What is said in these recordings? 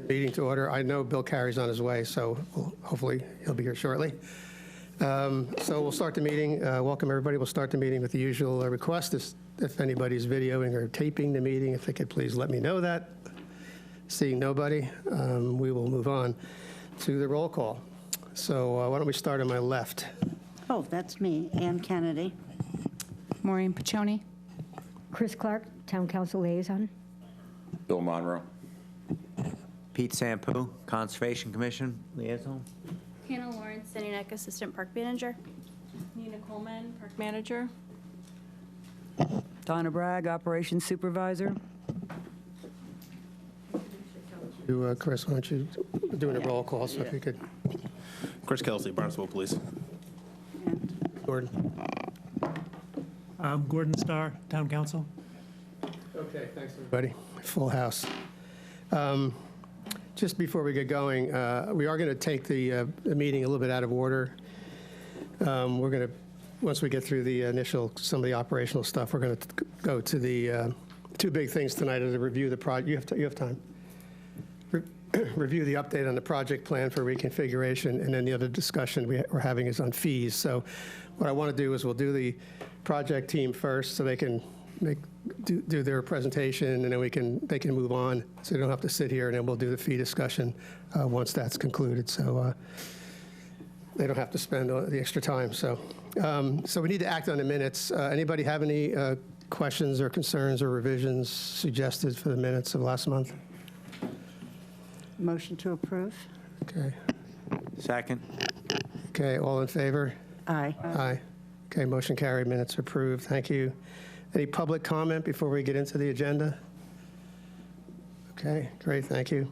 Meeting to order. I know Bill Carey's on his way, so hopefully he'll be here shortly. So we'll start the meeting. Welcome, everybody. We'll start the meeting with the usual request. If anybody's videoing or taping the meeting, if they could please let me know that. Seeing nobody, we will move on to the roll call. So why don't we start on my left? Oh, that's me, Ann Kennedy. Maureen Piccioni. Chris Clark, Town Council Liaison. Bill Monroe. Pete Sampu, Conservation Commission Liaison. Hannah Lawrence, City Neck Assistant Park Manager. Nina Coleman, Park Manager. Donna Bragg, Operations Supervisor. Chris, why don't you doing a roll call, so if you could. Chris Kelsey, Barnstable Police. Gordon. Gordon Starr, Town Council. Okay, thanks, everybody. Full house. Just before we get going, we are going to take the meeting a little bit out of order. We're going to, once we get through the initial, some of the operational stuff, we're going to go to the two big things tonight are to review the project. You have time. Review the update on the project plan for reconfiguration, and then the other discussion we're having is on fees. So what I want to do is we'll do the project team first so they can do their presentation, and then they can move on, so they don't have to sit here, and then we'll do the fee discussion once that's concluded. So they don't have to spend the extra time. So we need to act on the minutes. Anybody have any questions or concerns or revisions suggested for the minutes of last month? Motion to approve. Okay. Second. Okay, all in favor? Aye. Aye. Okay, motion carried, minutes approved. Thank you. Any public comment before we get into the agenda? Okay, great, thank you.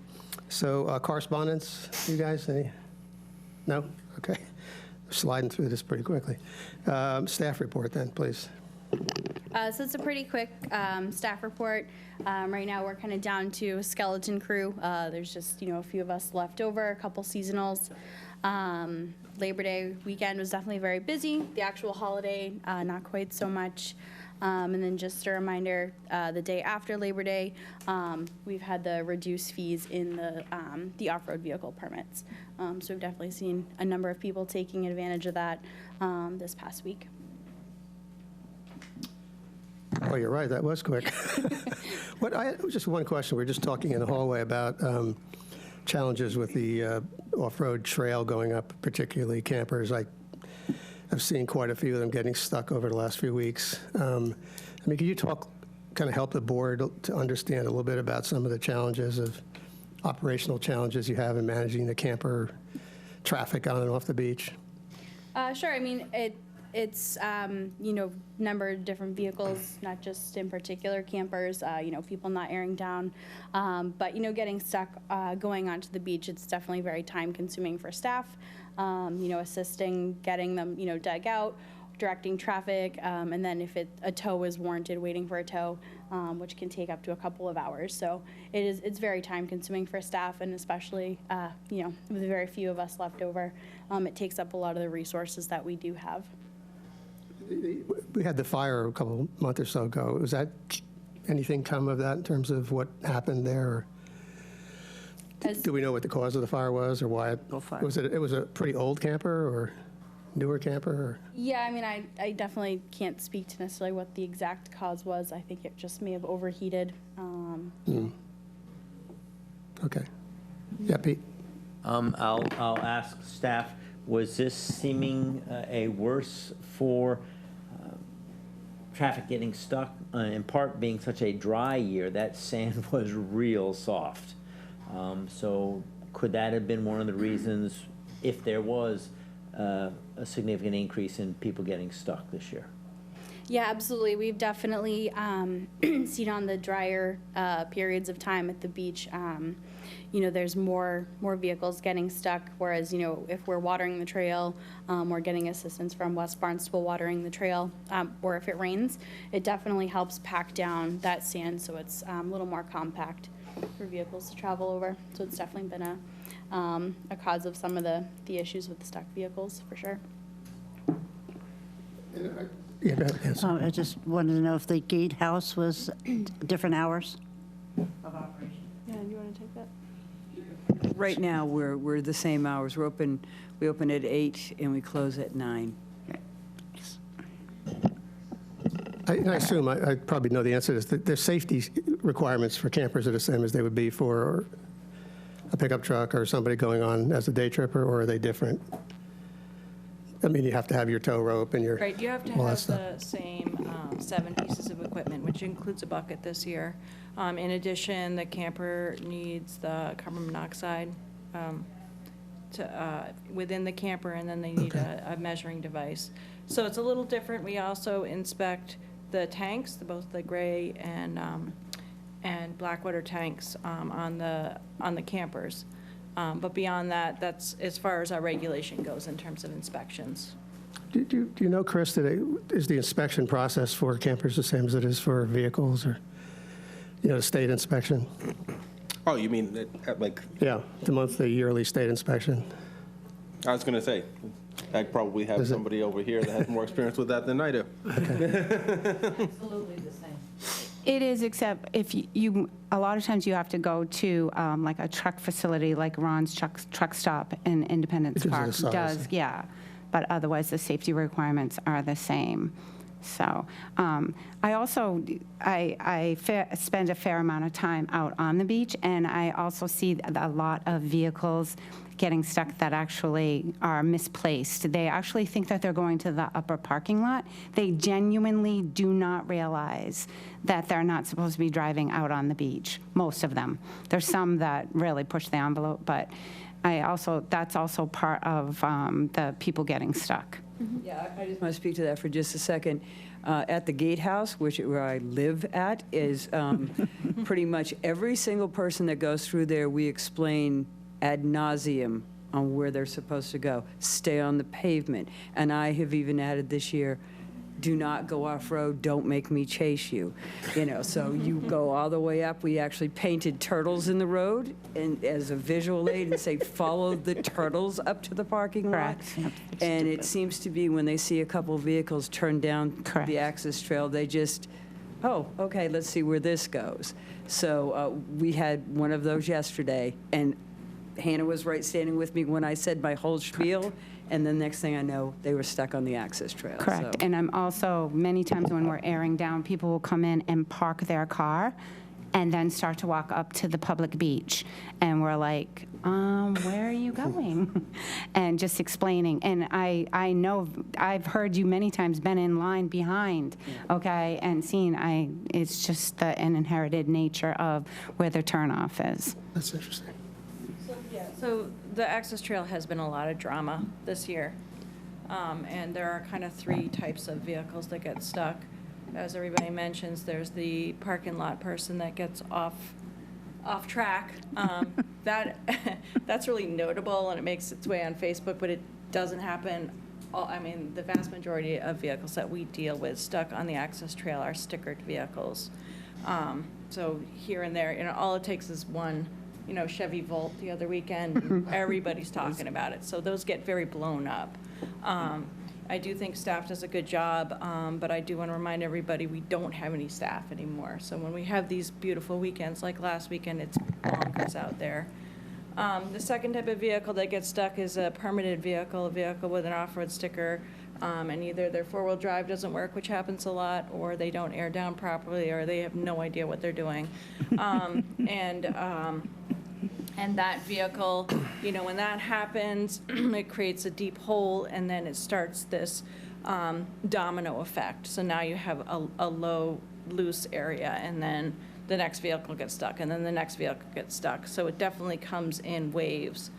So correspondence, you guys, any? No? Okay. Sliding through this pretty quickly. Staff report then, please. So it's a pretty quick staff report. Right now we're kind of down to a skeleton crew. There's just, a few of us left over, a couple seasonals. Labor Day weekend was definitely very busy. The actual holiday, not quite so much. And then just a reminder, the day after Labor Day, we've had the reduced fees in the off-road vehicle permits. So we've definitely seen a number of people taking advantage of that this past week. Oh, you're right, that was quick. Just one question. We were just talking in the hallway about challenges with the off-road trail going up, particularly campers. I've seen quite a few of them getting stuck over the last few weeks. Can you kind of help the board to understand a little bit about some of the challenges of operational challenges you have in managing the camper traffic on and off the beach? Sure. It's number of different vehicles, not just in particular campers, people not airing down. But, getting stuck going onto the beach, it's definitely very time consuming for staff, assisting, getting them, dug out, directing traffic, and then if a tow is warranted, waiting for a tow, which can take up to a couple of hours. So it's very time consuming for staff, and especially, with very few of us left over, it takes up a lot of the resources that we do have. We had the fire a month or so ago. Was that anything come of that in terms of what happened there? Do we know what the cause of the fire was, or why? It was a pretty old camper or newer camper? Or? Yeah, I definitely can't speak to necessarily what the exact cause was. I think it just may have overheated. Okay. Yeah, Pete. I'll ask staff. Was this seeming a worse for traffic getting stuck, in part being such a dry year? That sand was real soft. So could that have been one of the reasons, if there was a significant increase in people getting stuck this year? Yeah, absolutely. We've definitely seen on the drier periods of time at the beach, there's more vehicles getting stuck, whereas, if we're watering the trail, we're getting assistance from West Barnstable watering the trail, or if it rains, it definitely helps pack down that sand so it's a little more compact for vehicles to travel over. So it's definitely been a cause of some of the issues with the stuck vehicles, for sure. Yeah, go ahead, yes. I just wanted to know if the gatehouse was different hours of operation. Yeah, you want to take that? Right now, we're the same hours. We open at 8 and we close at 9. I assume, I probably know the answer to this, that the safety requirements for campers are the same as they would be for a pickup truck or somebody going on as a day tripper, or are they different? I mean, you have to have your tow rope and your, Right, you have to all that have stuff. the same 7 pieces of equipment, which includes a bucket this year. In addition, the camper needs the carbon monoxide within the camper, and then they need a measuring device. So it's a little different. We also inspect the tanks, both the gray and Blackwater tanks on the campers. But beyond that, that's as far as our regulation goes in terms of inspections. Do you know, Chris, is the inspection process for campers the same as it is for vehicles, or, the state inspection? Oh, you mean, like, Yeah, the monthly, yearly state inspection. I was going to say, I probably have Is it- somebody over here that has more experience with that than I do. Absolutely the same. It is, except if a lot of times you have to go to like a truck facility, like Ron's truck stop in Independence Because of Park the size. does, yeah. But otherwise, the safety requirements are the same. So I also, spend a fair amount of time out on the beach, and I also see a lot of vehicles getting stuck that actually are misplaced. They actually think that they're going to the upper parking lot. They genuinely do not realize that they're not supposed to be driving out on the beach, most of them. There's some that really push the envelope, but that's also part of the people getting stuck. Yeah, I just want to speak to that for just a second. At the gatehouse, where I live at, is pretty much every single person that goes through there, we explain ad nauseum on where they're supposed to go. Stay on the pavement. And I have even added this year, do not go off-road, don't make me chase you. So you go all the way up. We actually painted turtles in the road and as a visual aid and say, follow the turtles up to the parking lot. Correct. Yep. And it seems to be when they see a couple vehicles turn down Correct. the access trail, they just, oh, okay, let's see where this goes. So we had one of those yesterday, and Hannah was right standing with me when I said my whole spiel, and the next thing I know, they were stuck on the access trail. Correct. So- And I'm also, many times when we're airing down, people will come in and park their car and then start to walk up to the public beach. And we're like, where are you going? And just explaining. And I know, I've heard you many times been in line behind, okay, and seen, it's just an inherited nature of where the turnoff is. That's interesting. So the access trail has been a lot of drama this year. And there are kind of 3 types of vehicles that get stuck. As everybody mentions, there's the parking lot person that gets off track. That's really notable, and it makes its way on Facebook, but it doesn't happen. The vast majority of vehicles that we deal with stuck on the access trail are stickered vehicles. So here and there, all it takes is one, Chevy Volt the other weekend, and everybody's talking about it. So those get very blown up. I do think staff does a good job, but I do want to remind everybody we don't have any staff anymore. So when we have these beautiful weekends, like last weekend, it's bonkers out there. The second type of vehicle that gets stuck is a permitted vehicle, a vehicle with an off-road sticker, and either their four-wheel drive doesn't work, which happens a lot, or they don't air down properly, or they have no idea what they're doing. And that vehicle, when that happens, it creates a deep hole, and then it starts this domino effect. So now you have a low, loose area, and then the next vehicle gets stuck, and then the next vehicle gets stuck. So it definitely comes in waves.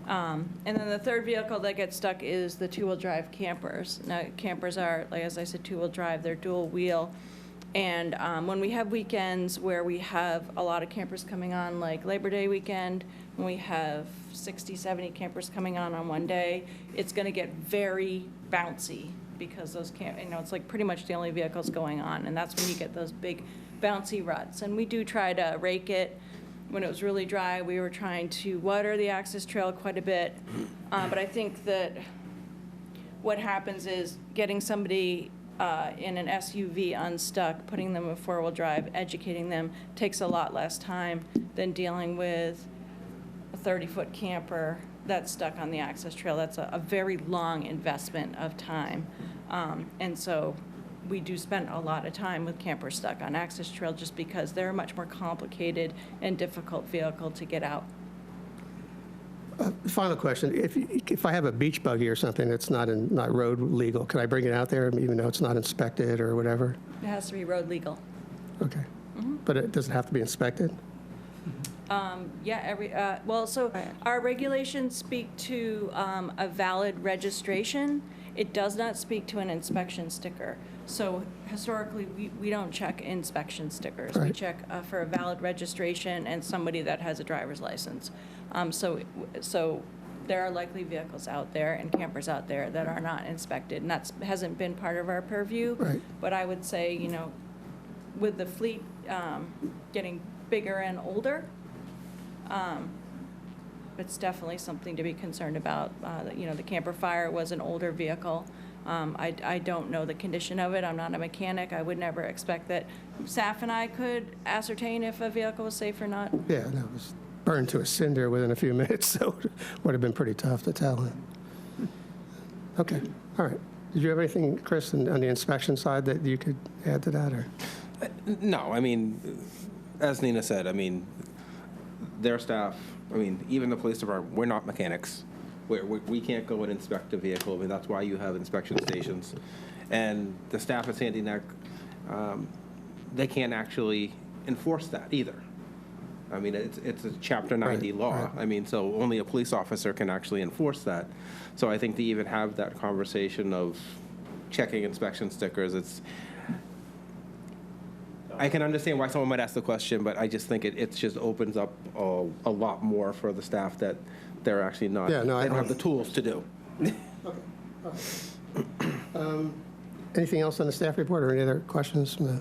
And then the third vehicle that gets stuck is the two-wheel drive campers. Now, campers are, like as I said, two-wheel drive, they're dual wheel. And when we have weekends where we have a lot of campers coming on, like Labor Day weekend, when we have 60, 70 campers coming on one day, it's going to get very bouncy because those it's like pretty much the only vehicles going on, and that's when you get those big bouncy ruts. And we do try to rake it. When it was really dry, we were trying to water the access trail quite a bit. But I think that what happens is getting somebody in an SUV unstuck, putting them in four-wheel drive, educating them, takes a lot less time than dealing with a 30-foot camper that's stuck on the access trail, that's a very long investment of time. And so we do spend a lot of time with campers stuck on access trail just because they're a much more complicated and difficult vehicle to get out. Final question, if I have a beach buggy or something that's not road legal, can I bring it out there even though it's not inspected or whatever? It has to be road legal. Okay. But it doesn't have to be inspected? Yeah, so our regulations speak to a valid registration. It does not speak to an inspection sticker. So historically, we don't check inspection stickers. We Right. check for a valid registration and somebody that has a driver's license. So there are likely vehicles out there and campers out there that are not inspected, and that hasn't been part of our purview. Right. But I would say, with the fleet getting bigger and older, it's definitely something to be concerned about. The camper fire was an older vehicle. I don't know the condition of it. I'm not a mechanic. I would never expect that Saf and I could ascertain if a vehicle was safe or not. Yeah, no, it was burned to a cinder within a few minutes, so it would have been pretty tough to tell. Okay, all right. Did you have anything, Chris, on the inspection side that you could add to that, or? No, I mean, as Nina said, I mean, their staff, I mean, even the police department, we're not mechanics. We can't go and inspect a vehicle. I mean, that's why you have inspection stations. And the staff at Sandy Neck, they can't actually enforce that either. I mean, it's a Chapter 90 Right, law. right. I mean, so only a police officer can actually enforce that. So I think to even have that conversation of checking inspection stickers, I can understand why someone might ask the question, but I just think it just opens up a lot more for the staff that they're actually not, Yeah, no, I they don't have don't- the tools to do. Anything else on the staff report, or any other questions from the?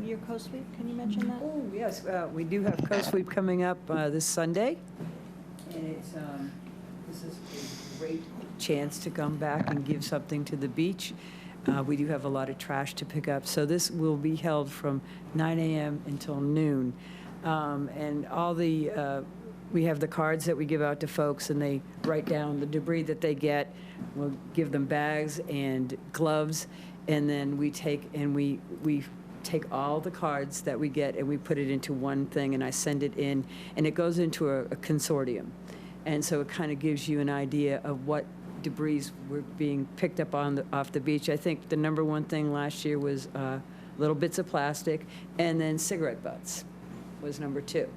Your co-sweep, can you mention that? Oh, yes, we do have Coast Sweep coming up this Sunday, and this is a great chance to come back and give something to the beach. We do have a lot of trash to pick up, so this will be held from 9 a.m. until noon. And we have the cards that we give out to folks, and they write down the debris that they get. We'll give them bags and gloves, and then we take all the cards that we get and we put it into one thing, and I send it in, and it goes into a consortium. And so it kind of gives you an idea of what debris were being picked up off the beach. I think the number one thing last year was little bits of plastic, and then cigarette butts was number 2.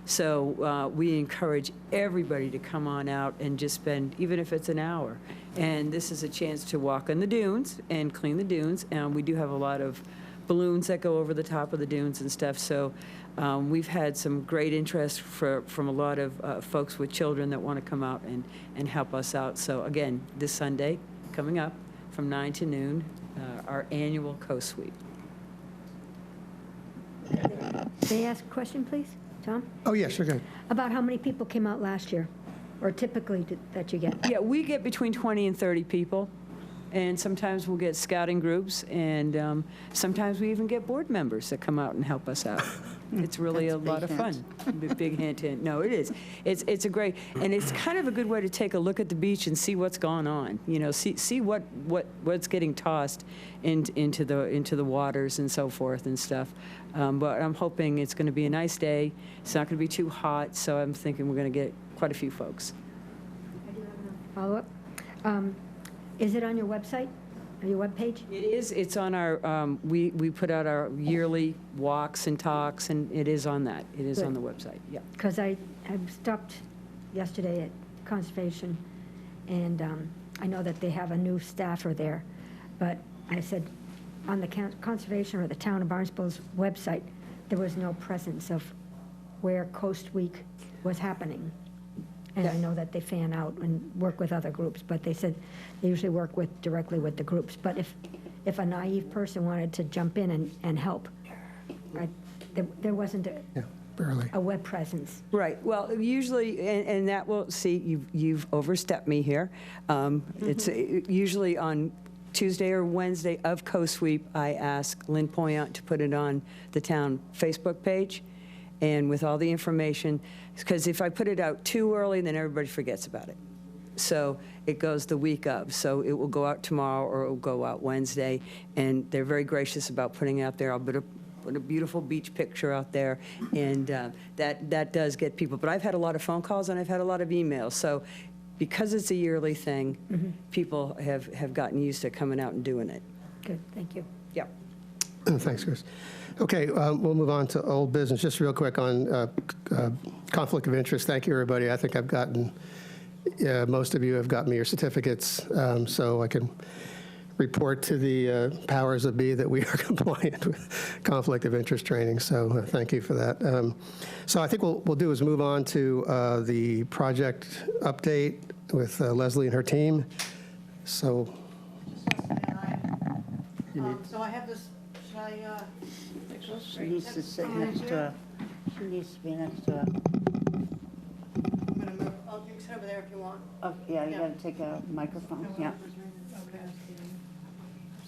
So we encourage everybody to come on out and just spend, even if it's an hour. And this is a chance to walk on the dunes and clean the dunes. And we do have a lot of balloons that go over the top of the dunes and stuff. So we've had some great interest from a lot of folks with children that want to come out and help us out. So again, this Sunday, coming up from 9 to noon, our annual Coast Sweep. May I ask a question, please? Tom? Oh, yeah, sure, good. About how many people came out last year, or typically that you get? Yeah, we get between 20 and 30 people, and sometimes we'll get scouting groups, and sometimes we even get board members that come out and help us out. It's really That's a a lot big of hint. fun. Big hint. No, it is. It's a great, and it's kind of a good way to take a look at the beach and see what's going on. You know, see what's getting tossed into the waters and so forth and stuff. But I'm hoping it's going to be a nice day. It's not going to be too hot, so I'm thinking we're going to get quite a few folks. Follow-up? Is it on your website, or your webpage? It is. It's on our, we put out our yearly walks and talks, and it is on that. It is on the website, yeah. Because I stopped yesterday at Conservation, and I know that they have a new staffer there, but I said, on the Conservation or the Town of Barnstable's website, there was no presence of where Coast Week was happening. And I know that they fan out and work with other groups, but they said they usually work directly with the groups. But if a naive person wanted to jump in and help, there wasn't Yeah, barely. a web presence. Right, well, usually, and that will, see, you've overstepped me here. It's usually on Tuesday or Wednesday of Coast Sweep, I ask Lynn Poyant to put it on the town Facebook page, and with all the information, because if I put it out too early, then everybody forgets about it. So it goes the week of. So it will go out tomorrow or it will go out Wednesday. And they're very gracious about putting it out there. I'll put a beautiful beach picture out there. And that does get people. But I've had a lot of phone calls and I've had a lot of emails. So because it's a yearly thing, people have gotten used to coming out and doing it. Good, thank you. Yep. Thanks, Chris. Okay, we'll move on to old business. Just real quick on conflict of interest. Thank you, everybody. I think I've gotten, most of you have gotten me your certificates, so I can report to the powers that be that we are compliant with conflict of interest training. So thank you for that. So I think what we'll do is move on to the project update with Leslie and her team. So. So I have this, should I fix this? She needs to sit next to her. She needs to be next to her. I'm gonna move, oh, you can sit over there if you want. Oh, yeah, you gotta take a microphone, yeah. Okay.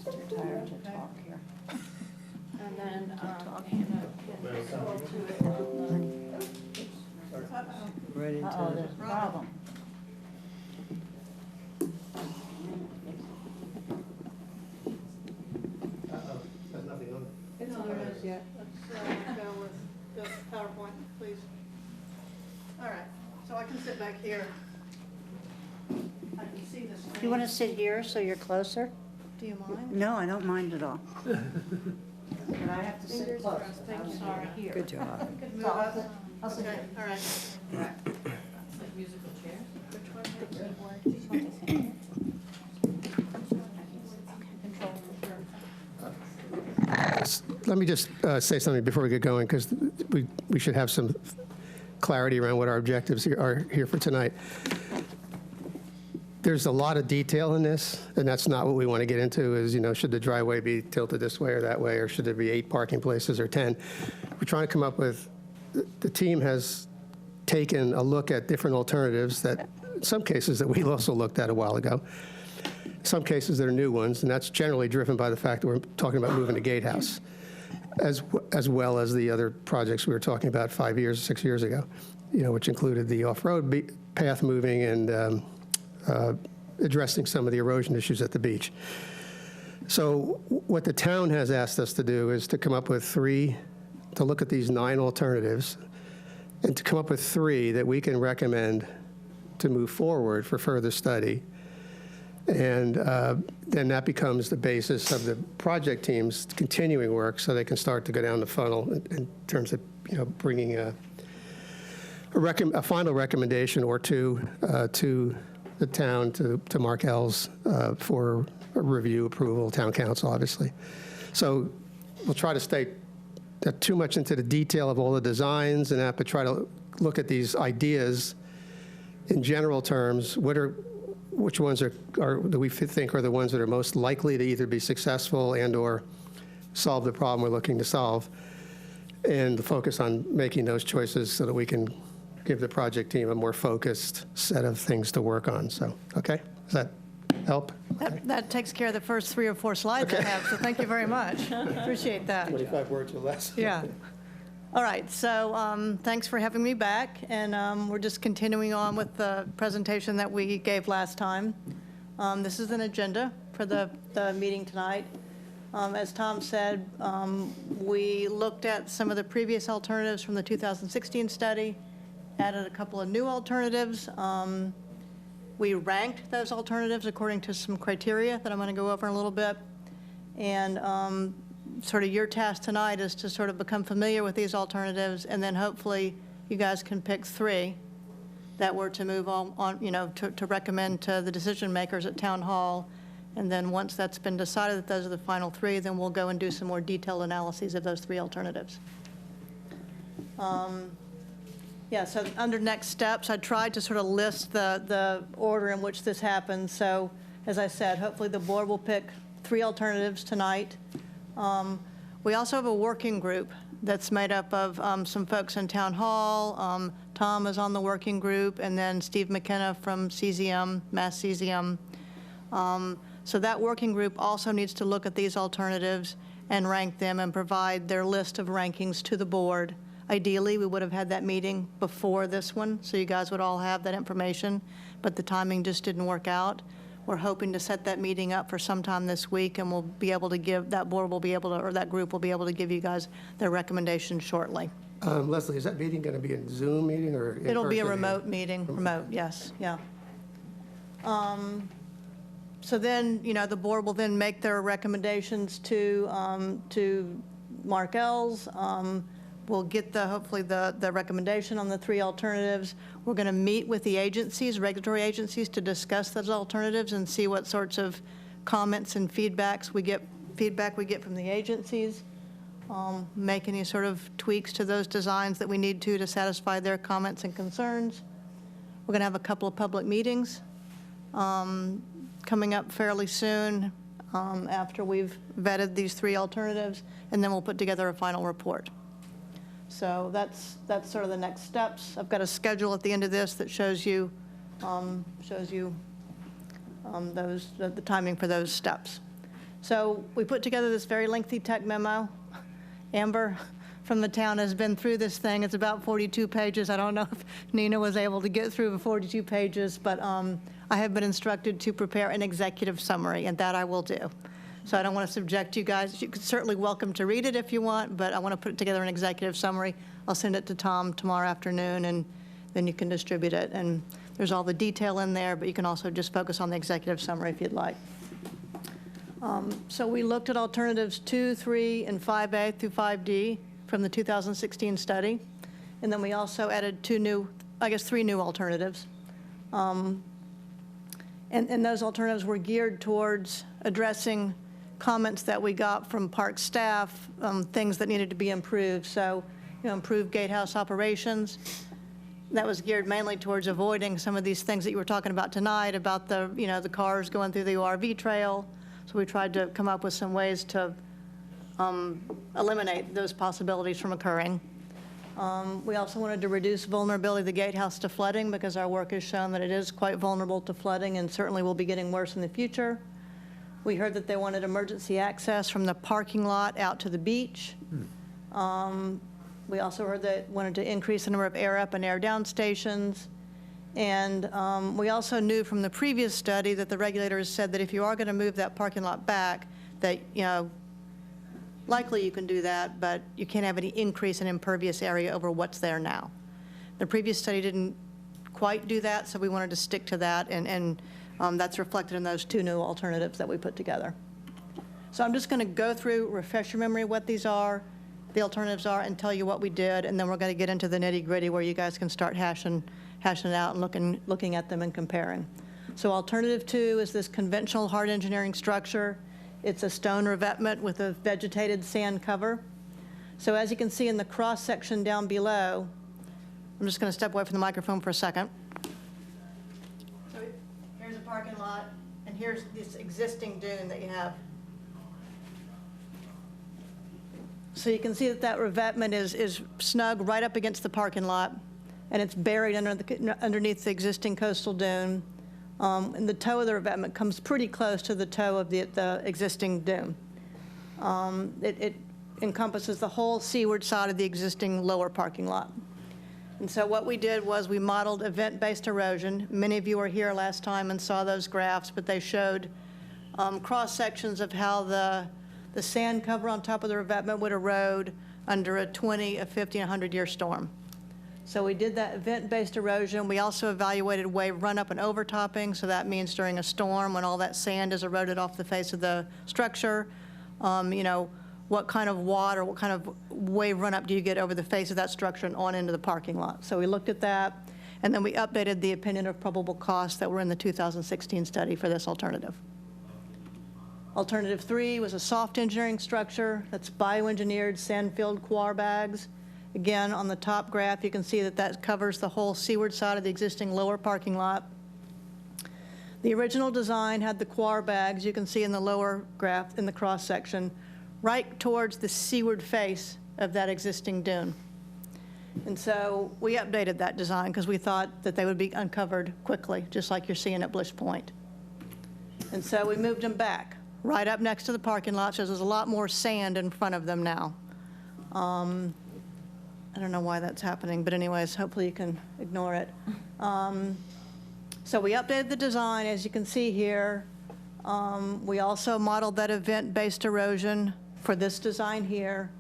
Too tired to talk here. And then, Right into Uh-oh, it. there's a problem. It's on there as yet. Let's go with the PowerPoint, please. All right, so I can sit back here. I can see the screen. Do you want to sit here so you're closer? Do you mind? No, I don't mind at all. But I have to sit close. I'm sorry here. Good job. Move up. I'll sit Okay, here. all right. Let me just say something before we get going, because we should have some clarity around what our objectives are here for tonight. There's a lot of detail in this, and that's not what we want to get into is, should the driveway be tilted this way or that way, or should there be 8 parking places or 10? We're trying to come up with, the team has taken a look at different alternatives that, in some cases that we also looked at a while ago, some cases that are new ones, and that's generally driven by the fact that we're talking about moving the gatehouse, as well as the other projects we were talking about 5 years, 6 years ago, which included the off-road path moving and addressing some of the erosion issues at the beach. So what the town has asked us to do is to come up with 3, to look at these 9 alternatives, and to come up with 3 that we can recommend to move forward for further study. And then that becomes the basis of the project team's continuing work, so they can start to go down the funnel in terms of, bringing a final recommendation or 2 to the town, to Mark Ells for a review, approval, town council, obviously. So we'll try to stay not too much into the detail of all the designs and that, but try to look at these ideas in general terms. Which ones do we think are the ones that are most likely to either be successful and or solve the problem we're looking to solve, and the focus on making those choices so that we can give the project team a more focused set of things to work on. So, okay, does that help? That takes care of the first 3 or 4 slides I have, so thank you very much. Appreciate that. 25 words or less. Yeah. All right, so thanks for having me back, and we're just continuing on with the presentation that we gave last time. This is an agenda for the meeting tonight. As Tom said, we looked at some of the previous alternatives from the 2016 study, added a couple of new alternatives. We ranked those alternatives according to some criteria that I'm going to go over in a little bit. And sort of your task tonight is to sort of become familiar with these alternatives, and then hopefully you guys can pick 3 that were to move on, to recommend to the decision makers at Town Hall. And then once that's been decided that those are the final 3, then we'll go and do some more detailed analyses of those 3 alternatives. Yeah, so under next steps, I tried to sort of list the order in which this happens. So as I said, hopefully the board will pick 3 alternatives tonight. We also have a working group that's made up of some folks in Town Hall. Tom is on the working group, and then Steve McKenna from CZM, Mass CZM. So that working group also needs to look at these alternatives and rank them and provide their list of rankings to the board Ideally, we would have had that meeting before this one, so you guys would all have that information, but the timing just didn't work out. We're hoping to set that meeting up for sometime this week, and we'll be able to give, that board will be able to, or that group will be able to give you guys their recommendations shortly. Leslie, is that meeting going to be a Zoom meeting or in It'll be a person? remote meeting, remote, yes, yeah. So then, the board will then make their recommendations to Markel's. We'll get hopefully the recommendation on the 3 alternatives. We're going to meet with the agencies, regulatory agencies, to discuss those alternatives and see what sorts of comments and feedback we get from the agencies. Make any sort of tweaks to those designs that we need to satisfy their comments and concerns. We're going to have a couple of public meetings coming up fairly soon after we've vetted these 3 alternatives, and then we'll put together a final report. So that's sort of the next steps. I've got a schedule at the end of this that shows you the timing for those steps. So we put together this very lengthy tech memo. Amber from the town has been through this thing. It's about 42 pages. I don't know if Nina was able to get through the 42 pages, but I have been instructed to prepare an executive summary, and that I will do. So I don't want to subject you guys. You're certainly welcome to read it if you want, but I want to put together an executive summary. I'll send it to Tom tomorrow afternoon, and then you can distribute it. And there's all the detail in there, but you can also just focus on the executive summary if you'd like. So we looked at alternatives 2, 3, and 5A through 5D from the 2016 study. And then we also added 3 new alternatives. And those alternatives were geared towards addressing comments that we got from park staff, things that needed to be improved. So, improved gatehouse operations. That was geared mainly towards avoiding some of these things that you were talking about tonight, about the cars going through the ORV trail. So we tried to come up with some ways to eliminate those possibilities from occurring. We also wanted to reduce vulnerability of the gatehouse to flooding, because our work has shown that it is quite vulnerable to flooding and certainly will be getting worse in the future. We heard that they wanted emergency access from the parking lot out to the beach. We also heard that wanted to increase the number of air up and air down stations. And we also knew from the previous study that the regulators said that if you are going to move that parking lot back, that, likely you can do that, but you can't have any increase in impervious area over what's there now. The previous study didn't quite do that, so we wanted to stick to that, and that's reflected in those 2 new alternatives that we put together. So I'm just going to go through, refresh your memory what these are, the alternatives are, and tell you what we did, and then we're going to get into the nitty-gritty where you guys can start hashing it out and looking at them and comparing. So alternative 2 is this conventional hard engineering structure. It's a stone revetment with a vegetated sand cover. So as you can see in the cross-section down below, I'm just going to step away from the microphone for a second. So here's a parking lot, and here's this existing dune that you have. So you can see that revetment is snug right up against the parking lot, and it's buried underneath the existing coastal dune. And the toe of the revetment comes pretty close to the toe of the existing dune. It encompasses the whole seaward side of the existing lower parking lot. And so what we did was we modeled event-based erosion. Many of you were here last time and saw those graphs, but they showed cross-sections of how the sand cover on top of the revetment would erode under a 20, a 50, and 100-year storm. So we did that event-based erosion. We also evaluated wave run-up and overtopping, so that means during a storm when all that sand is eroded off the face of the structure, what kind of water, what kind of wave run-up do you get over the face of that structure and on into the parking lot? So we looked at that, and then we updated the opinion of probable costs that were in the 2016 study for this alternative. Alternative 3 was a soft engineering structure that's bioengineered sand-filled coir bags. Again, on the top graph, you can see that covers the whole seaward side of the existing lower parking lot. The original design had the coir bags, you can see in the lower graph in the cross-section, right towards the seaward face of that existing dune. And so we updated that design because we thought that they would be uncovered quickly, just like you're seeing at Bliss Point. And so we moved them back, right up next to the parking lot, so there's a lot more sand in front of them now. I don't know why that's happening, but anyways, hopefully you can ignore it. So we updated the design, as you can see here. We also modeled that event-based erosion for this design here,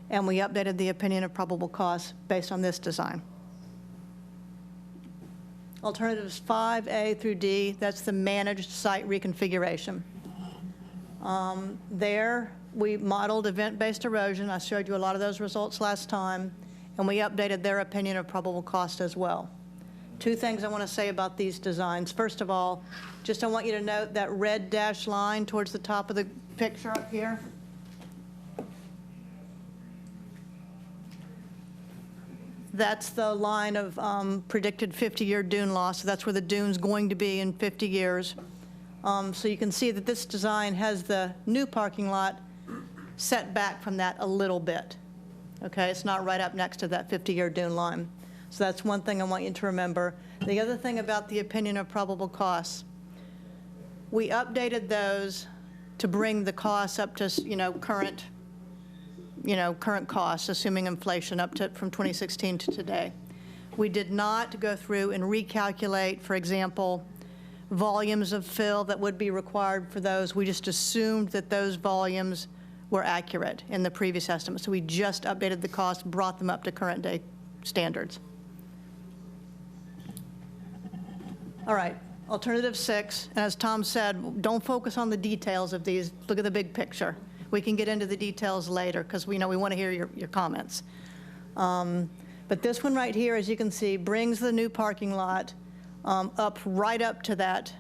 and we updated the opinion of probable costs based on this design. Alternatives 5A through D, that's the managed site reconfiguration. There, we modeled event-based erosion. I showed you a lot of those results last time, and we updated their opinion of probable cost as well. Two things I want to say about these designs. First of all, just I want you to note that red dashed line towards the top of the picture up here. That's the line of predicted 50-year dune loss. So that's where the dune's going to be in 50 years. So you can see that this design has the new parking lot set back from that a little bit. Okay, it's not right up next to that 50-year dune line. So that's one thing I want you to remember. The other thing about the opinion of probable costs, we updated those to bring the costs up to, current costs, assuming inflation up to from 2016 to today. We did not go through and recalculate, for example, volumes of fill that would be required for those. We just assumed that those volumes were accurate in the previous estimate. So we just updated the cost, brought them up to current day standards. All right, alternative 6, and as Tom said, don't focus on the details of these. Look at the big picture. We can get into the details later because we want to hear your comments. But this one right here, as you can see, brings the new parking lot right up to that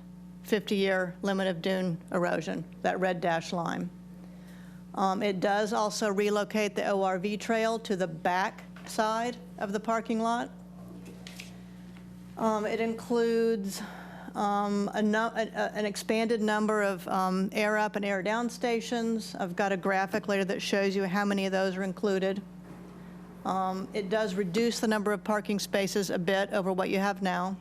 50-year limit of dune erosion, that red dash line. It does also relocate the ORV trail to the back side of the parking lot. It includes an expanded number of air up and air down stations. I've got a graphic later that shows you how many of those are included. It does reduce the number of parking spaces a bit over what you have now.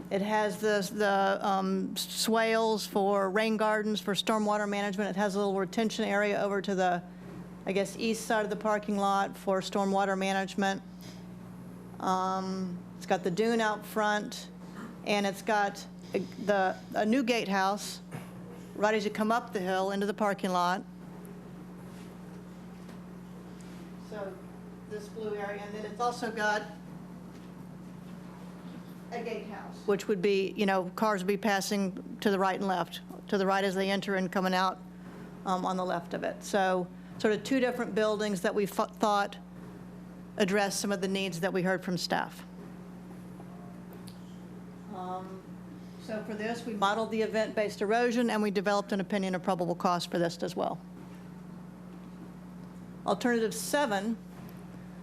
It has the swales for rain gardens, for stormwater management. It has a little retention area over to the, I guess, east side of the parking lot for stormwater management. It's got the dune out front, and it's got a new gatehouse right as you come up the hill into the parking lot. So this blue area, and then it's also got a gatehouse, which would be, cars would be passing to the right and left, to the right as they enter and coming out on the left of it. So sort of two different buildings that we thought address some of the needs that we heard from staff. So for this, we modeled the event-based erosion, and we developed an opinion of probable cost for this as well. Alternative 7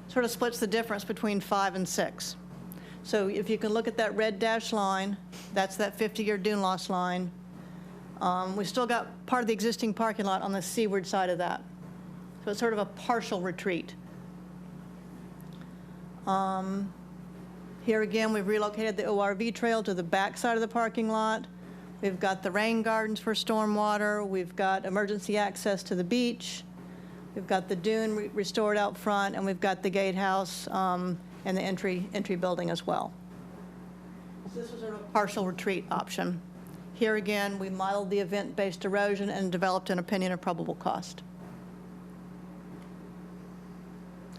sort of splits the difference between 5 and 6. So if you can look at that red dash line, that's that 50-year dune loss line. We still got part of the existing parking lot on the seaward side of that. So it's sort of a partial retreat. Here again, we've relocated the ORV trail to the back side of the parking lot. We've got the rain gardens for stormwater. We've got emergency access to the beach. We've got the dune restored out front, and we've got the gatehouse and the entry building as well. So this was sort of a partial retreat option. Here again, we modeled the event-based erosion and developed an opinion of probable cost.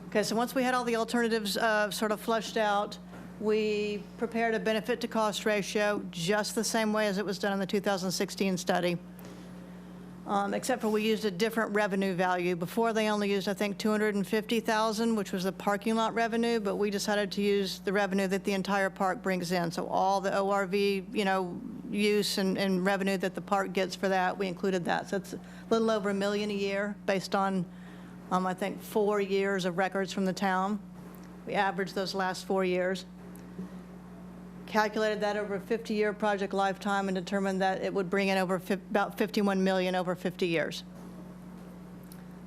Okay, so once we had all the alternatives sort of fleshed out, we prepared a benefit to cost ratio just the same way as it was done in the 2016 study, except for we used a different revenue value. Before they only used, I think, $250,000, which was the parking lot revenue, but we decided to use the revenue that the entire park brings in. So all the ORV, use and revenue that the park gets for that, we included that. So it's a little over $1 million a year based on I think 4 years of records from the town. We averaged those last 4 years. Calculated that over a 50-year project lifetime and determined that it would bring in about $51 million over 50 years.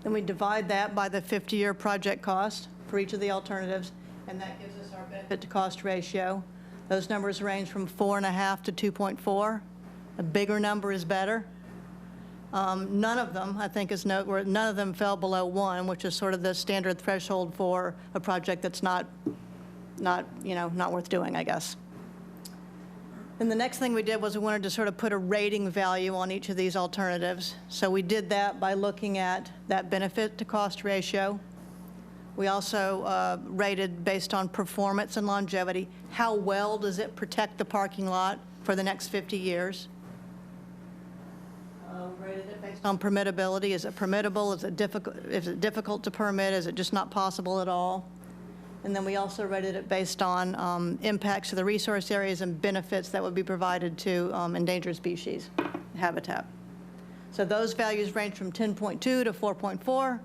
Then we divide that by the 50-year project cost for each of the alternatives, and that gives us our benefit to cost ratio. Those numbers range from 4.5 to 2.4. A bigger number is better. None of them, I think, none of them fell below 1, which is sort of the standard threshold for a project that's not worth doing, I guess. And the next thing we did was we wanted to sort of put a rating value on each of these alternatives. So we did that by looking at that benefit to cost ratio. We also rated based on performance and longevity. How well does it protect the parking lot for the next 50 years? Rated it based on permittability. Is it permittable? Is it difficult to permit? Is it just not possible at all? And then we also rated it based on impacts to the resource areas and benefits that would be provided to endangered species habitat. So those values range from 10.2 to 4.4.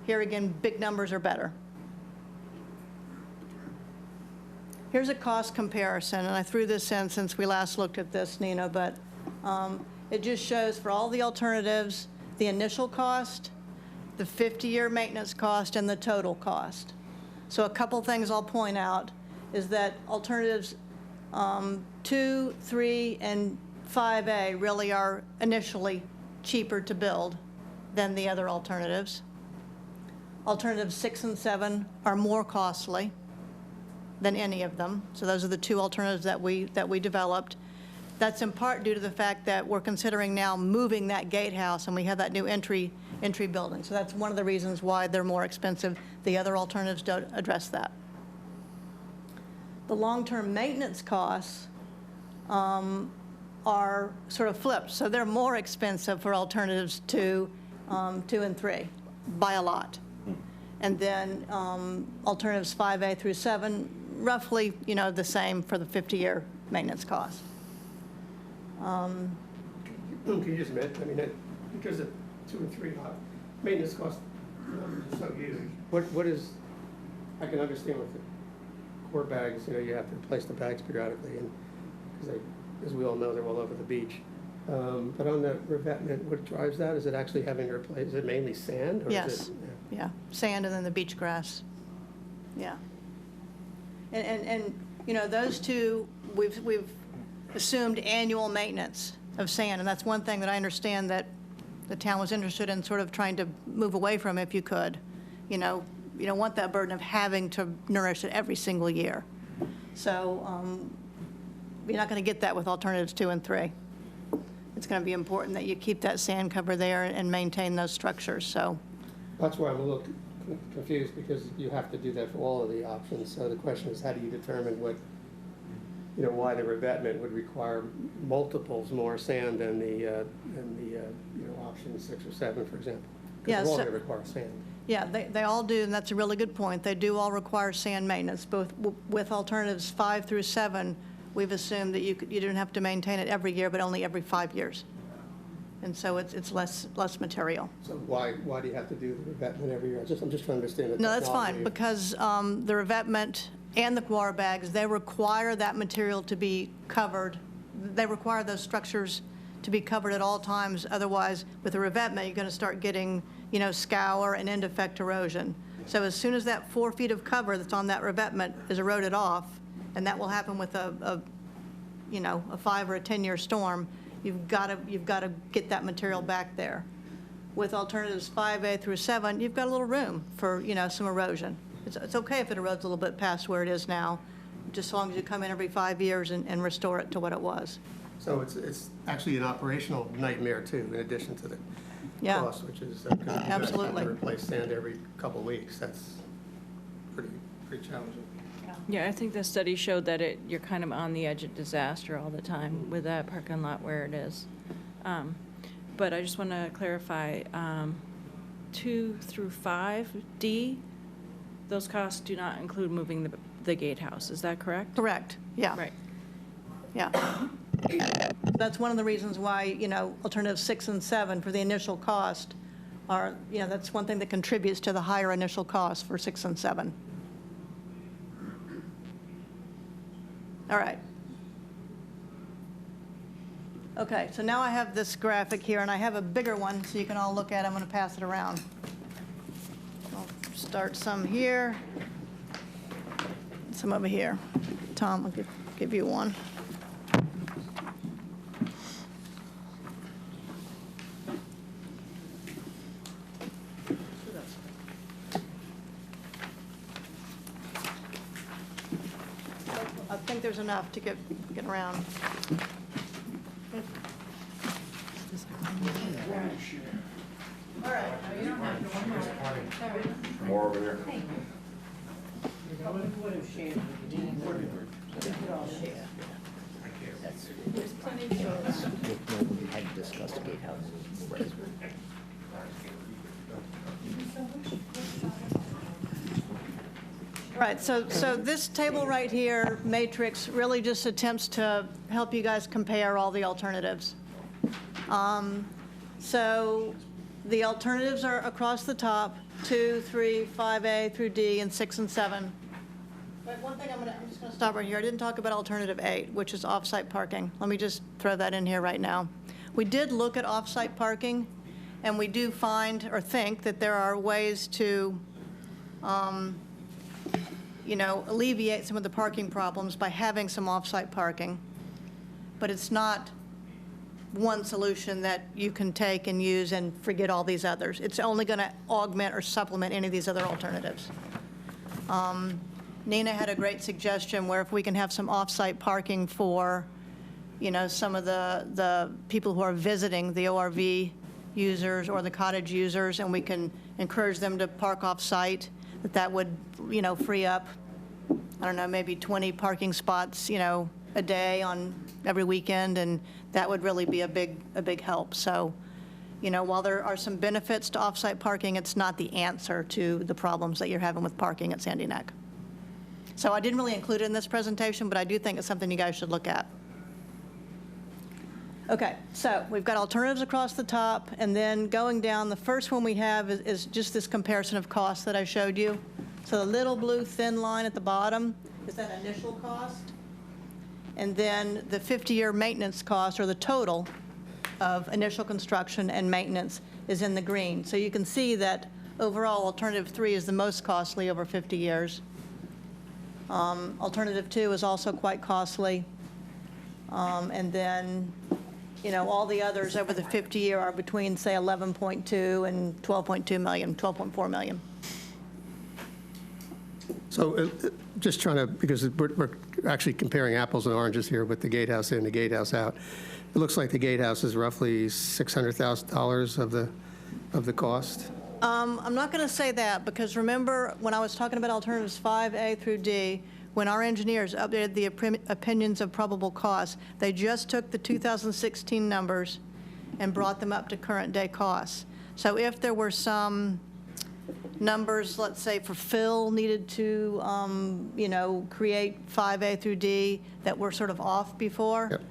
Here again, big numbers are better. Here's a cost comparison, and I threw this in since we last looked at this, Nina, but it just shows for all the alternatives, the initial cost, the 50-year maintenance cost, and the total cost. So a couple things I'll point out is that alternatives 2, 3, and 5A really are initially cheaper to build than the other alternatives. Alternatives 6 and 7 are more costly than any of them. So those are the two alternatives that we developed. That's in part due to the fact that we're considering now moving that gatehouse, and we have that new entry building. So that's one of the reasons why they're more expensive. The other alternatives don't address that. The long-term maintenance costs are sort of flipped. So they're more expensive for alternatives 2 and 3 by a lot. And then alternatives 5A through 7, roughly, the same for the 50-year maintenance cost. Can you just admit, because of 2 and 3, maintenance cost numbers are so huge. What is, I can understand with the core bags, you have to replace the bags periodically, and because as we all know, they're all over the beach. But on the revetment, what drives that? Is it actually having to replace, is it mainly sand? Or Yes. Is it, Yeah, sand and then the beach grass. Yeah. And those two, we've assumed annual maintenance of sand, and that's one thing that I understand that the town was interested in sort of trying to move away from if you could. You don't want that burden of having to nourish it every single year. So you're not going to get that with alternatives 2 and 3. It's going to be important that you keep that sand cover there and maintain those structures, so. That's why I'm a little confused, because you have to do that for all of the options. So the question is, how do you determine why the revetment would require multiples more sand than the option 6 or 7, for example? Yeah, Because they're all so- going to require sand. Yeah, they all do, and that's a really good point. They do all require sand maintenance, both with alternatives 5 through 7. We've assumed that you don't have to maintain it every year, but only every 5 years. And so it's less material. So why do you have to do the revetment every year? I'm just trying to understand the No, that's technology. fine, because the revetment and the guar bags, they require that material to be covered. They require those structures to be covered at all times. Otherwise, with the revetment, you're going to start getting, scour and end effect erosion. So as soon as that 4 feet of cover that's on that revetment is eroded off, and that will happen with a 5 or a 10-year storm, you've got to get that material back there. With alternatives 5A through 7, you've got a little room for, some erosion. It's okay if it erodes a little bit past where it is now, just as long as you come in every 5 years and restore it to what it was. So it's actually an operational nightmare, too, in addition to the Yeah. cost, which is because you guys have Absolutely. to replace sand every couple of weeks. That's pretty challenging. Yeah, I think the study showed that you're kind of on the edge of disaster all the time with that parking lot where it is. But I just want to clarify, 2 through 5D, those costs do not include moving the gatehouse, is that correct? Correct, yeah. Right. Yeah. That's one of the reasons why, alternatives 6 and 7 for the initial cost are, that's one thing that contributes to the higher initial cost for 6 and 7. All right. Okay, so now I have this graphic here, and I have a bigger one so you can all look at it. I'm going to pass it around. I'll start some here, some over here. Tom, I'll give you one. think there's enough to get around. All right. More over there. We had discussed the gatehouse. Right, so this table right here, matrix, really just attempts to help you guys compare all the alternatives. So the alternatives are across the top, 2, 3, 5A through D, and 6 and 7. But one thing I'm just going to stop right here. I didn't talk about alternative 8, which is off-site parking. Let me just throw that in here right now. We did look at off-site parking, and we do find or think that there are ways to alleviate some of the parking problems by having some off-site parking. But it's not one solution that you can take and use and forget all these others. It's only going to augment or supplement any of these other alternatives. Nina had a great suggestion where if we can have some off-site parking for, some of the people who are visiting, the ORV users or the cottage users, and we can encourage them to park off-site, that would, free up, I don't know, maybe 20 parking spots, a day on every weekend, and that would really be a big help. So, while there are some benefits to off-site parking, it's not the answer to the problems that you're having with parking at Sandy Neck. So I didn't really include it in this presentation, but I do think it's something you guys should look at. Okay, so we've got alternatives across the top, and then going down, the first one we have is just this comparison of costs that I showed you. So the little blue thin line at the bottom is that initial cost, and then the 50-year maintenance cost, or the total of initial construction and maintenance, is in the green. So you can see that overall, alternative 3 is the most costly over 50 years. Alternative 2 is also quite costly. And then, all the others over the 50-year are between, say, 11.2 and 12.2 million, 12.4 million. So just trying to, because we're actually comparing apples and oranges here with the gatehouse in and the gatehouse out. It looks like the gatehouse is roughly $600,000 of the cost. I'm not going to say that, because remember when I was talking about alternatives 5A through D, when our engineers updated the opinions of probable costs, they just took the 2016 numbers and brought them up to current day costs. So if there were some numbers, let's say for fill needed to, create 5A through D that were sort of off before, Yep.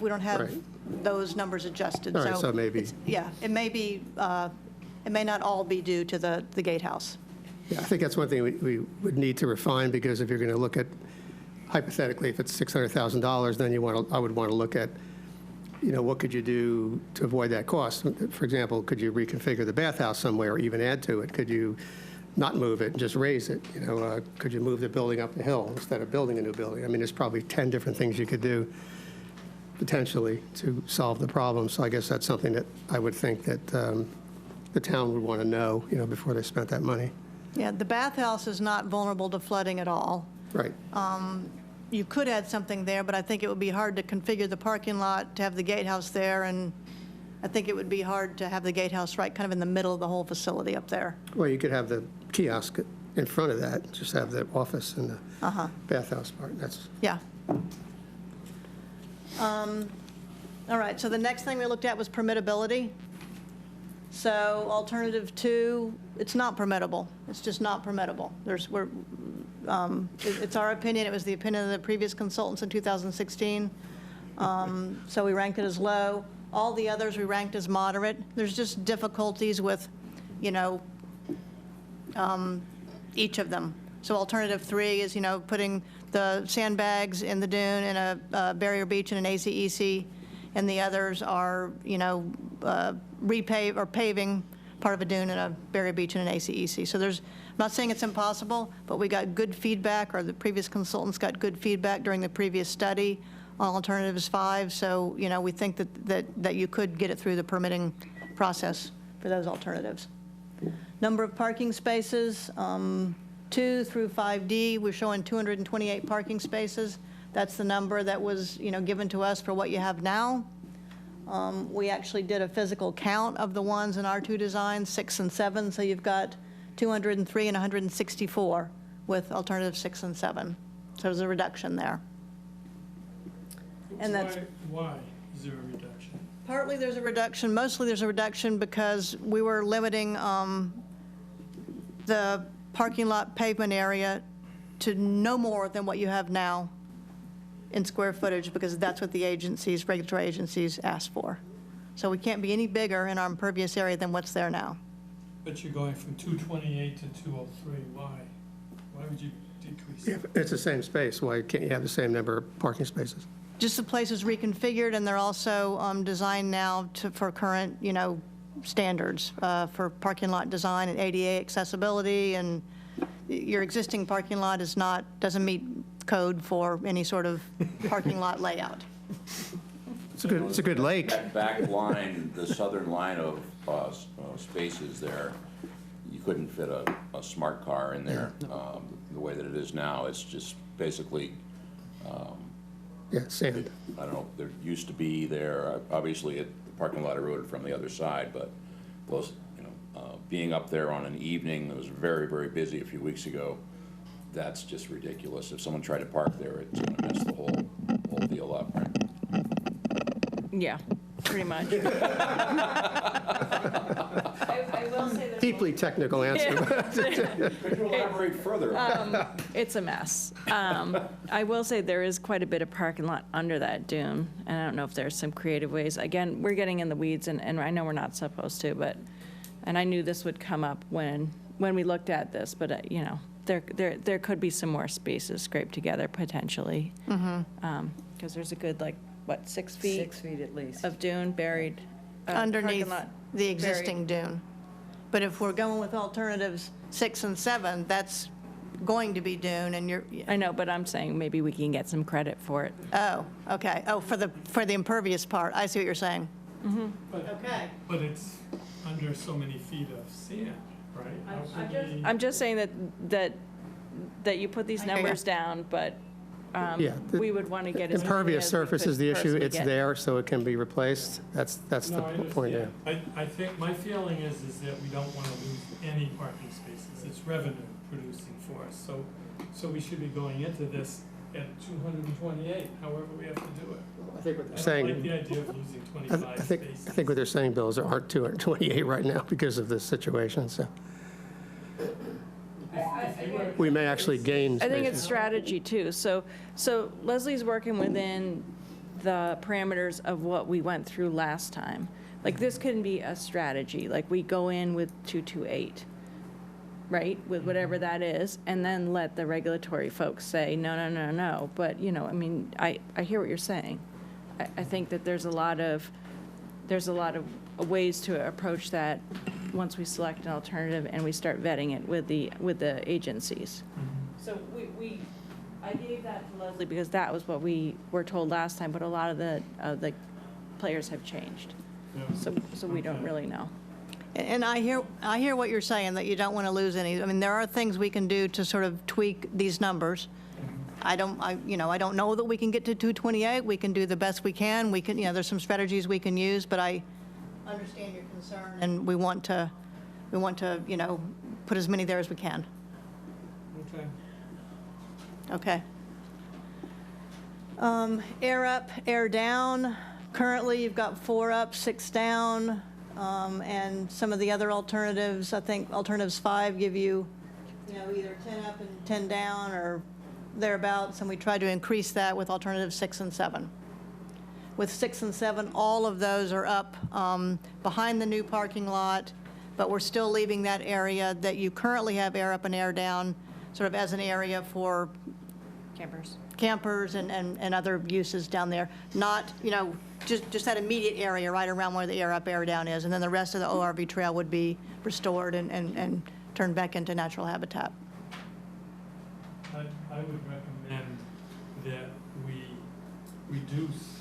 we don't have Right. those numbers adjusted. All right, so maybe- it may be, it may not all be due to the gatehouse. Yeah, I think that's one thing we would need to refine, because if you're going to look at, hypothetically, if it's $600,000, then I would want to look at, what could you do to avoid that cost? For example, could you reconfigure the bathhouse somewhere or even add to it? Could you not move it and just raise it? Could you move the building up the hill instead of building a new building? I mean, there's probably 10 different things you could do potentially to solve the problem. So I guess that's something that I would think that the town would want to know, before they spent that money. Yeah, the bathhouse is not vulnerable to flooding at all. Right. You could add something there, but I think it would be hard to configure the parking lot to have the gatehouse there, and I think it would be hard to have the gatehouse right kind of in the middle of the whole facility up there. Well, you could have the kiosk in front of that, just have the office and the bathhouse part. That's Yeah. All right, so the next thing we looked at was permittability. So alternative 2, it's not permittable. It's just not permittable. It's our opinion. It was the opinion of the previous consultants in 2016. So we ranked it as low. All the others we ranked as moderate. There's just difficulties with, each of them. So alternative 3 is, putting the sandbags in the dune and a barrier beach and an ACEC, and the others are, repave or paving part of a dune and a barrier beach and an ACEC. So I'm not saying it's impossible, but we got good feedback, or the previous consultants got good feedback during the previous study on alternatives 5. So, we think that you could get it through the permitting process for those alternatives. Number of parking spaces, 2 through 5D, we're showing 228 parking spaces. That's the number that was, given to us for what you have now. We actually did a physical count of the ones in R2 design, 6 and 7, so you've got 203 and 164 with alternative 6 and 7. So there's a reduction there. And that's Why is there a reduction? partly there's a reduction, mostly there's a reduction because we were limiting the parking lot pavement area to no more than what you have now in square footage, because that's what the agencies, regulatory agencies ask for. So we can't be any bigger in our impervious area than what's there now. But you're going from 228 to 203, why? Why would you decrease it? It's the same space, why can't you have the same number of parking spaces? Just the place is reconfigured, and they're also designed now for current, standards for parking lot design and ADA accessibility, and your existing parking lot doesn't meet code for any sort of parking lot layout. It's a good lake. That back line, the southern line of spaces there, you couldn't fit a smart car in there the way that it is now. It's just basically, Yeah, sand. I don't know, there used to be there, obviously the parking lot eroded from the other side, but those, being up there on an evening that was very, very busy a few weeks ago, that's just ridiculous. If someone tried to park there, it's going to mess the whole deal up, right? Yeah, pretty much. I will say there's Deeply technical answer. Could you elaborate further? It's a mess. I will say there is quite a bit of parking lot under that dune, and I don't know if there's some creative ways. Again, we're getting in the weeds, and I know we're not supposed to, and I knew this would come up when we looked at this, but there could be some more spaces scraped together potentially, because there's a good 6 feet 6 feet at least. of dune buried Underneath parking lot the existing dune. But if we're going with alternatives 6 and 7, that's going to be dune, and I know, but I'm saying maybe we can get some credit for it. oh, okay. Oh, for the impervious part. I see what you're saying. Okay. But it's under so many feet of sand, right? How could we- I'm just saying that you put these numbers down, but Yeah, the we would want to get as many Impervious as we surface could is the issue. personally It's get. there, so it can be replaced. That's the No, I point, yeah. understand. I think, my feeling is that we don't want to lose any parking spaces. It's revenue producing for us. So we should be going into this at 228, however we have to do it. I think what I they're don't saying, like the idea of losing 25 I spaces. think what they're saying, Bill, is there aren't 228 right now because of this situation, so we may actually gain I think it's spaces. strategy too. So Leslie's working within the parameters of what we went through last time. Like, this can be a strategy, like we go in with 228, right, with whatever that is, and then let the regulatory folks say, no. But, I hear what you're saying. I think that there's a lot of ways to approach that once we select an alternative and we start vetting it with the agencies. So I gave that to Leslie because that was what we were told last time, but a lot of the players have changed. Yeah. So we don't really know. And I hear what you're saying, that you don't want to lose any. I mean, there are things we can do to sort of tweak these numbers. I don't know that we can get to 228. We can do the best we can. We can, there's some strategies we can use, but I understand your concern, and we want to, put as many there as we can. Okay. Okay. Air up, air down. Currently, you've got 4 up, 6 down, and some of the other alternatives, I think alternatives 5 give you, either 10 up and 10 down or thereabouts, and we try to increase that with alternatives 6 and 7. With 6 and 7, all of those are up behind the new parking lot, but we're still leaving that area that you currently have air up and air down sort of as an area for campers and other uses down there. Not, just that immediate area right around where the air up, air down is, and then the rest of the ORV trail would be restored and turned back into natural habitat. I would recommend that we reduce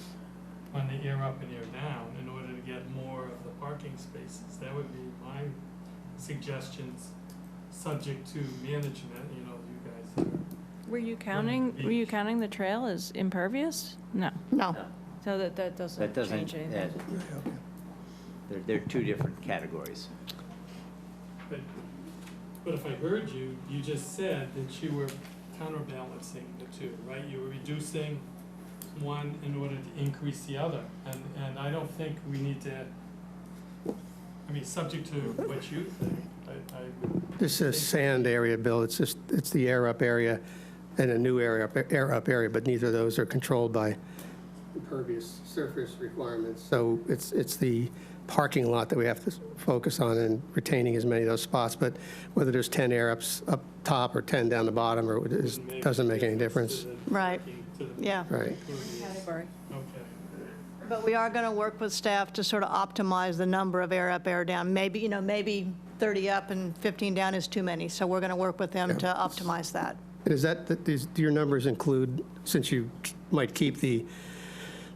on the air up and air down in order to get more of the parking spaces. That would be my suggestions, subject to management, you guys are Were you counting the trail as impervious? No. No. So that doesn't That doesn't, change anything. they're two different categories. But if I heard you, you just said that you were counterbalancing the two, right? You were reducing one in order to increase the other. And I don't think we need to, I mean, subject to what you think, I This is sand area, Bill. It's the air up area and a new air up area, but neither of those are controlled by impervious surface requirements. So it's the parking lot that we have to focus on and retaining as many of those spots. But whether there's 10 air ups up top or 10 down the bottom, or it doesn't make any difference. Right. Yeah. Right. Category. Okay. But we are going to work with staff to sort of optimize the number of air up, air down. Maybe, maybe 30 up and 15 down is too many, so we're going to work with them to optimize that. And is that, do your numbers include, since you might keep the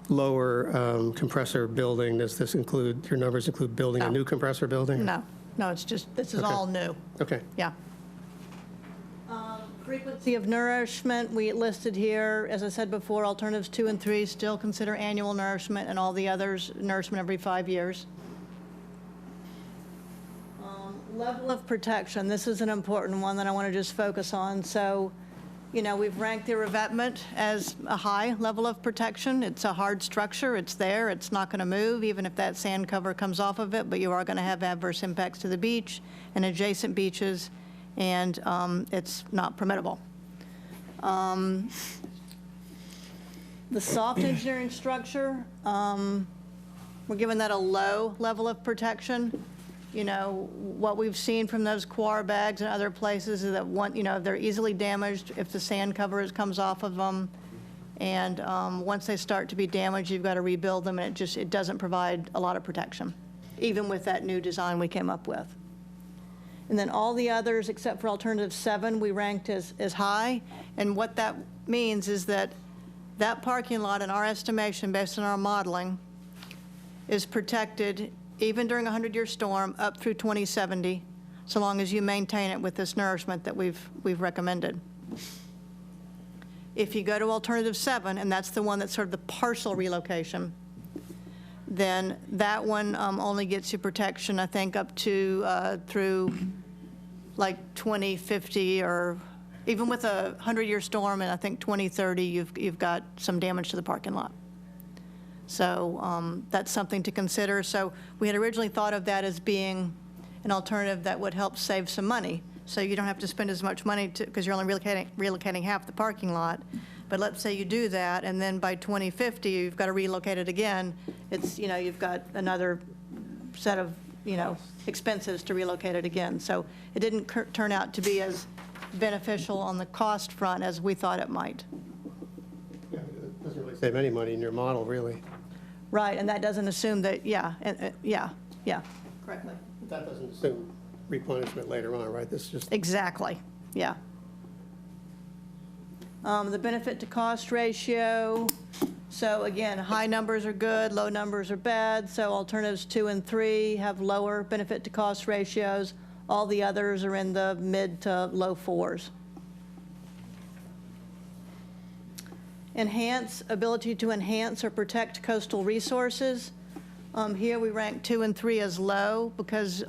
lower compressor building, does this include, your numbers include building a No. new compressor building? No, it's just, this is Okay. all new. Okay. Yeah. Frequency of nourishment, we listed here, as I said before, alternatives 2 and 3 still consider annual nourishment, and all the others, nourishment every 5 years. Level of protection, this is an important one that I want to just focus on. So, we've ranked the revetment as a high level of protection. It's a hard structure, it's there, it's not going to move, even if that sand cover comes off of it, but you are going to have adverse impacts to the beach and adjacent beaches, and it's not permittable. The soft engineering structure, we're giving that a low level of protection. What we've seen from those quar bags and other places is that they're easily damaged if the sand cover comes off of them. And once they start to be damaged, you've got to rebuild them, and it doesn't provide a lot of protection, even with that new design we came up with. And then all the others, except for alternative 7, we ranked as high. And what that means is that parking lot, in our estimation, based on our modeling, is protected even during a 100-year storm up through 2070, so long as you maintain it with this nourishment that we've recommended. If you go to alternative 7, and that's the one that's sort of the partial relocation, then that one only gets you protection, I think, up to through like 2050, or even with a 100-year storm, and I think 2030, you've got some damage to the parking lot. So that's something to consider. So we had originally thought of that as being an alternative that would help save some money. So you don't have to spend as much money because you're only relocating half the parking lot. But let's say you do that, and then by 2050, you've got to relocate it again. It's, you've got another set of, expenses to relocate it again. So it didn't turn out to be as beneficial on the cost front as we thought it might. Yeah, it doesn't really save any money in your model, really. Right, and that doesn't assume that, correctly. But that doesn't assume replenishment later on, right? This is just, Exactly, yeah. The benefit to cost ratio, so again, high numbers are good, low numbers are bad, so alternatives 2 and 3 have lower benefit to cost ratios. All the others are in the mid to low 4s. Ability to enhance or protect coastal resources. Here we rank 2 and 3 as low because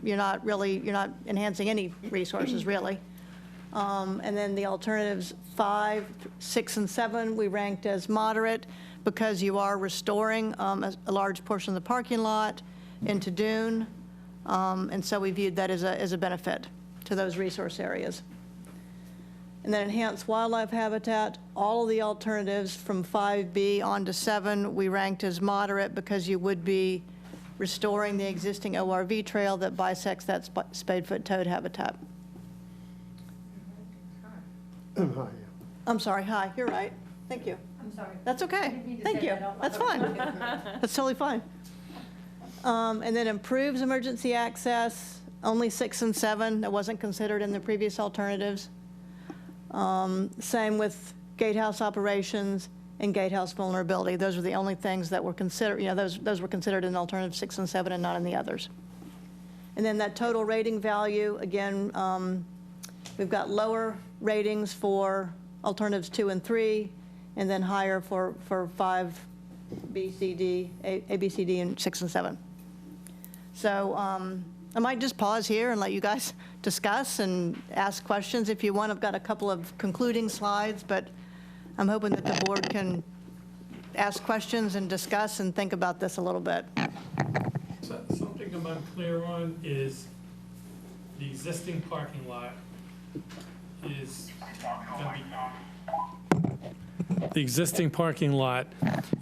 you're not enhancing any resources really. And then the alternatives 5, 6, and 7 we ranked as moderate because you are restoring a large portion of the parking lot into dune, and so we viewed that as a benefit to those resource areas. And then enhanced wildlife habitat, all of the alternatives from 5B on to 7, we ranked as moderate because you would be restoring the existing ORV trail that bisects that spadefoot toad habitat. hi, yeah. I'm sorry, hi, you're right. Thank you. I'm sorry. That's okay. Thank you. That's fine. That's totally fine. And then improves emergency access, only 6 and 7. That wasn't considered in the previous alternatives. Same with gatehouse operations and gatehouse vulnerability. Those were the only things that were considered, those were considered in alternative 6 and 7 and not in the others. And then that total rating value, again, we've got lower ratings for alternatives 2 and 3, and then higher for 5, B, C, D, A, B, C, D, and 6 and 7. So I might just pause here and let you guys discuss and ask questions if you want. I've got a couple of concluding slides, but I'm hoping that the board can ask questions and discuss and think about this a little bit. So something I'm unclear on is the existing parking lot is gonna be, the existing parking lot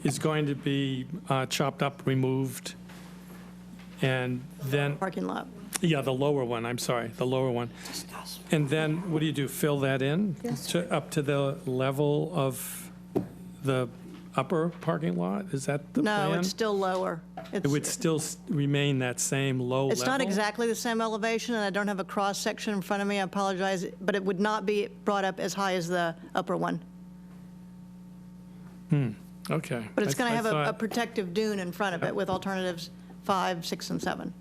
is going to be chopped up, removed, and then, Parking lot. yeah, the lower one, I'm sorry, the lower one. And then, what do? Fill that in? Yes. Up to the level of the upper parking lot? Is that the plan? No, it's still lower. It would still remain that same low level? It's not exactly the same elevation, and I don't have a cross-section in front of me, I apologize, but it would not be brought up as high as the upper one. Okay. But it's going to I have a thought protective dune in front of it with alternatives 5, 6, and 7.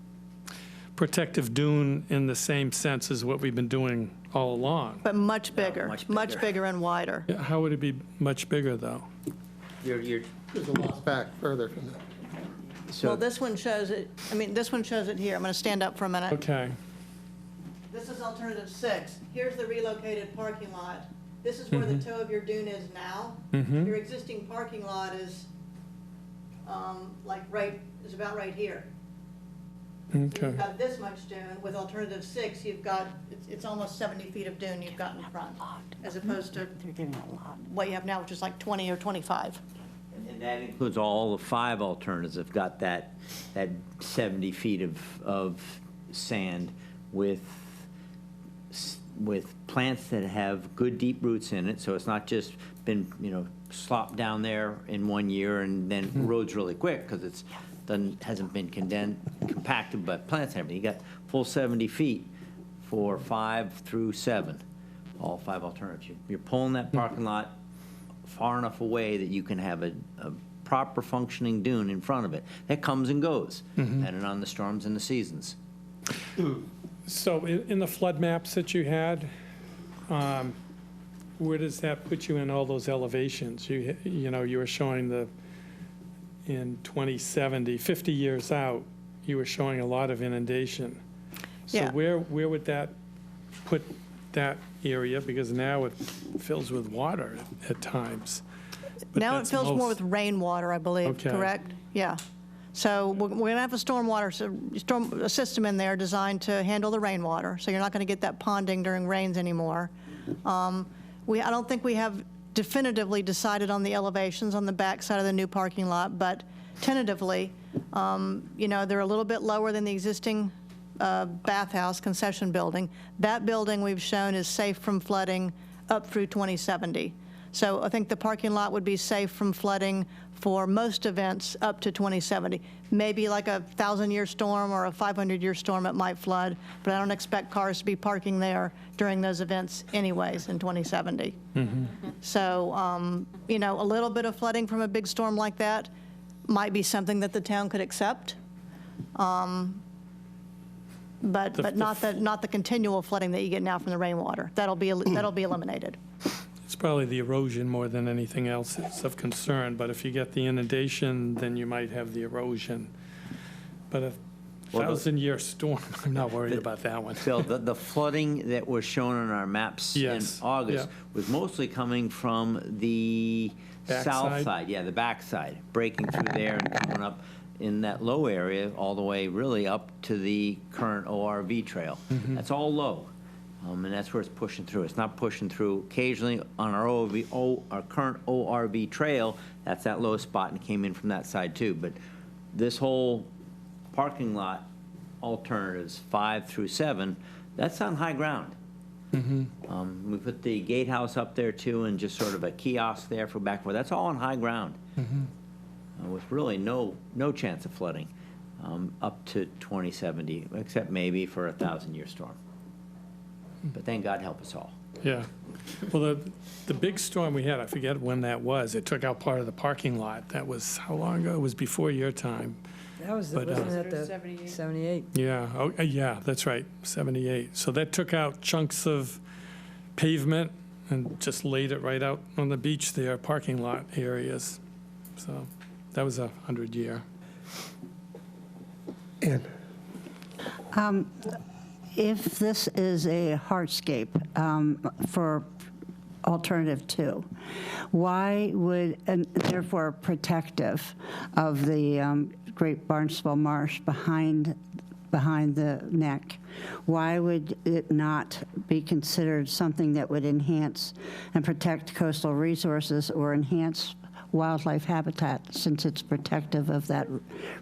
protective dune in the same sense as what we've been doing all along. But much bigger, much much bigger. bigger and wider. Yeah, how would it be much bigger, though? You're, There's a lot back further from that. Well, so, this one shows it, I mean, this one shows it here. I'm going to stand up for a minute. Okay. This is alternative 6. Here's the relocated parking lot. This is where the toe of your dune is now. Your existing parking lot is is about right here. So Okay. you've got this much dune. With alternative 6, you've got, it's almost 70 feet of dune you've got in front, as opposed to what you have now, which is like 20 or 25. and that includes all the 5 alternatives have got that 70 feet of sand with plants that have good deep roots in it, so it's not just been, slopped down there in 1 year and then erodes really quick because it's hasn't been compacted by plants and everything. You got full 70 feet for 5 through 7, all 5 alternatives. You're pulling that parking lot far enough away that you can have a proper functioning dune in front of it that comes and goes, depending on the storms and the seasons. So in the flood maps that you had, where does that put you in all those elevations? You were showing in 2070, 50 years out, you were showing a lot of inundation. So Yeah. where would that put that area? Because now it fills with water at times. But Now it that's fills more most- with rainwater, I believe, Okay. correct? Yeah. So we're going to have a storm system in there designed to handle the rainwater, so you're not going to get that ponding during rains anymore. I don't think we have definitively decided on the elevations on the back side of the new parking lot, but tentatively, they're a little bit lower than the existing bathhouse concession building. That building we've shown is safe from flooding up through 2070. So I think the parking lot would be safe from flooding for most events up to 2070. Maybe like a 1,000-year storm or a 500-year storm, it might flood, but I don't expect cars to be parking there during those events anyways in 2070. So, a little bit of flooding from a big storm like that might be something that the town could accept. But not the continual flooding that you get now from the rainwater. That'll be eliminated. It's probably the erosion more than anything else that's of concern, but if you get the inundation, then you might have the erosion. But a Well, 1,000-year storm, I'm not worried about that one. Phil, the flooding that was shown on our maps in Yes, August yeah. was mostly coming from the south Backside? side, the backside, breaking through there and coming up in that low area all the way really up to the current ORV trail. That's all low, and that's where it's pushing through. It's not pushing through occasionally on our our current ORV trail. That's that low spot and it came in from that side too. But this whole parking lot alternatives 5 through 7, that's on high ground. We put the gatehouse up there too, and just sort of a kiosk there for back forth. That's all on high ground, with really no chance of flooding up to 2070, except maybe for a 1,000-year storm. But thank God help us all. Yeah. Well, the big storm we had, I forget when that was, it took out part of the parking lot. That was, how long ago? It was before your time. That was, But, wasn't that the 78. 78? Yeah, yeah, that's right, 78. So that took out chunks of pavement and just laid it right out on the beach there, parking lot areas. So that was 100-year. Ann? If this is a hardscape for alternative 2, why would, and therefore protective of the Great Barnstable Marsh behind the neck, why would it not be considered something that would enhance and protect coastal resources or enhance wildlife habitat, since it's protective of that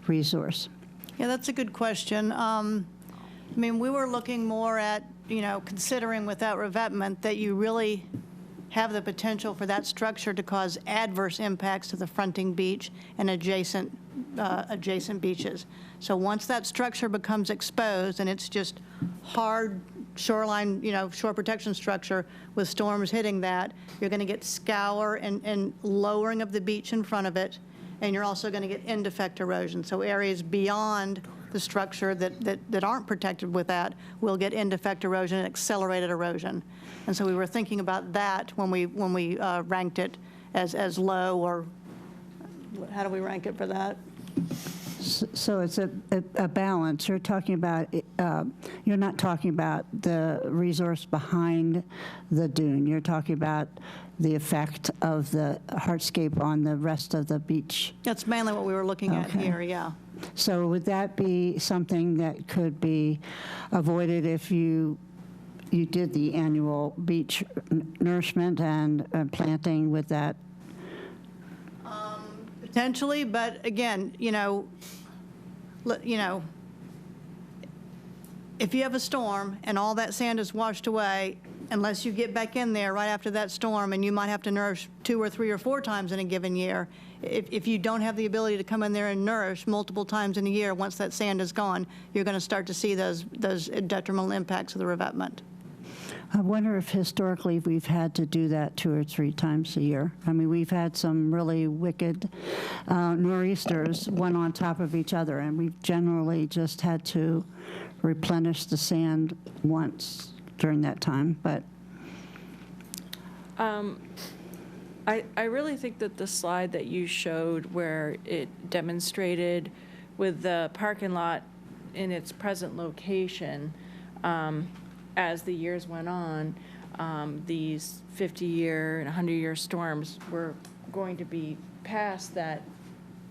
resource? Yeah, that's a good question. I mean, we were looking more at, considering without revetment that you really have the potential for that structure to cause adverse impacts to the fronting beach and adjacent beaches. So once that structure becomes exposed and it's just hard shoreline, shore protection structure with storms hitting that, you're going to get scour and lowering of the beach in front of it, and you're also going to get end effect erosion. So areas beyond the structure that aren't protected with that will get end effect erosion and accelerated erosion. And so we were thinking about that when we ranked it as low, or how do we rank it for that? So it's a balance. You're talking about, you're not talking about the resource behind the dune. You're talking about the effect of the hardscape on the rest of the beach. That's mainly what we were looking at here, yeah. So would that be something that could be avoided if you did the annual beach nourishment and planting with that? Potentially, but again, if you have a storm and all that sand is washed away, unless you get back in there right after that storm, and you might have to nourish 2 or 3 or 4 times in a given year, if you don't have the ability to come in there and nourish multiple times in a year, once that sand is gone, you're going to start to see those detrimental impacts of the revetment. I wonder if historically we've had to do that 2 or 3 times a year. I mean, we've had some really wicked nor'easters, one on top of each other, and we've generally just had to replenish the sand once during that time, but. I really think that the slide that you showed where it demonstrated with the parking lot in its present location, as the years went on, these 50-year and 100-year storms were going to be past that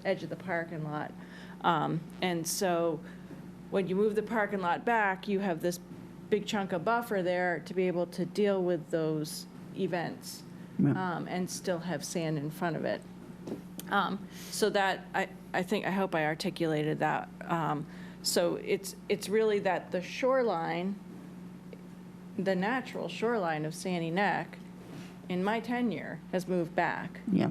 edge of the parking lot. And so when you move the parking lot back, you have this big chunk of buffer there to be able to deal with those events. And still have sand in front of it. So that, I hope I articulated that. So it's really that the shoreline, the natural shoreline of Sandy Neck, in my tenure, has moved back. Yeah.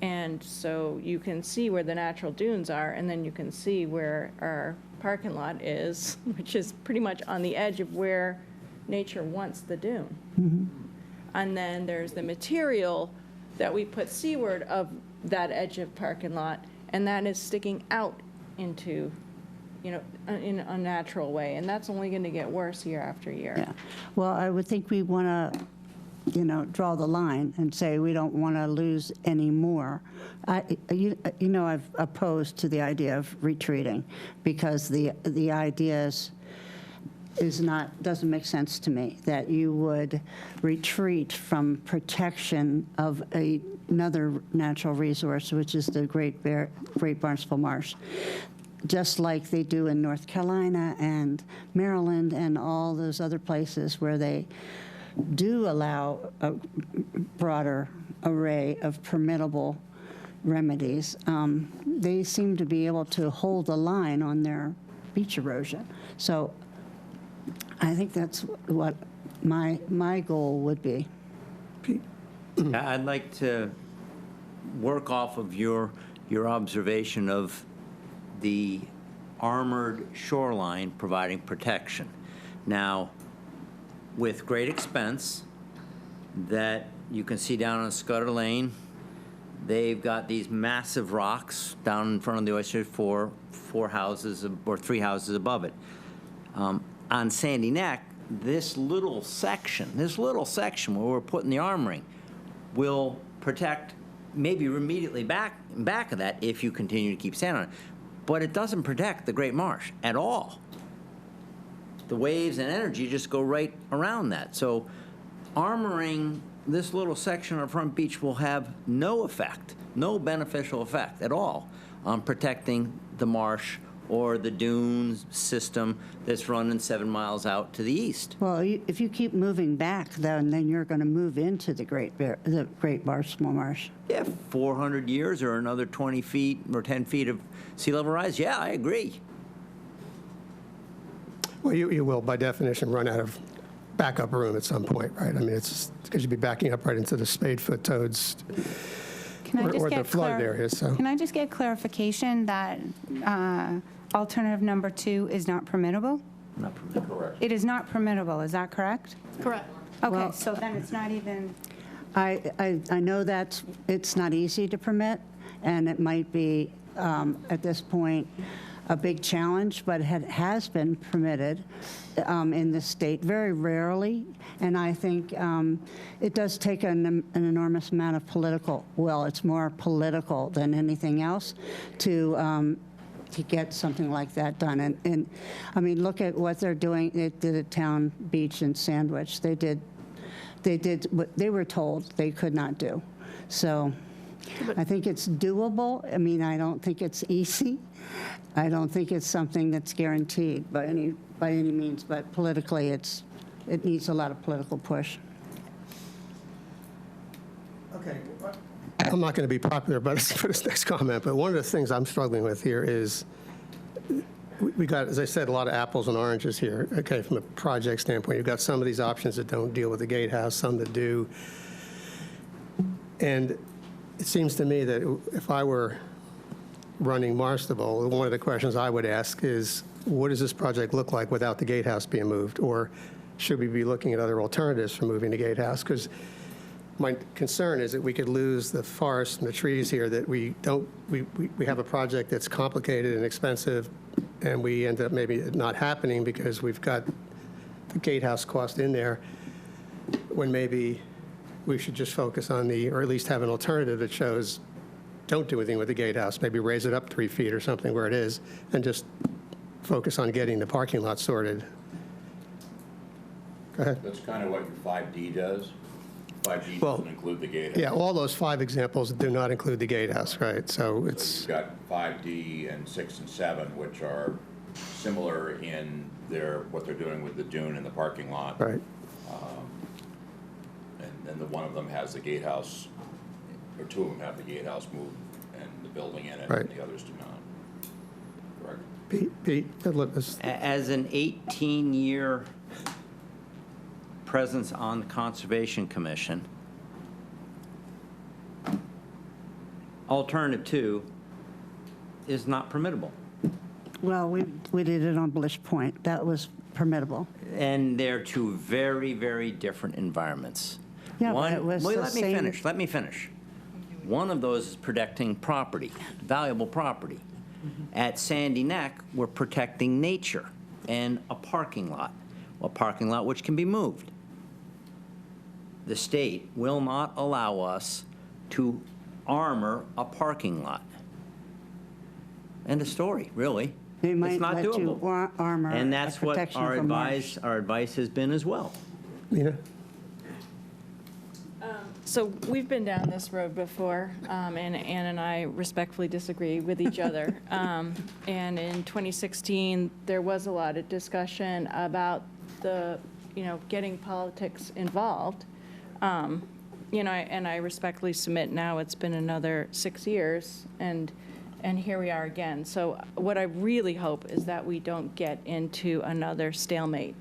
And so you can see where the natural dunes are, and then you can see where our parking lot is, which is pretty much on the edge of where nature wants the dune. Mm-hmm. And then there's the material that we put seaward of that edge of parking lot, and that is sticking out into, in an unnatural way. And that's only going to get worse year after year. Yeah. Well, I would think we want to, draw the line and say we don't want to lose any more. I've opposed to the idea of retreating because the idea doesn't make sense to me that you would retreat from protection of another natural resource, which is the Great Barnstable Marsh, just like they do in North Carolina and Maryland and all those other places where they do allow a broader array of permittable remedies. They seem to be able to hold the line on their beach erosion. So I think that's what my goal would be. I'd like to work off of your observation of the armored shoreline providing protection. Now, with great expense that you can see down on Scudder Lane, they've got these massive rocks down in front of the oyster for 4 houses or 3 houses above it. On Sandy Neck, this little section where we're putting the armoring will protect maybe immediately back of that if you continue to keep sand on it. But it doesn't protect the Great Marsh at all. The waves and energy just go right around that. So armoring this little section of front beach will have no effect, no beneficial effect at all on protecting the marsh or the dunes system that's running 7 miles out to the east. Well, if you keep moving back, then you're going to move into the Great Barnstable Marsh. Yeah, 400 years or another 20 feet or 10 feet of sea level rise. Yeah, I agree. Well, you will, by definition, run out of backup room at some point, right? I mean, it's because you'd be backing up right into the spadefoot toads or the flood areas. So. Can I just get clarification that alternative number 2 is not permittable? Not permittable. Correct. It is not permittable, is that correct? Correct. Okay, Well- so then it's not even, I know that it's not easy to permit, and it might be, at this point, a big challenge, but it has been permitted in the state very rarely, and I think it does take an enormous amount of political will. It's more political than anything else to get something like that done. And I mean, look at what they're doing. They did at Town Beach and Sandwich. They did what they were told they could not do. So I think it's doable. I mean, I don't think it's easy. I don't think it's something that's guaranteed by any means, but politically it needs a lot of political push. Okay. I'm not going to be popular for this next comment, but one of the things I'm struggling with here is we got, as I said, a lot of apples and oranges here. Okay, from a project standpoint, you've got some of these options that don't deal with the gatehouse, some that do. And it seems to me that if I were running Barnstable, one of the questions I would ask is, what does this project look like without the gatehouse being moved? Or should we be looking at other alternatives for moving the gatehouse? Because my concern is that we could lose the forest and the trees here, that we have a project that's complicated and expensive, and we end up maybe it not happening because we've got the gatehouse cost in there, when maybe we should just focus on or at least have an alternative that shows, don't do anything with the gatehouse, maybe raise it up 3 feet or something where it is, and just focus on getting the parking lot sorted. Go ahead. That's kind of what your 5D does. 5D Well, doesn't include the gatehouse. Yeah, all those 5 examples do not include the gatehouse, right? So it's, You've got 5D and 6 and 7, which are similar in what they're doing with the dune and the parking lot. right. And then one of them has the gatehouse, or 2 of them have the gatehouse moved and the building in it, Right. and the others do not. Correct. Pete, look, As an 18-year presence on the Conservation Commission, alternative 2 is not permittable. Well, we did it on Bliss Point. That was permittable. And they're 2 very, very different environments. Yeah, but it was the Let me same- finish, let me finish. One of those is protecting property, valuable property. At Sandy Neck, we're protecting nature and a parking lot which can be moved. The state will not allow us to armor a parking lot. End of story, really. They might It's not let you doable. armor And a that's what protection our of a marsh. advice has been as well. Nina? So we've been down this road before, and Ann and I respectfully disagree with each other. And in 2016, there was a lot of discussion about getting politics involved. And I respectfully submit now it's been another 6 years, and here we are again. So what I really hope is that we don't get into another stalemate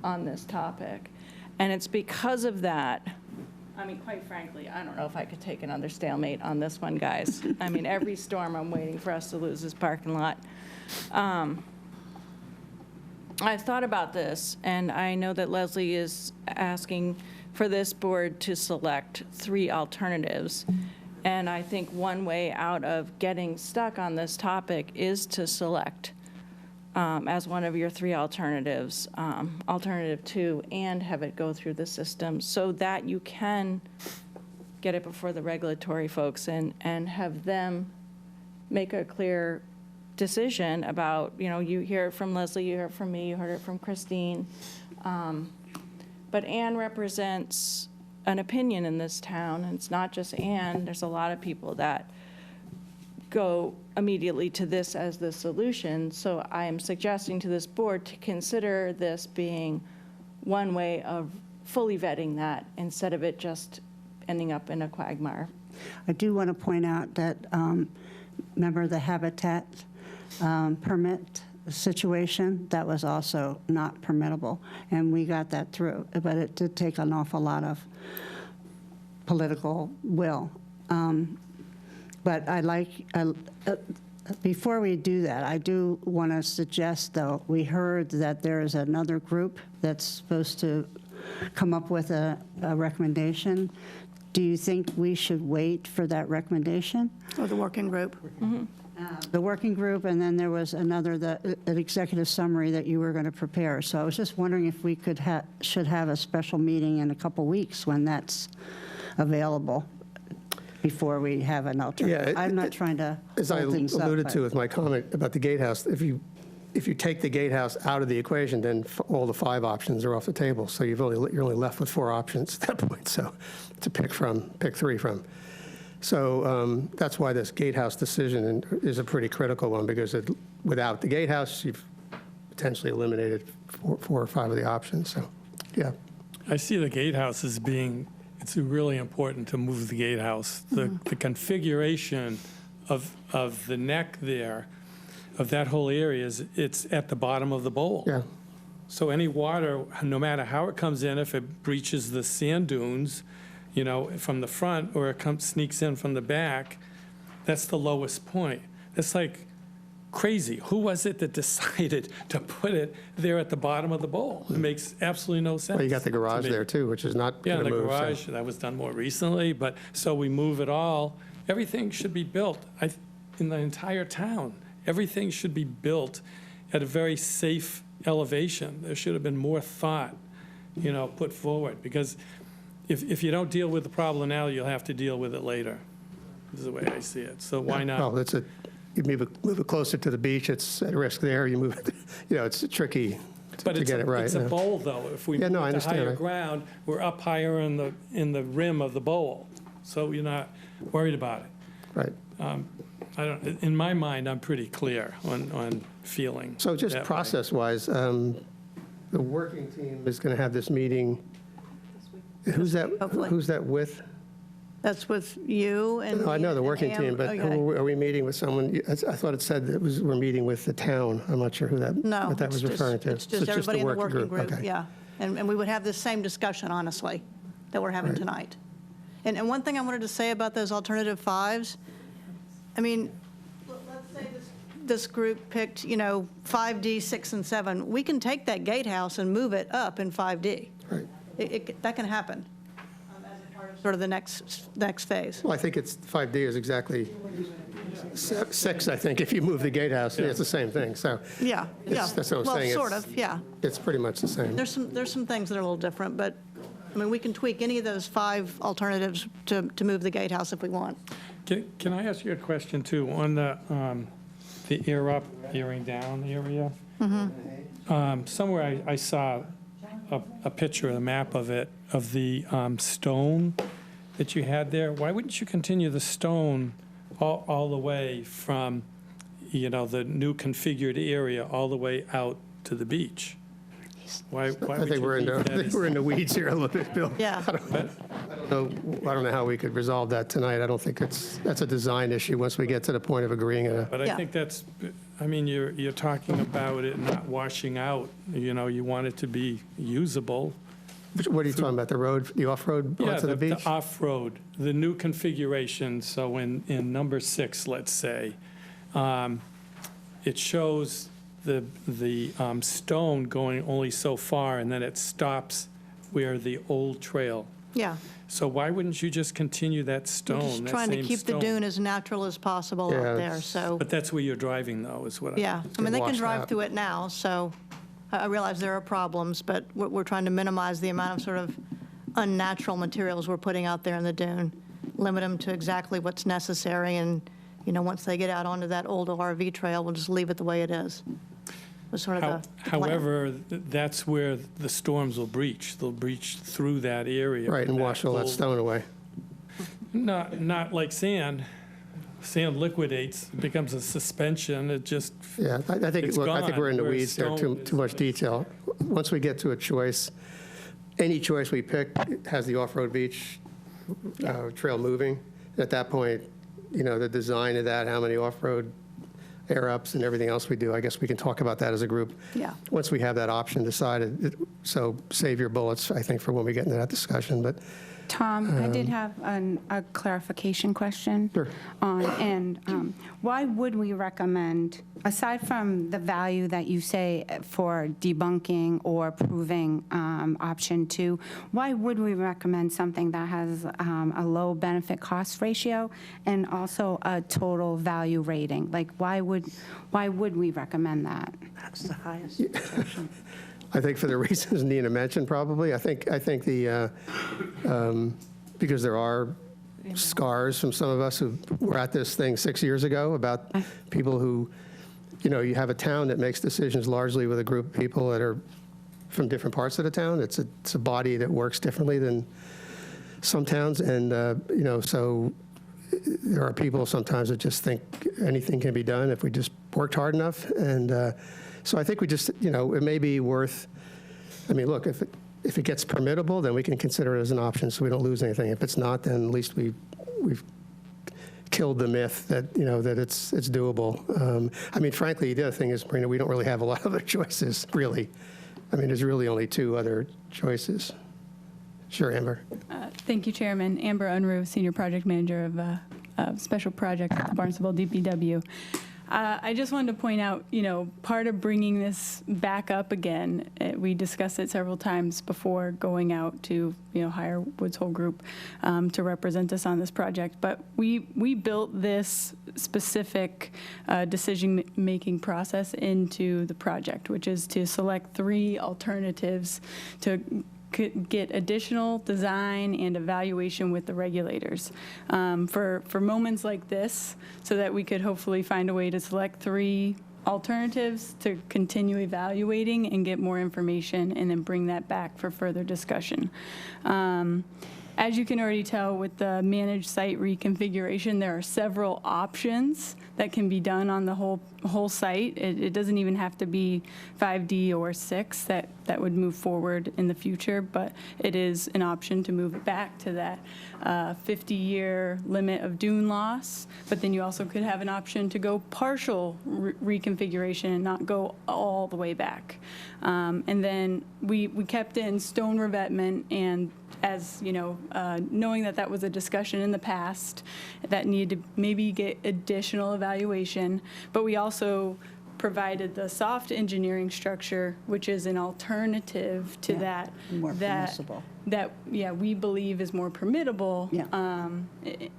on this topic. And it's because of that, I mean, quite frankly, I don't know if I could take another stalemate on this one, guys. I mean, every storm, I'm waiting for us to lose this parking lot. I've thought about this, and I know that Leslie is asking for this board to select 3 alternatives. And I think one way out of getting stuck on this topic is to select as one of your three alternatives, alternative two, and have it go through the system so that you can get it before the regulatory folks and have them make a clear decision about, you hear it from Leslie, you hear it from me, you heard it from Christine. But Anne represents an opinion in this town, and it's not just Anne. There's a lot of people that go immediately to this as the solution. So I am suggesting to this board to consider this being one way of fully vetting that instead of it just ending up in a quagmire. I do want to point out that, remember the habitat permit situation? That was also not permittable, and we got that through, but it did take an awful lot of political will. But before we do that, I do want to suggest, though, we heard that there is another group that's supposed to come up with a recommendation. Do you think we should wait for that recommendation? Or the working group. The working group, and then there was another, an executive summary that you were going to prepare. So I was just wondering if we should have a special meeting in a couple weeks when that's available before we have an alternative. Yeah, I'm not trying to As I hold things up, alluded but- to with my comment about the gatehouse, if you take the gatehouse out of the equation, then all the 5 options are off the table. So you're only left with 4 options at that point. So to pick 3 from. So that's why this gatehouse decision is a pretty critical one, because without the gatehouse, you've potentially eliminated 4 or 5 of the options. So, yeah. I see the gatehouse as being, it's really important to move the gatehouse. The configuration of the neck there, of that whole area, it's at the bottom of the bowl. Yeah. So any water, no matter how it comes in, if it breaches the sand dunes, from the front, or it sneaks in from the back, that's the lowest point. That's like crazy. Who was it that decided to put it there at the bottom of the bowl? It makes absolutely no sense. Well, you got the to garage me. there, too, which is not Yeah, going to the move. garage, that was done more recently, but, so we move it all. Everything should be built, in the entire town. Everything should be built at a very safe elevation. There should have been more thought, put forward, because if you don't deal with the problem now, you'll have to deal with it later, is the way I see it. So why not? Well, you move it closer to the beach, it's at risk there. You move it, it's tricky But to get it right. it's a yeah. bowl, though. If we Yeah, move no, I it to understand. higher ground, we're up higher in the rim of the bowl. So you're not worried about it. Right. In my mind, I'm pretty clear on feeling. So just that way. process-wise, the working team is going to have this meeting. Who's Hopefully. that with? That's with you and. No, I know the and working Am- team, but okay. are we meeting with someone? I thought it said that we're meeting with the town. I'm not sure who that, No. what that it's was just- referring to. It's So just everybody in the working group, Okay. yeah. And we would have this same discussion, honestly, that we're having tonight. And one thing I wanted to say about those alternative 5s, I mean, let's say this group picked, 5D, 6, and 7. We can take that gatehouse and move it up in 5D. Right. That can happen as a part of sort of the next phase. Well, I think 5D is exactly 6, I think, if you move the gatehouse. Yeah, it's the same thing, so Yeah, yeah. that's what I'm saying. Well, sort of, yeah. it's pretty much the same. There's some things that are a little different, but, I mean, we can tweak any of those 5 alternatives to move the gatehouse if we want. Can I ask you a question, too? On the air up, airing down area? Somewhere I saw a picture, a map of it, of the stone that you had there. Why wouldn't you continue the stone all the way from, the new configured area all the way out to the beach? Why I would think you we're leave that as- in the weeds here a little bit, Bill. Yeah. I don't know how we could resolve that tonight. I don't think that's a design issue once we get to the point of agreeing on But I Yeah. think you're talking about it not washing out. You want it to be usable. What are you talking about, the road, the off-road Yeah, onto the beach? off-road, the new configuration. So in number 6, let's say, it shows the stone going only so far, and then it stops where the old trail. Yeah, So why wouldn't you just continue that We're stone, just that trying to same keep the stone? dune as natural as possible Yeah, up there, it's- so, But that's where you're driving, though, is what I... yeah. I mean, they can washed drive out. through it now, so I realize there are problems, but we're trying to minimize the amount of sort of unnatural materials we're putting out there in the dune, limit them to exactly what's necessary, and, you know, once they get out onto that old RV trail, we'll just leave it the way it is. Was sort of the plan. However, that's where the storms will breach. They'll breach through that area. Right, and with wash all that old- stone away. Not like sand. Sand liquidates, it becomes a suspension, it just, Yeah, I think, It's look, I think we're in the gone, weeds there, whereas too stone too much is- detail. Once we get to a choice, any choice we pick has the off-road beach trail moving. At that point, you know, the design of that, how many off-road air-ups and everything else we do, I guess we can talk about that as a group. Yeah. Once we have that option decided, so save your bullets, I think, for when we get into that discussion, but Tom, I did have a clarification question. Sure. Why would we recommend, aside from the value that you say for debunking or proving option 2, why would we recommend something that has a low benefit cost ratio and also a total value rating? Like, why would we recommend that? That's the highest protection. I think for the reasons Nina mentioned, probably. I think the, because there are scars from some of us who were at this thing 6 years ago about people who, you know, you have a town that makes decisions largely with a group of people that are from different parts of the town. It's a body that works differently than some towns, and, you know, so there are people sometimes that just think anything can be done if we just worked hard enough, and so I think we just, you know, it may be worth, I mean, look, if it gets permittable, then we can consider it as an option so we don't lose anything. If it's not, then at least we've killed the myth that, you know, that it's doable. I mean, frankly, the other thing is, Marina, we don't really have a lot of other choices, really. I mean, there's really only 2 other choices. Sure, Amber. Thank you, Chairman. Amber Unruh, Senior Project Manager of Special Project at the Barnstable DPW. I just wanted to point out, you know, part of bringing this back up again, we discussed it several times before going out to, you know, hire Woods Hole Group to represent us on this project. But we built this specific decision-making process into the project, which is to select 3 alternatives to get additional design and evaluation with the regulators for moments like this, so that we could hopefully find a way to select 3 alternatives to continue evaluating and get more information and then bring that back for further discussion. As you can already tell with the managed site reconfiguration, there are several options that can be done on the whole site. It doesn't even have to be 5D or 6 that would move forward in the future, but it is an option to move it back to that 50-year limit of dune loss. But then you also could have an option to go partial reconfiguration and not go all the way back. And then we kept in stone revetment, and as you know, knowing that was a discussion in the past that needed to maybe get additional evaluation, but we also provided the soft engineering structure, which is an alternative to that. More permissible. That we believe is more permittable. Yeah.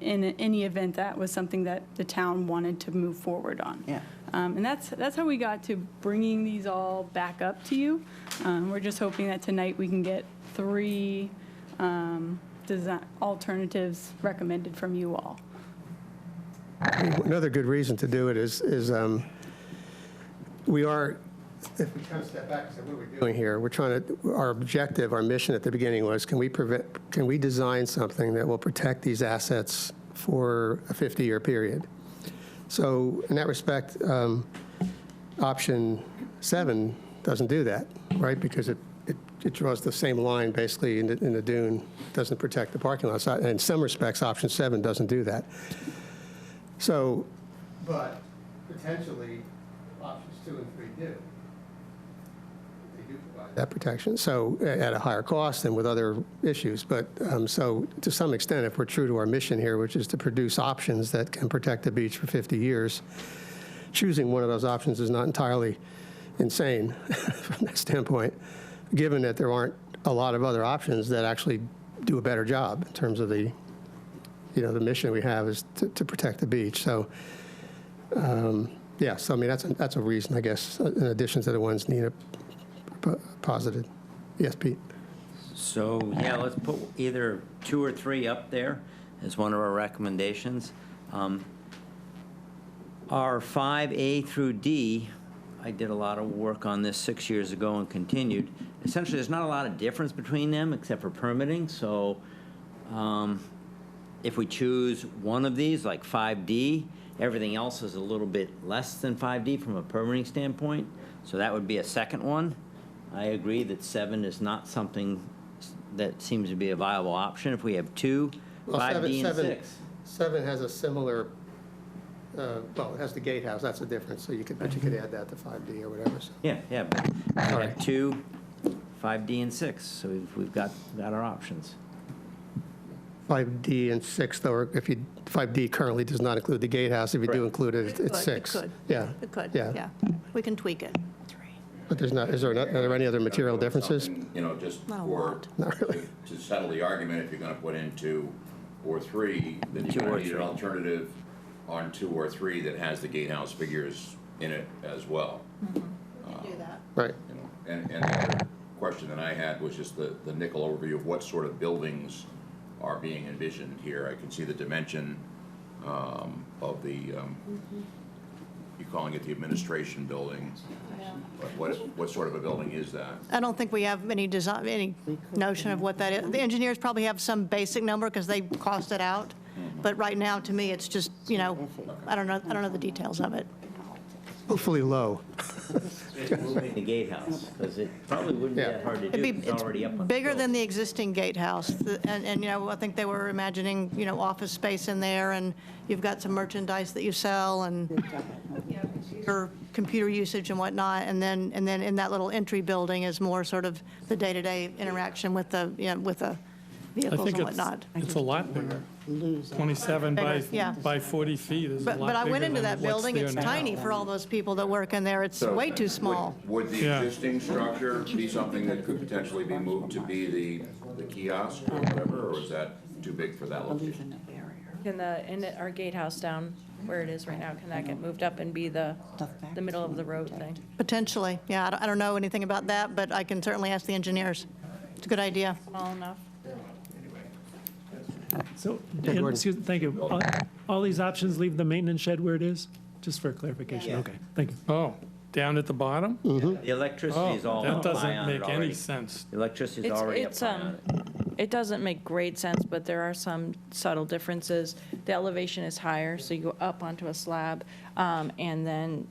In any event, that was something that the town wanted to move forward on. Yeah. And that's how we got to bringing these all back up to you. We're just hoping that tonight we can get 3 design alternatives recommended from you all. Another good reason to do it is we are, if we kind of step back and say, what are we doing here? We're trying to, our objective, our mission at the beginning was, can we design something that will protect these assets for a 50-year period? So in that respect, option 7 doesn't do that, right? Because it draws the same line basically in the dune, doesn't protect the parking lot. So in some respects, option 7 doesn't do that. So, but potentially, options 2 and 3 do. They do provide that protection. So at a higher cost and with other issues. But so to some extent, if we're true to our mission here, which is to produce options that can protect the beach for 50 years, choosing one of those options is not entirely insane from that standpoint, given that there aren't a lot of other options that actually do a better job in terms of the, you know, the mission we have is to protect the beach. So, yeah, so I mean, that's a reason, I guess, in addition to the ones Nina posited. Yes, Pete? So, yeah, let's put either 2 or 3 up there as one of our recommendations. Our 5A through D, I did a lot of work on this 6 years ago and continued. Essentially, there's not a lot of difference between them except for permitting. So if we choose one of these, like 5D, everything else is a little bit less than 5D from a permitting standpoint. So that would be a second one. I agree that 7 is not something that seems to be a viable option. If we have 2, Well, 5D and 6. 7 has a similar, well, it has the gatehouse, that's the difference, so you could, but you could add that to 5D or whatever, so. Yeah, but we Sorry. have 2, 5D and 6, so we've got our options. 5D and 6, though, or if you, 5D currently does not include the gatehouse, if you do Correct. include it, it's 6. It could. Yeah. It could, Yeah. yeah. We can tweak it. But there's not, are there any other material differences? Something, you know, just Not a for, lot. Not really. to settle the argument, if you're gonna put in 2 or 3, then you're 2 gonna or need 3. an alternative on 2 or 3 that has the gatehouse figures in it as well. Do that. Right. You know, and the other question that I had was just the nickel overview of what sort of buildings are being envisioned here. I can see the dimension of the, you're calling it the administration building. But what sort of a building is that? I don't think we have any design, any notion of what that is. The engineers probably have some basic number because they cost it out. But right now, to me, it's just, you know, I don't know the details of it. Hopefully low. Moving the gatehouse, because it probably wouldn't be Yeah. that hard to do. It'd be, It's already up on the bigger hill. than the existing gatehouse. And, you know, I think they were imagining, you know, office space in there, and you've got some merchandise that you sell, and your computer usage and whatnot, and then in that little entry building is more sort of the day-to-day interaction with the, you know, with the I vehicles think and whatnot. it's a lot bigger. 27 Yeah. by 40 feet is a lot bigger But I went into than that what's building, there it's now. tiny for all those people that work in there. It's way too small. Would the Yeah. existing structure be something that could potentially be moved to be the kiosk or whatever, or is that too big for that location? Can our gatehouse down where it is right now, can that get moved up and be the middle of the road thing? Potentially, yeah. I don't know anything about that, but I can certainly ask the engineers. It's a good idea. Small enough? So, Yeah, Gordon. excuse, thank you. All these options leave the maintenance shed where it is? Just for clarification, okay, thank you. Oh, down at the bottom? The electricity is all That up high doesn't on it make any already. sense. The electricity is already up It's, high on it. it doesn't make great sense, but there are some subtle differences. The elevation is higher, so you go up onto a slab, and then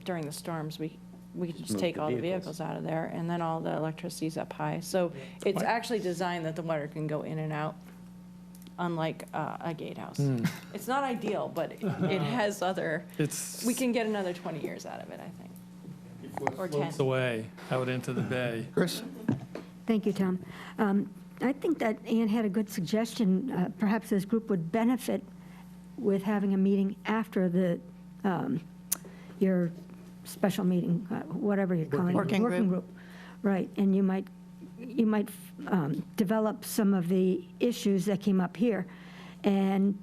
during the storms, we can just Move take the all the vehicles. vehicles out of there, and then all the electricity's up high. So it's actually designed that the water can go in and out, unlike a gatehouse. It's not ideal, but it has other, It's we can get another 20 years out of it, I think. Or 10. floats away out into the bay. Chris? Thank you, Tom. I think that Ann had a good suggestion. Perhaps this group would benefit with having a meeting after the, your special meeting, whatever you're calling it. Working group. Right, and you might develop some of the issues that came up here and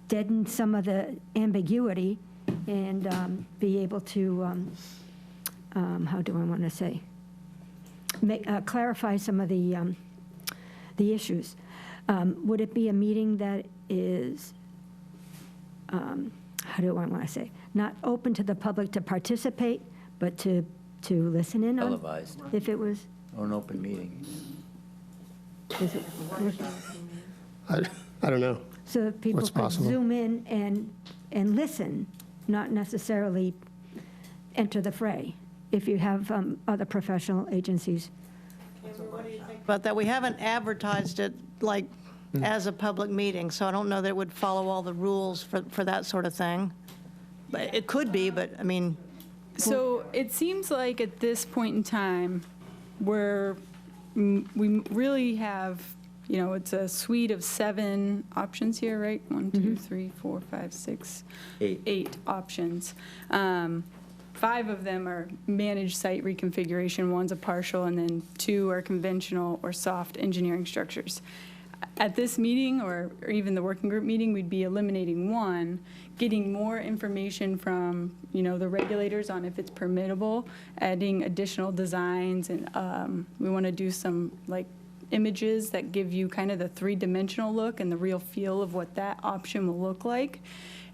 deaden some of the ambiguity and be able to, how do I want to say, clarify some of the issues. Would it be a meeting that is, how do I want to say, not open to the public to participate, but to listen in on? Televised, If it was, or an open meeting. is it, I don't know. so that people What's could possible? zoom in and listen, not necessarily enter the fray, if you have other professional agencies. But that we haven't advertised it like as a public meeting, so I don't know that it would follow all the rules for that sort of thing. But it could be, but I mean, So it seems like at this point in time, we really have, you know, it's a suite of 7 options here, right? 1, 2, 3, 4, 5, 6, 8. 8 options 5 of them are managed site reconfiguration, one's a partial, and then 2 are conventional or soft engineering structures. At this meeting, or even the working group meeting, we'd be eliminating 1, getting more information from, the regulators on if it's permittable, adding additional designs, and we want to do some, images that give you kind of the 3-dimensional look and the real feel of what that option will look like.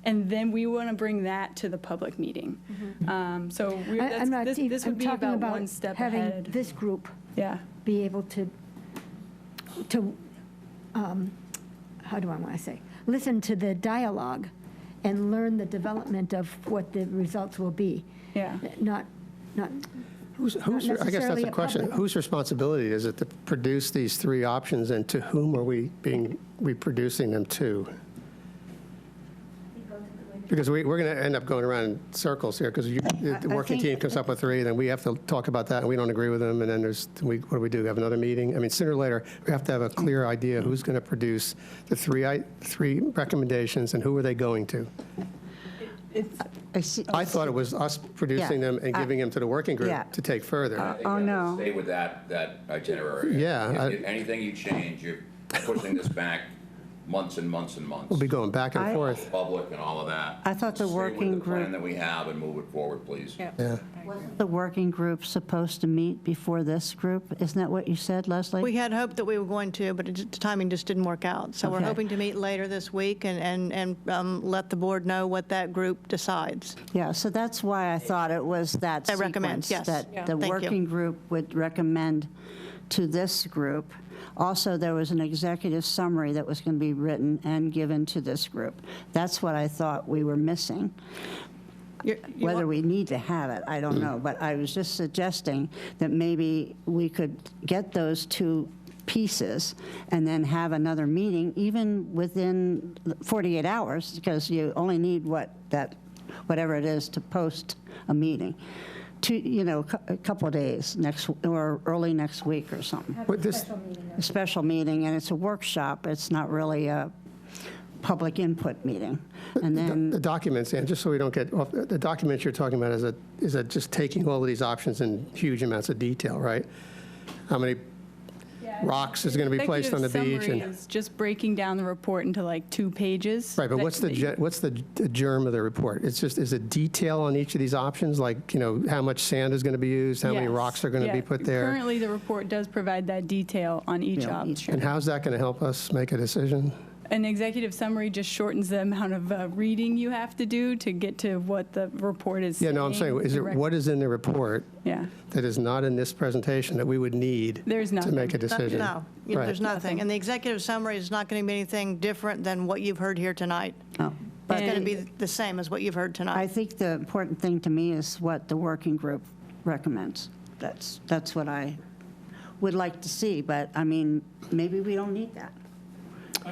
And then we want to bring that to the public meeting. So I'm not even- this I'm would be talking about one step having ahead. this group Yeah. be able to how do I want to say, listen to the dialogue and learn the development of what the results will be. Yeah. Not I guess that's necessarily the a question. public- Whose responsibility is it to produce these 3 options, and to whom are we producing them to? Because we're going to end up going around in circles here, because the working team comes up with 3, then we have to talk about that, and we don't agree with them, and then what do we do? Have another meeting? I mean, sooner or later, we have to have a clear idea who's going to produce the 3 recommendations, and who are they going to? I thought it was us producing them and giving them to the working group Yeah. to take further. I think Oh, you have to no. Stay with that itinerary. Yeah, If anything you change, you're pushing this back months and months and months. We'll be going back and forth. Public and all of that. I thought the Stay working with the plan group- that we have and move it forward, please. Yeah. The working group supposed to meet before this group? Isn't that what you said, Leslie? We had hoped that we were going to, but the timing just didn't work out. So we're Okay. hoping to meet later this week and let the board know what that group decides. Yeah, so that's why I thought it was that They recommend, sequence, yes. that the Thank you. working group would recommend to this group. Also, there was an executive summary that was going to be written and given to this group. That's what I thought we were missing. Whether we need to have it, I don't know, but I was just suggesting that maybe we could get those 2 pieces and then have another meeting, even within 48 hours, because you only need whatever it is to post a meeting. A couple of days or early next week or something. But this, A special meeting, and it's a workshop. It's not really a public input meeting. And then, the documents, and just so we don't get off, the documents you're talking about is just taking all of these options in huge amounts of detail, right? How many rocks is going to be placed on the beach? Summary is just breaking down the report into 2 pages. Right, but that- what's the germ of the report? Is it detail on each of these options, how much sand is going to be used, how many Yes. rocks are going to be Yeah. put there? Currently, the report does provide that detail on each Yeah, option. And how's that going to help us make a decision? An executive summary just shortens the amount of reading you have to do to get to what the report is Yeah, saying. no, I'm saying, what is in the report Yeah, that is not in this presentation that we would need There's to nothing. make a decision? No, Right. there's nothing. Nothing. And the executive summary is not going to be anything different than what you've heard here tonight. oh. It's going to And- be the same as what you've heard I tonight. think the important thing to me is what the working group recommends. That's what I would like to see, but, I mean, maybe we don't need that.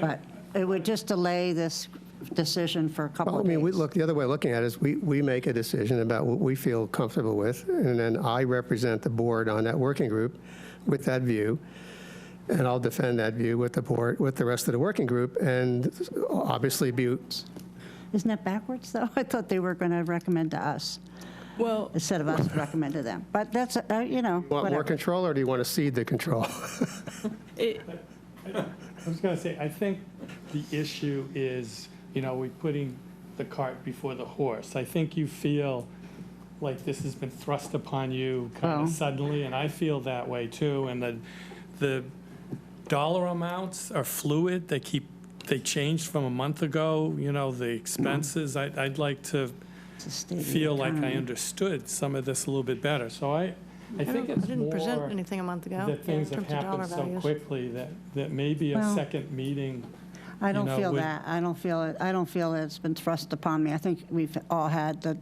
But it would just delay this decision for a couple Well, I of days. mean, look, the other way of looking at it is we make a decision about what we feel comfortable with, and then I represent the board on that working group with that view, and I'll defend that view with the board, with the rest of the working group, and obviously be, Isn't that backwards, though? I thought they were going to recommend to us well, instead of us recommend to them. But that's, want more whatever. control, or do you want to cede the control? I was gonna say, I think the issue is, we putting the cart before the horse. I think you feel like this has been thrust upon you kind Well. of suddenly, and I feel that way too. And the dollar amounts are fluid. They changed from a month ago, the expenses. I'd like to It's a state of the feel like I economy. understood some of this a little bit better. So I think it's didn't present more anything a month ago that things in have terms of dollar happened so values. quickly that maybe a Well, second meeting. I don't feel would- that. I don't feel it. I don't feel it's been thrust upon me. I think we've all had the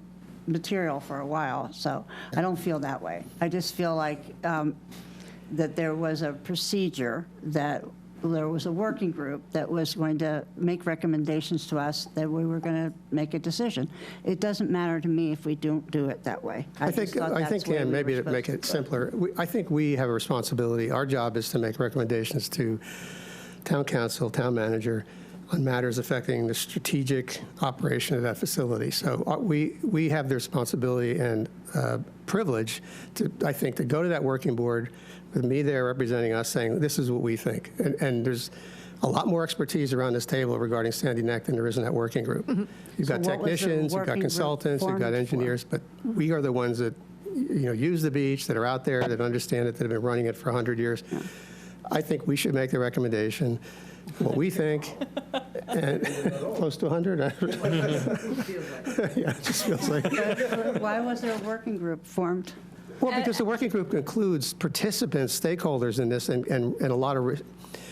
material for a while, so I don't feel that way. I just feel like that there was a procedure, that there was a working group that was going to make recommendations to us, that we were going to make a decision. It doesn't matter to me if we don't do it that way. I just think, thought that's the way Ann, we maybe were to make supposed it to simpler, I think we have a responsibility. Our job is to make recommendations to town council, town manager, on matters affecting the strategic operation of that facility. So we have the responsibility and privilege to, I think, to go to that working board with me there representing us, saying, this is what we think. And there's a lot more expertise around this table regarding Sandy Neck than there is in that working group. You've got So what was the technicians, you've got working group consultants, you've got formed for? engineers, but we are the ones that, use the beach, that are out there, that understand it, that have been running it for 100 years. I think we should make the recommendation, what we think, and close to 100? Yeah, it just feels like. Why was there a working group formed? Well, because the working group includes participants, stakeholders in this, and a lot of,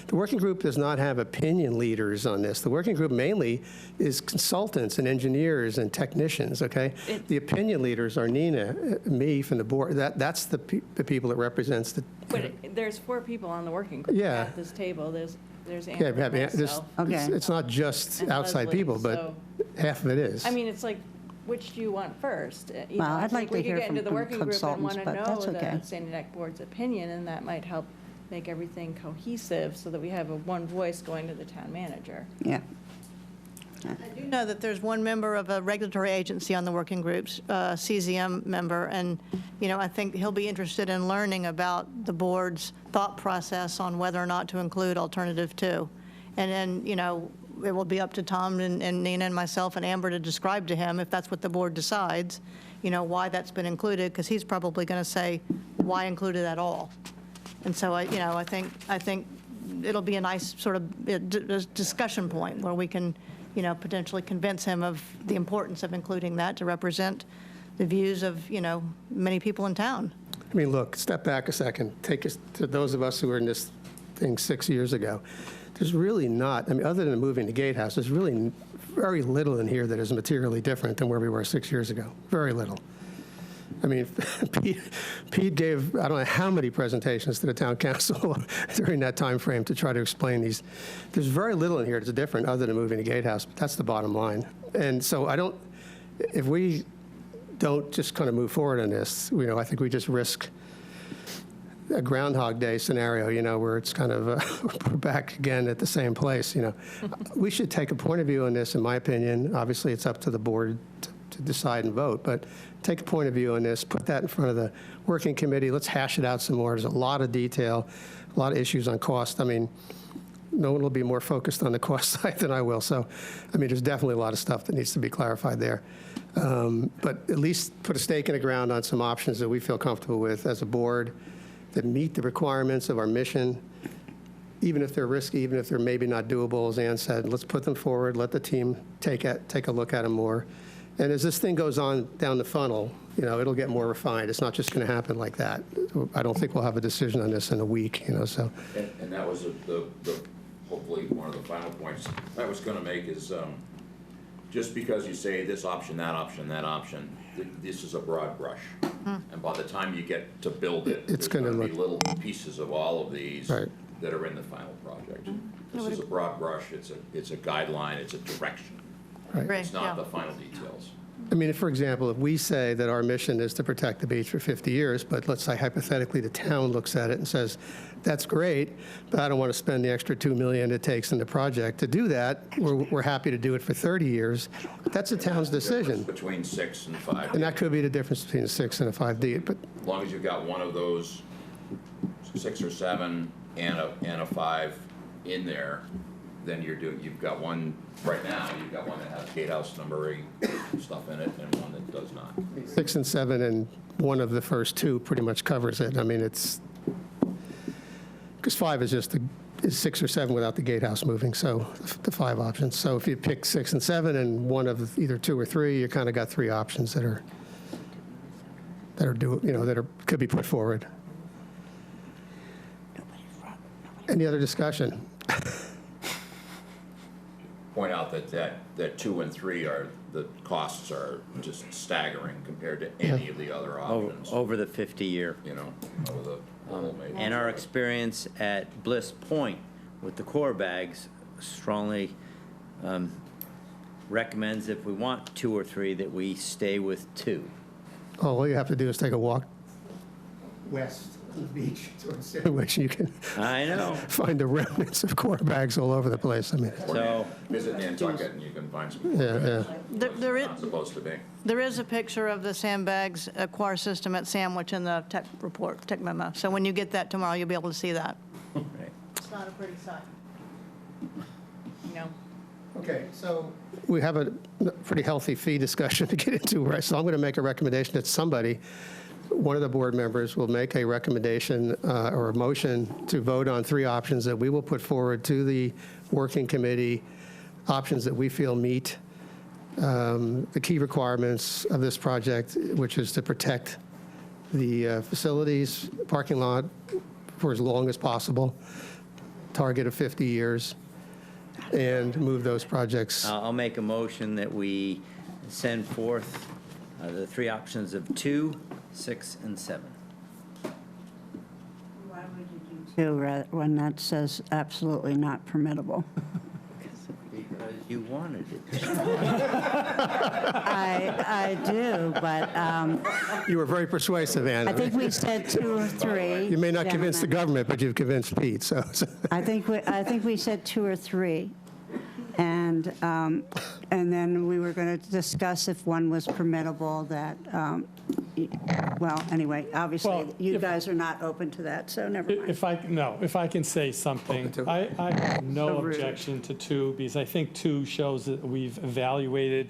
the working group does not have opinion leaders on this. The working group mainly is consultants and engineers and technicians, okay? The opinion leaders are Nina, me from the board. That's the people that represents the. But there's 4 people on the working group Yeah. at this table. There's Yeah, Amber and myself. Okay. it's not just And outside Leslie, people, but so- half of it is. I mean, it's like, which do you want first? You Well, know, I I'd like think we to hear could get from into the working group and consultants, want to but know that's okay. the Sandy Neck Board's opinion, and that might help make everything cohesive so that we have one voice going to the town manager. Yeah. I do know that there's one member of a regulatory agency on the working groups, CZM member, and, I think he'll be interested in learning about the board's thought process on whether or not to include alternative 2. And then, it will be up to Tom and Nina and myself and Amber to describe to him, if that's what the board decides, why that's been included, because he's probably going to say, why include it at all? And so, I think it'll be a nice sort of discussion point where we can, potentially convince him of the importance of including that to represent the views of, many people in town. I mean, look, step back a second. Take us to those of us who were in this thing 6 years ago. There's really not, other than moving the gatehouse, there's really very little in here that is materially different than where we were 6 years ago. Very little. Pete gave, I don't know how many presentations to the town council during that time frame to try to explain these. There's very little in here that's different other than moving the gatehouse, but that's the bottom line. And so if we don't just kind of move forward on this, I think we just risk a Groundhog Day scenario, where it's kind of, we're back again at the same place, We should take a point of view on this, in my opinion. Obviously, it's up to the board to decide and vote, but take a point of view on this, put that in front of the working committee, let's hash it out some more. There's a lot of detail, a lot of issues on cost. No one will be more focused on the cost side than I will, so, there's definitely a lot of stuff that needs to be clarified there. But at least put a stake in the ground on some options that we feel comfortable with as a board, that meet the requirements of our mission, even if they're risky, even if they're maybe not doable, as Ann said. Let's put them forward, let the team take a look at them more. And as this thing goes on down the funnel, it'll get more refined. It's not just going to happen like that. I don't think we'll have a decision on this in a week, so. And that was the hopefully one of the final points I was going to make is just because you say this option, that option, this is a broad brush. And by the time you get to build it, there's going to be little pieces of all of these that are in the final project. This is a broad brush, it's a guideline, it's a direction. It's not the final details. For example, if we say that our mission is to protect the beach for 50 years, but let's say hypothetically the town looks at it and says, that's great, but I don't want to spend the extra $2 million it takes in the project to do that. We're happy to do it for 30 years. That's the town's decision. Between 6 and 5. And that could be the difference between a 6 and a 5D. But as long as you've got one of those 6 or 7 and a 5 in there, then you've got one, right now, you've got one that has gatehouse numbering stuff in it and one that does not. 6 and 7 and one of the first 2 pretty much covers it. It's, because 5 is just is 6 or 7 without the gatehouse moving, so the 5 options. So if you pick 6 and 7 and one of either 2 or 3, you kind of got 3 options that could be put forward. Any other discussion? Point out that 2 and 3 the costs are just staggering compared to any of the other options. Over the 50-year. Over the whole major. And our experience at Bliss Point with the core bags strongly recommends if we want 2 or 3 that we stay with 2. All you have to do is take a walk west beach in which you can I know. find the remnants of core bags all over the place. I mean, So, Visit Nantucket and you can find some. yeah. There is, Not supposed to be. there is a picture of the sandbags quar system at Sandwich in the tech report, tech memo. So when you get that tomorrow, you'll be able to see that. right. It's not a pretty sight. You know, Okay, so we have a pretty healthy fee discussion to get into, right? So I'm going to make a recommendation that somebody, one of the board members, will make a recommendation or a motion to vote on 3 options that we will put forward to the working committee, options that we feel meet the key requirements of this project, which is to protect the facilities, parking lot for as long as possible, target of 50 years, and move those projects. I'll make a motion that we send forth the 3 options of 2, 6, and 7. Why would you do 2 when that says absolutely not permittable? Because you wanted it. I do, but You were very persuasive, Anna. I think we said 2 or 3. You may not convince the gentlemen. government, but you've convinced Pete, so. I think we said 2 or 3. And then we were going to discuss if one was permittable, that, well, anyway, obviously, Well, you if- guys are not open to that, so never mind. If I can say something, Open to it. I have no So rude. objection to 2, because I think 2 shows that we've evaluated,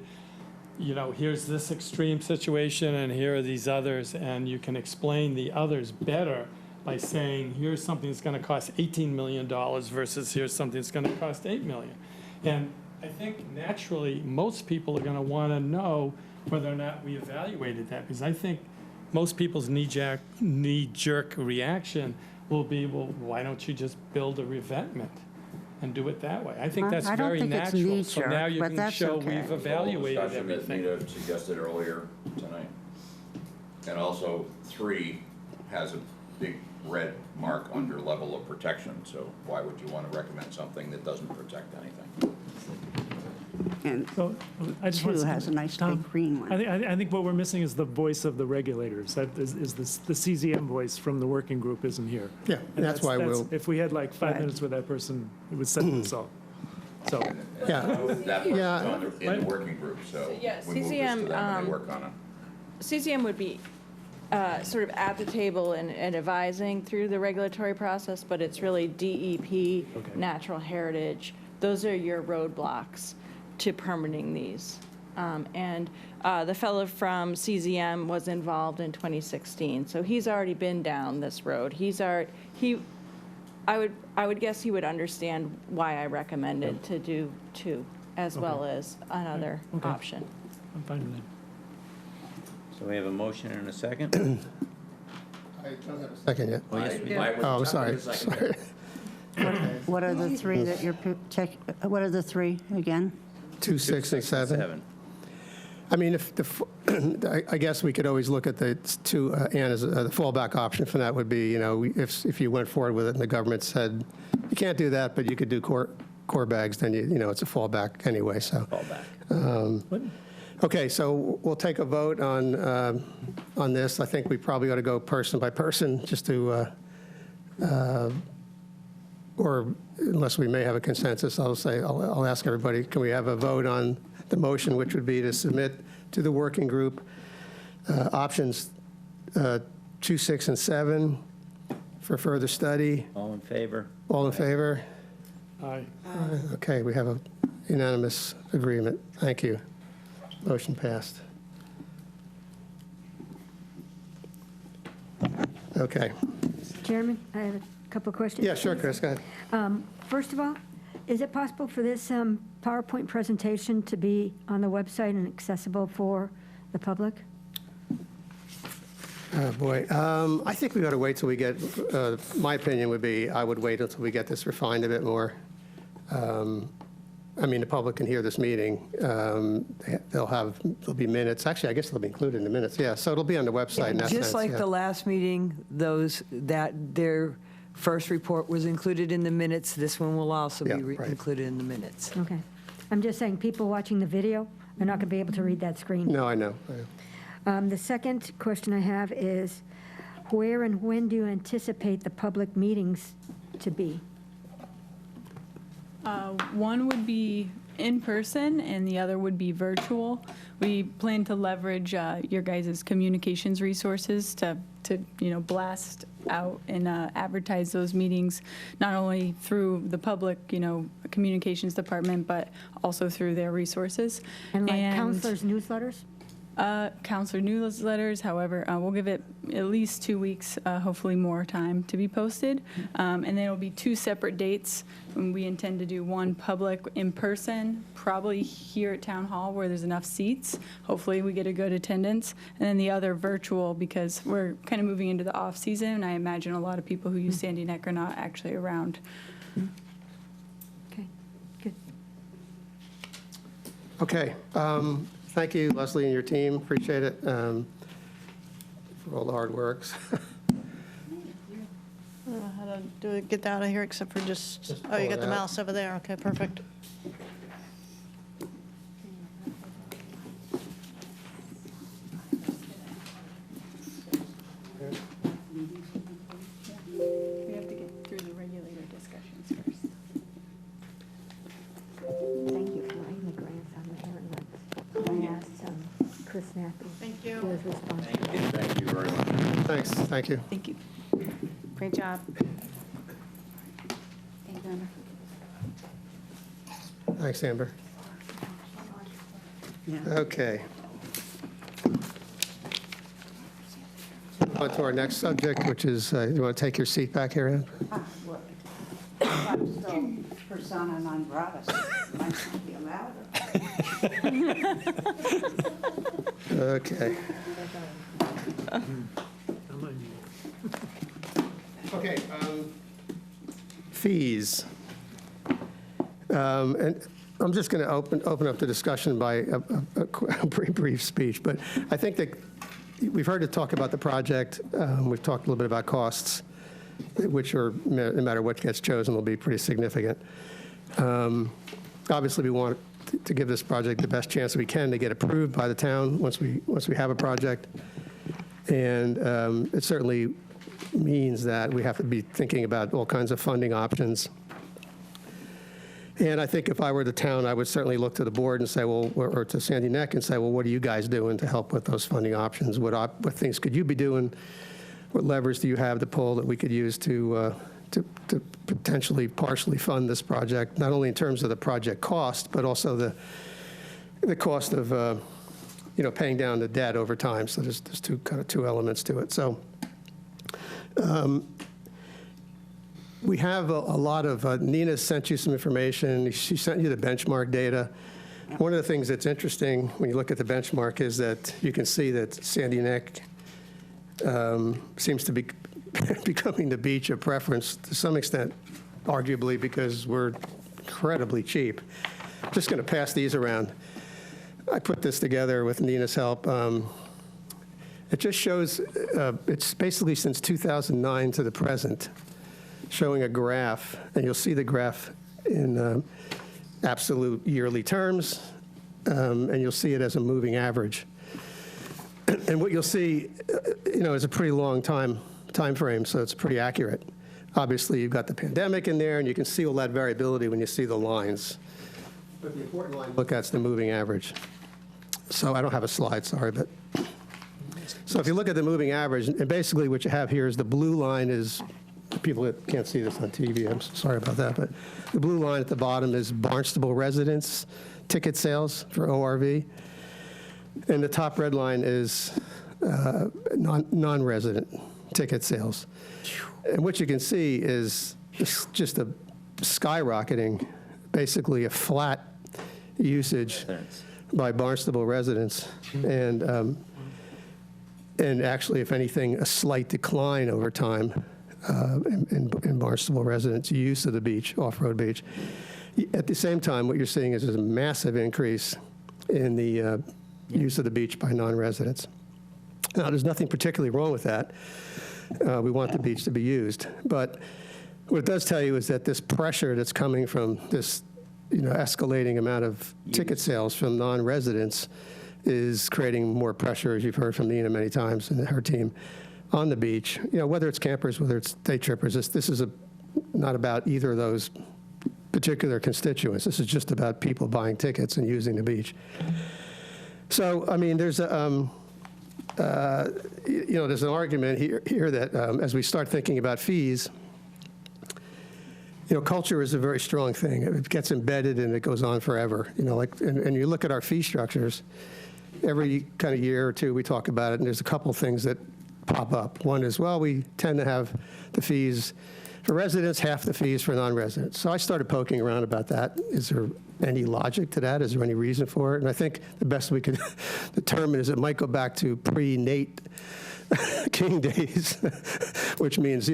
here's this extreme situation, and here are these others, and you can explain the others better by saying, here's something that's going to cost $18 million versus here's something that's going to cost $8 million. And I think naturally, most people are going to want to know whether or not we evaluated that, because I think most people's knee-jerk reaction will be, well, why don't you just build a revetment and do it that way? I think that's I don't very think it's natural. So knee-jerk, now you but can that's show okay. we've evaluated Discussion that everything. Nita suggested earlier tonight. And also, 3 has a big red mark under level of protection, so why would you want to recommend something that doesn't protect anything? And So I just 2 want to. has a nice Tom, big green one. I think what we're missing is the voice of the regulators. That is the CZM voice from the working group isn't here. Yeah, And that's why we'll, If we had like 5 Right. minutes with that person, it would set this all. So, yeah, That person's Yeah. in the working group, so yeah, we move this to CCM, them and they work on it. CCM would be sort of at the table and advising through the regulatory process, but it's really DEP, Okay. natural heritage. Those are your roadblocks to permitting these. And the fellow from CZM was involved in 2016, so he's already been down this road. I would guess he would understand why I recommended to do 2 as well as another Okay. option. I'm fine with that. So we have a motion and a second? I don't have a second yet. Oh, yes, we do. Oh, I'm sorry. What are the 3 that you're, what are the 3 again? 2, 6, and 7. I mean, I guess we could always look at the 2, Anna's, the fallback option for that would be, if you went forward with it and the government said, you can't do that, but you could do core bags, then it's a fallback anyway, so. Fallback. Okay, so we'll take a vote on this. I think we probably ought to go person by person, just to, or unless we may have a consensus, I'll ask everybody, can we have a vote on the motion, which would be to submit to the working group options 2, 6, and 7 for further study? All in favor? All in favor? Aye. Okay, we have a unanimous agreement. Thank you. Motion passed. Okay. Chairman, I have a couple of questions. Yeah, sure, Chris, go ahead. First of all, is it possible for this PowerPoint presentation to be on the website and accessible for the public? Oh, boy. I think we ought to wait till we get, my opinion would be, I would wait until we get this refined a bit more. I mean, the public can hear this meeting. There'll be minutes. Actually, I guess they'll be included in the minutes. Yeah, so it'll be on the website in that sense. Just like yeah. the last meeting, their first report was included in the minutes, this one will also Yeah, be right. included in the minutes. Okay. I'm just saying, people watching the video are not going to be able to read that screen. No, I know. The second question I have is, where and when do you anticipate the public meetings to be? One would be in person and the other would be virtual. We plan to leverage your guys' communications resources to blast out and advertise those meetings, not only through the public, communications department, but also through their resources. And like counselors' newsletters? Counselor newsletters, however, we'll give it at least 2 weeks, hopefully more time to be posted. And then it'll be 2 separate dates. And we intend to do one public in person, probably here at Town Hall where there's enough seats. Hopefully we get a good attendance. And then the other virtual because we're kind of moving into the off season. I imagine a lot of people who use Sandy Neck are not actually around. Okay, good. Okay. Thank you, Leslie and your team. Appreciate it for all the hard work. I don't know how to get out of here except for just oh, you pull got it the out. mouse over there. Okay, perfect. We have to get through the regulator discussions first. Thank you for writing the grants on the Heron ones. I asked Chris Nappy. Thank you. He was responsible. Thank you very much. Thanks. Thank you. Thank you. Great job. Thank you, Amber. Thanks, Amber. Okay. On to our next subject, which is, you want to take your seat back here, Ann? I'm still persona non grata, so might not be allowed. Okay. Okay, fees. And I'm just going to open up the discussion by a brief speech, but I think that we've heard it talk about the project. We've talked a little bit about costs, which are, no matter what gets chosen, will be pretty significant. Obviously, we want to give this project the best chance we can to get approved by the town once we have a project. And it certainly means that we have to be thinking about all kinds of funding options. And I think if I were the town, I would certainly look to the board and say, well, or to Sandy Neck and say, well, what are you guys doing to help with those funding options? What things could you be doing? What levers do you have to pull that we could use to potentially partially fund this project, not only in terms of the project cost, but also the cost of paying down the debt over time. So there's two elements to it. So we have a lot of, Nina sent you some information. She sent you the benchmark data. One of the things that's interesting when you look at the benchmark is that you can see that Sandy Neck seems to be becoming the beach of preference to some extent, arguably because we're incredibly cheap. I'm just going to pass these around. I put this together with Nina's help. It just shows, it's basically since 2009 to the present, showing a graph, and you'll see the graph in absolute yearly terms, and you'll see it as a moving average. And what you'll see, is a pretty long time frame, so it's pretty accurate. Obviously, you've got the pandemic in there, and you can see all that variability when you see the lines. But the important line to look at is the moving average. So I don't have a slide, sorry, but so if you look at the moving average, and basically what you have here is the blue line is, people that can't see this on TV, I'm sorry about that, but the blue line at the bottom is Barnstable residents ticket sales for ORV, and the top red line is non-resident ticket sales. And what you can see is just a skyrocketing, basically a flat usage by Barnstable residents, and actually, if anything, a slight decline over time in Barnstable residents' use of the beach, off-road beach. At the same time, what you're seeing is a massive increase in the use of the beach by non-residents. Now, there's nothing particularly wrong with that. We want the beach to be used. But what it does tell you is that this pressure that's coming from this escalating amount of ticket sales from non-residents is creating more pressure, as you've heard from Nina many times and her team, on the beach, whether it's campers, whether it's day trippers, this is not about either of those particular constituents. This is just about people buying tickets and using the beach. So, I mean, there's there's an argument here that as we start thinking about fees, culture is a very strong thing. It gets embedded and it goes on forever. And you look at our fee structures, every kind of year or two we talk about it, and there's a couple things that pop up. One is, well, we tend to have the fees for residents, half the fees for non-residents. So I started poking around about that. Is there any logic to that? Is there any reason for it? And I think the best we could determine is it might go back to pre-Nate King days, which means,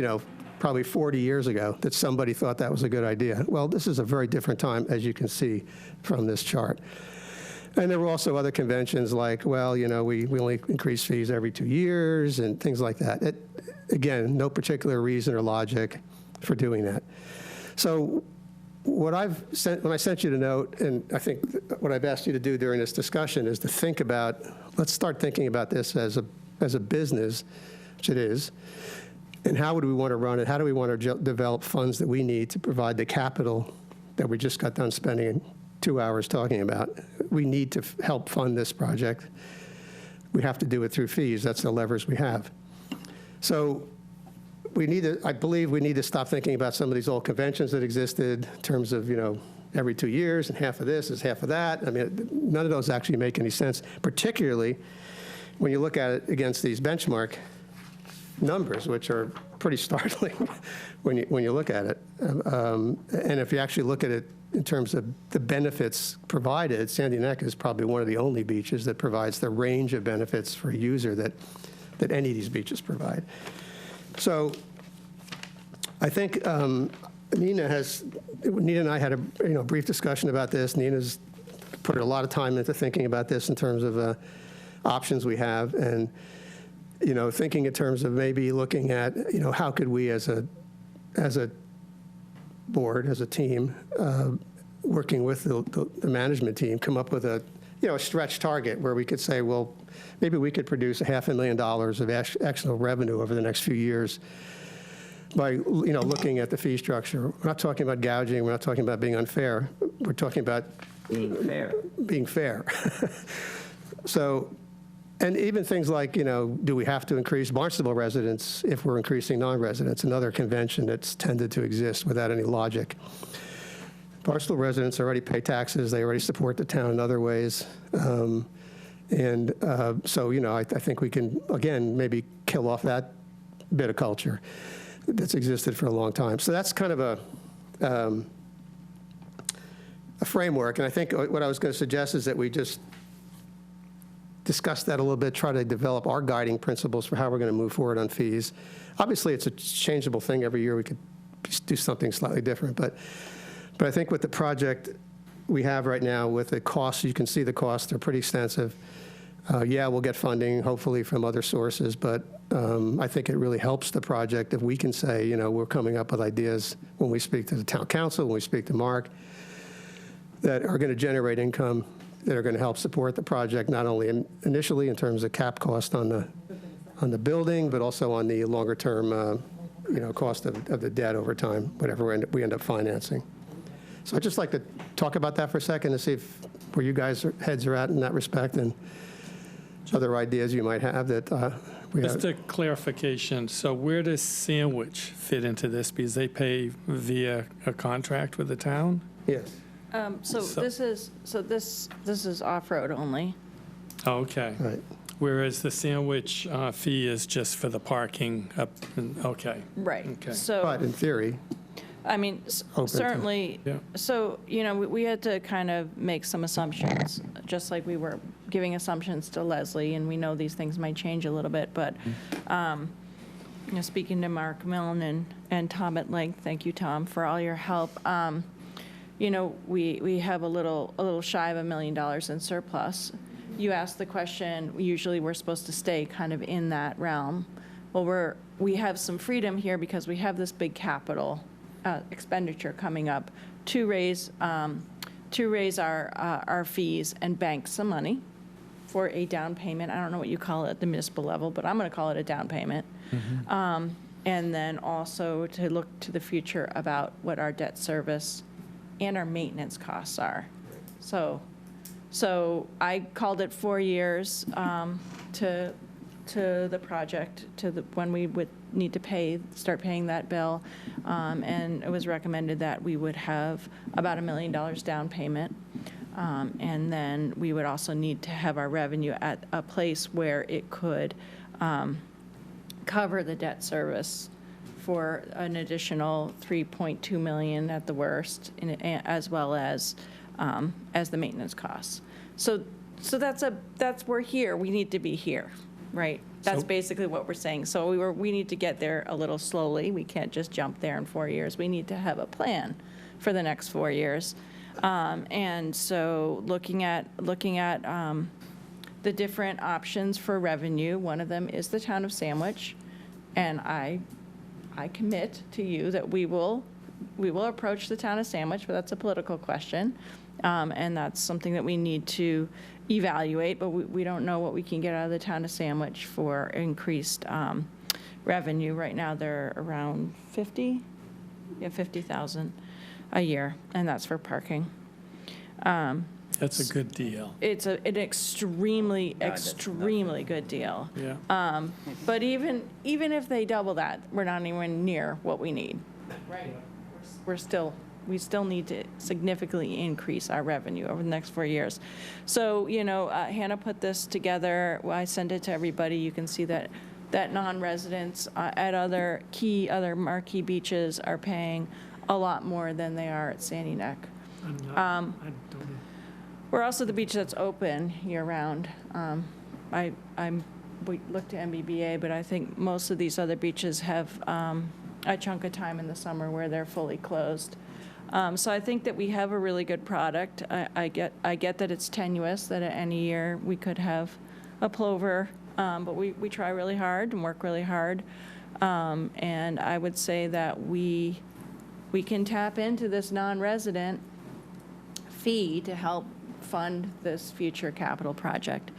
probably 40 years ago that somebody thought that was a good idea. Well, this is a very different time, as you can see from this chart. And there were also other conventions like, well, we only increase fees every 2 years and things like that. Again, no particular reason or logic for doing that. So when I sent you the note, and I think what I've asked you to do during this discussion is to think about, let's start thinking about this as a business, which it is, and how would we want to run it? How do we want to develop funds that we need to provide the capital that we just got done spending 2 hours talking about? We need to help fund this project. We have to do it through fees. That's the levers we have. So I believe we need to stop thinking about some of these old conventions that existed in terms of, every 2 years and half of this is half of that. I mean, none of those actually make any sense, particularly when you look at it against these benchmark numbers, which are pretty startling when you look at it. And if you actually look at it in terms of the benefits provided, Sandy Neck is probably one of the only beaches that provides the range of benefits for a user that any of these beaches provide. So I think Nina and I had a brief discussion about this. Nina's put a lot of time into thinking about this in terms of options we have, and thinking in terms of maybe looking at how could we as a board, as a team, working with the management team, come up with a stretch target where we could say, well, maybe we could produce $500,000 of extra revenue over the next few years by looking at the fee structure. We're not talking about gouging. We're not talking about being unfair. We're talking about being fair. So, and even things like, do we have to increase Barnstable residents if we're increasing non-residents? Another convention that's tended to exist without any logic. Barnstable residents already pay taxes. They already support the town in other ways. So, I think we can, again, maybe kill off that bit of culture that's existed for a long time. So that's kind of a framework. And I think what I was going to suggest is that we just discuss that a little bit, try to develop our guiding principles for how we're going to move forward on fees. Obviously, it's a changeable thing. Every year we could do something slightly different. But I think with the project we have right now, with the costs, you can see the costs are pretty extensive. We'll get funding, hopefully, from other sources. But I think it really helps the project if we can say, we're coming up with ideas when we speak to the town council, when we speak to Mark, that are going to generate income, that are going to help support the project, not only initially in terms of cap cost on the building, but also on the longer term, cost of the debt over time, whatever we end up financing. So I'd just like to talk about that for a second to see where you guys' heads are at in that respect, and other ideas you might have that we have. Just a clarification, so where does Sandwich fit into this? Because they pay via a contract with the town? Yes. So this is off-road only. Okay. Right. Whereas the Sandwich fee is just for the parking up, okay. Right. Okay. So, But in theory, I mean, certainly, Yeah. so, we had to kind of make some assumptions, just like we were giving assumptions to Leslie, and we know these things might change a little bit, but, speaking to Mark Milne and Tom at length, thank you, Tom, for all your help. We have a little shy of $1 million in surplus. You asked the question, usually we're supposed to stay kind of in that realm. Well, we have some freedom here because we have this big capital expenditure coming up to raise our fees and bank some money. for a down payment. I don't know what you call it at the municipal level, but I'm going to call it a down payment. And then also to look to the future about what our debt service and our maintenance costs are. So I called it 4 years to the project, when we would need to start paying that bill. And it was recommended that we would have about $1 million down payment. And then we would also need to have our revenue at a place where it could cover the debt service for an additional $3.2 million at the worst, as well as the maintenance costs. So we're here. We need to be here, right? That's basically what we're saying. So we need to get there a little slowly. We can't just jump there in 4 years. We need to have a plan for the next 4 years. And so looking at the different options for revenue, one of them is the town of Sandwich, and I commit to you that we will approach the town of Sandwich, but that's a political question, and that's something that we need to evaluate, but we don't know what we can get out of the town of Sandwich for increased revenue. Right now, they're around 50,000 a year, and that's for parking. That's a good deal. It's an extremely good deal. Yeah. But even if they double that, we're not even near what we need. Right. We still need to significantly increase our revenue over the next 4 years. So, Hannah put this together. I sent it to everybody. You can see that non-residents at other marquee beaches are paying a lot more than they are at Sandy Neck. I don't know. We're also the beach that's open year-round. We looked at MBBA, but I think most of these other beaches have a chunk of time in the summer where they're fully closed. So I think that we have a really good product. I get that it's tenuous, that at any year we could have a plover, but we try really hard and work really hard. And I would say that we can tap into this non-resident fee to help fund this future capital project.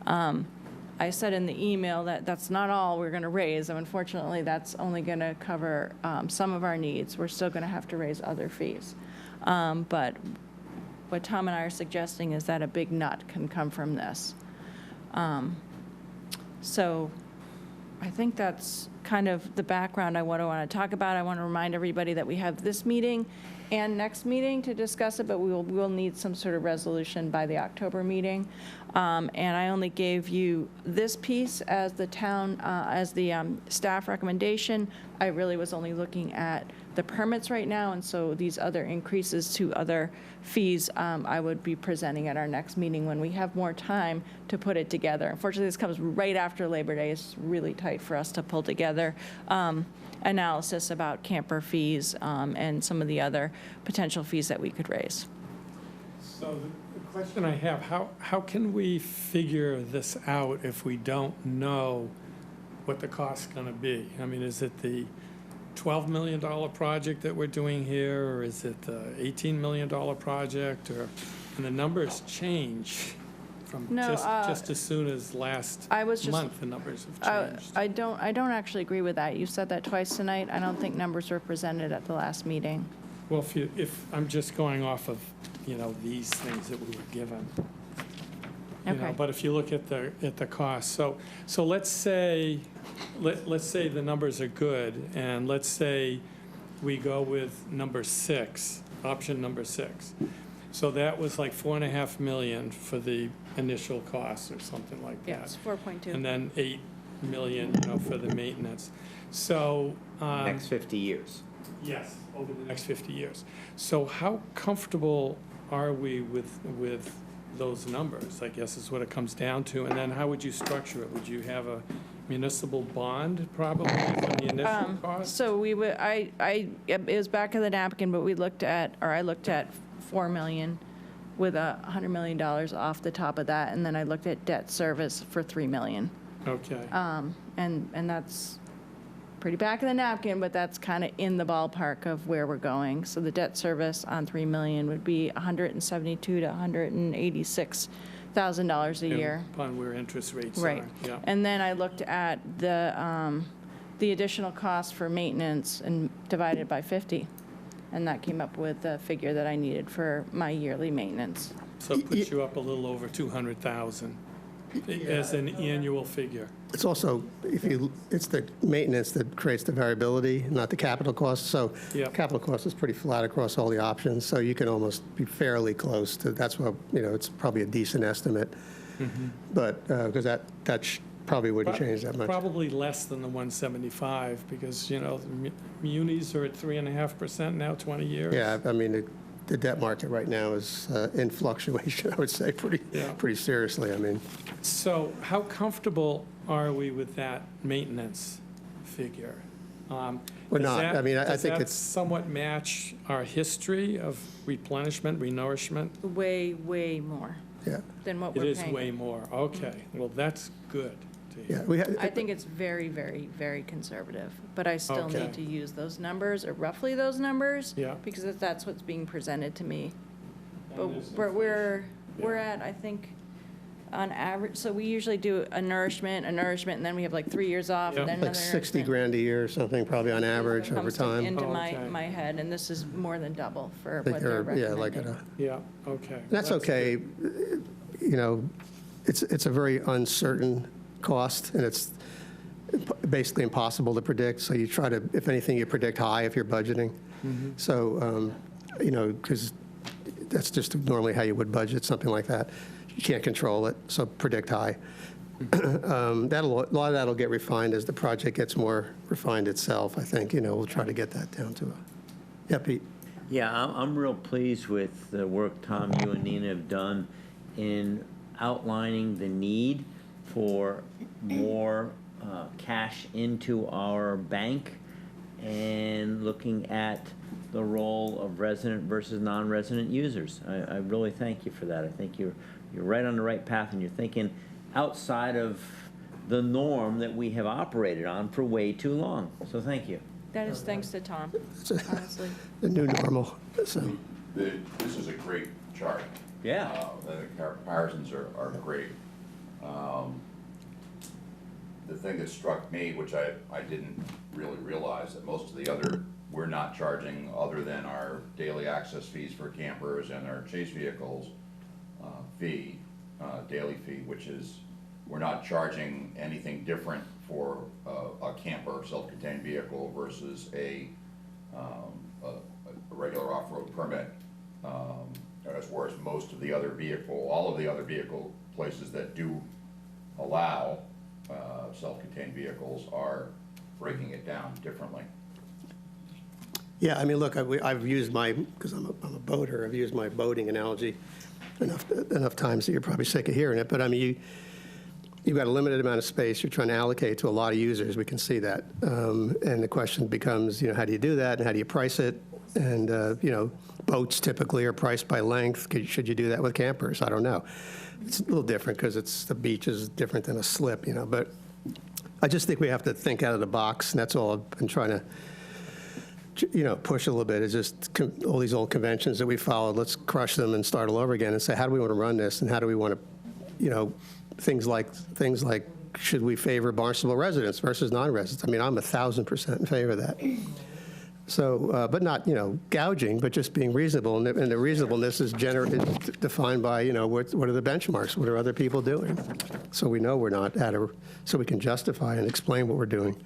I said in the email that that's not all we're going to raise. And unfortunately, that's only going to cover some of our needs. We're still going to have to raise other fees. But what Tom and I are suggesting is that a big nut can come from this. So I think that's kind of the background I want to talk about. I want to remind everybody that we have this meeting and next meeting to discuss it, but we will need some sort of resolution by the October meeting. And I only gave you this piece as the staff recommendation. I really was only looking at the permits right now, and so these other increases to other fees I would be presenting at our next meeting when we have more time to put it together. Unfortunately, this comes right after Labor Day. It's really tight for us to pull together analysis about camper fees and some of the other potential fees that we could raise. So the question I have, how can we figure this out if we don't know what the cost's going to be? I mean, is it the $12 million project that we're doing here, or is it the $18 million project, and the numbers change from just as soon as last month, the numbers have changed. I don't actually agree with that. You said that twice tonight. I don't think numbers were presented at the last meeting. Well, if I'm just going off of, these things that we were given. Okay. But if you look at the cost, so let's say the numbers are good, and let's say we go with number 6, option number 6. So that was like $4.5 million for the initial cost or something like that. Yes, 4.2. And then $8 million, for the maintenance. So Next 50 years. yes, over the next 50 years. So how comfortable are we with those numbers, I guess is what it comes down to. And then how would you structure it? Would you have a municipal bond probably for the initial cost? So we would, it was back of the napkin, but I looked at $4 million with $100 million off the top of that, and then I looked at debt service for $3 million. Okay. And that's pretty back of the napkin, but that's kind of in the ballpark of where we're going. So the debt service on $3 million would be $172 to $186 $1,000 a year. Upon where interest rates are. Right. Yeah. And then I looked at the additional cost for maintenance and divided by 50. And that came up with the figure that I needed for my yearly maintenance. So it puts you up a little over 200,000 as an annual figure. It's also, it's the maintenance that creates the variability, not the capital cost. So Yeah. capital cost is pretty flat across all the options, so you can almost be fairly close to, that's what, it's probably a decent estimate. But, because that probably wouldn't change that much. Probably less than the 175, because, the munis are at 3.5% now, 20 years. Yeah, I mean, the debt market right now is in fluctuation, I would say, Yeah. pretty seriously. I mean, So how comfortable are we with that maintenance figure? We're not. I mean, I think Does that it's- somewhat match our history of replenishment, renourishment? Way, way more yeah, than what It we're is paying. way more. Okay, well, that's good to hear. yeah. We had, I think it's very, very, very conservative, but I still Okay. need to use those numbers, or roughly those numbers. Yeah. Because that's what's being presented to me. But And there's we're at, I think, on average, so we usually do a nourishment, and then we have like 3 years off, Yeah. and then like another 60 nourishment. grand a year or something, probably on average over Comes time. into Oh, okay. my head, and this is more than double for I think what they're yeah, like recommending. Yeah, okay. That's okay. It's a very uncertain cost, and it's basically impossible to predict. So you try to, if anything, you predict high if you're budgeting. So, because that's just normally how you would budget, something like that. You can't control it, so predict high. A lot of that'll get refined as the project gets more refined itself, I think. We'll try to get that down to a, yeah, Pete? Yeah, I'm real pleased with the work, Tom, you and Nina have done in outlining the need for more cash into our bank and looking at the role of resident versus non-resident users. I really thank you for that. I think you're right on the right path, and you're thinking outside of the norm that we have operated on for way too long. So thank you. That is thanks to Tom, honestly. The new normal, so. This is a great chart. Yeah. The comparisons are great. The thing that struck me, which I didn't really realize, that most of the other, we're not charging other than our daily access fees for campers and our chase vehicles daily fee, which is, we're not charging anything different for a camper, self-contained vehicle versus a regular off-road permit. As far as most of the other all of the other vehicle places that do allow self-contained vehicles are breaking it down differently. Yeah, I mean, look, I've used because I'm a boater, I've used my boating analogy enough times that you're probably sick of hearing it, but I mean, you've got a limited amount of space you're trying to allocate to a lot of users, we can see that. And the question becomes, how do you do that, and how do you price it? And, boats typically are priced by length. Should you do that with campers? I don't know. It's a little different because the beach is different than a slip, but I just think we have to think out of the box, and that's all I've been trying to push a little bit, is just all these old conventions that we followed, let's crush them and start all over again and say, how do we want to run this, and how do we want to, things like, should we favor Barnstable residents versus non-residents? I mean, I'm 1,000% in favor of that. So, but not, gouging, but just being reasonable, and the reasonableness is defined by, what are the benchmarks? What are other people doing? So we know we're not so we can justify and explain what we're doing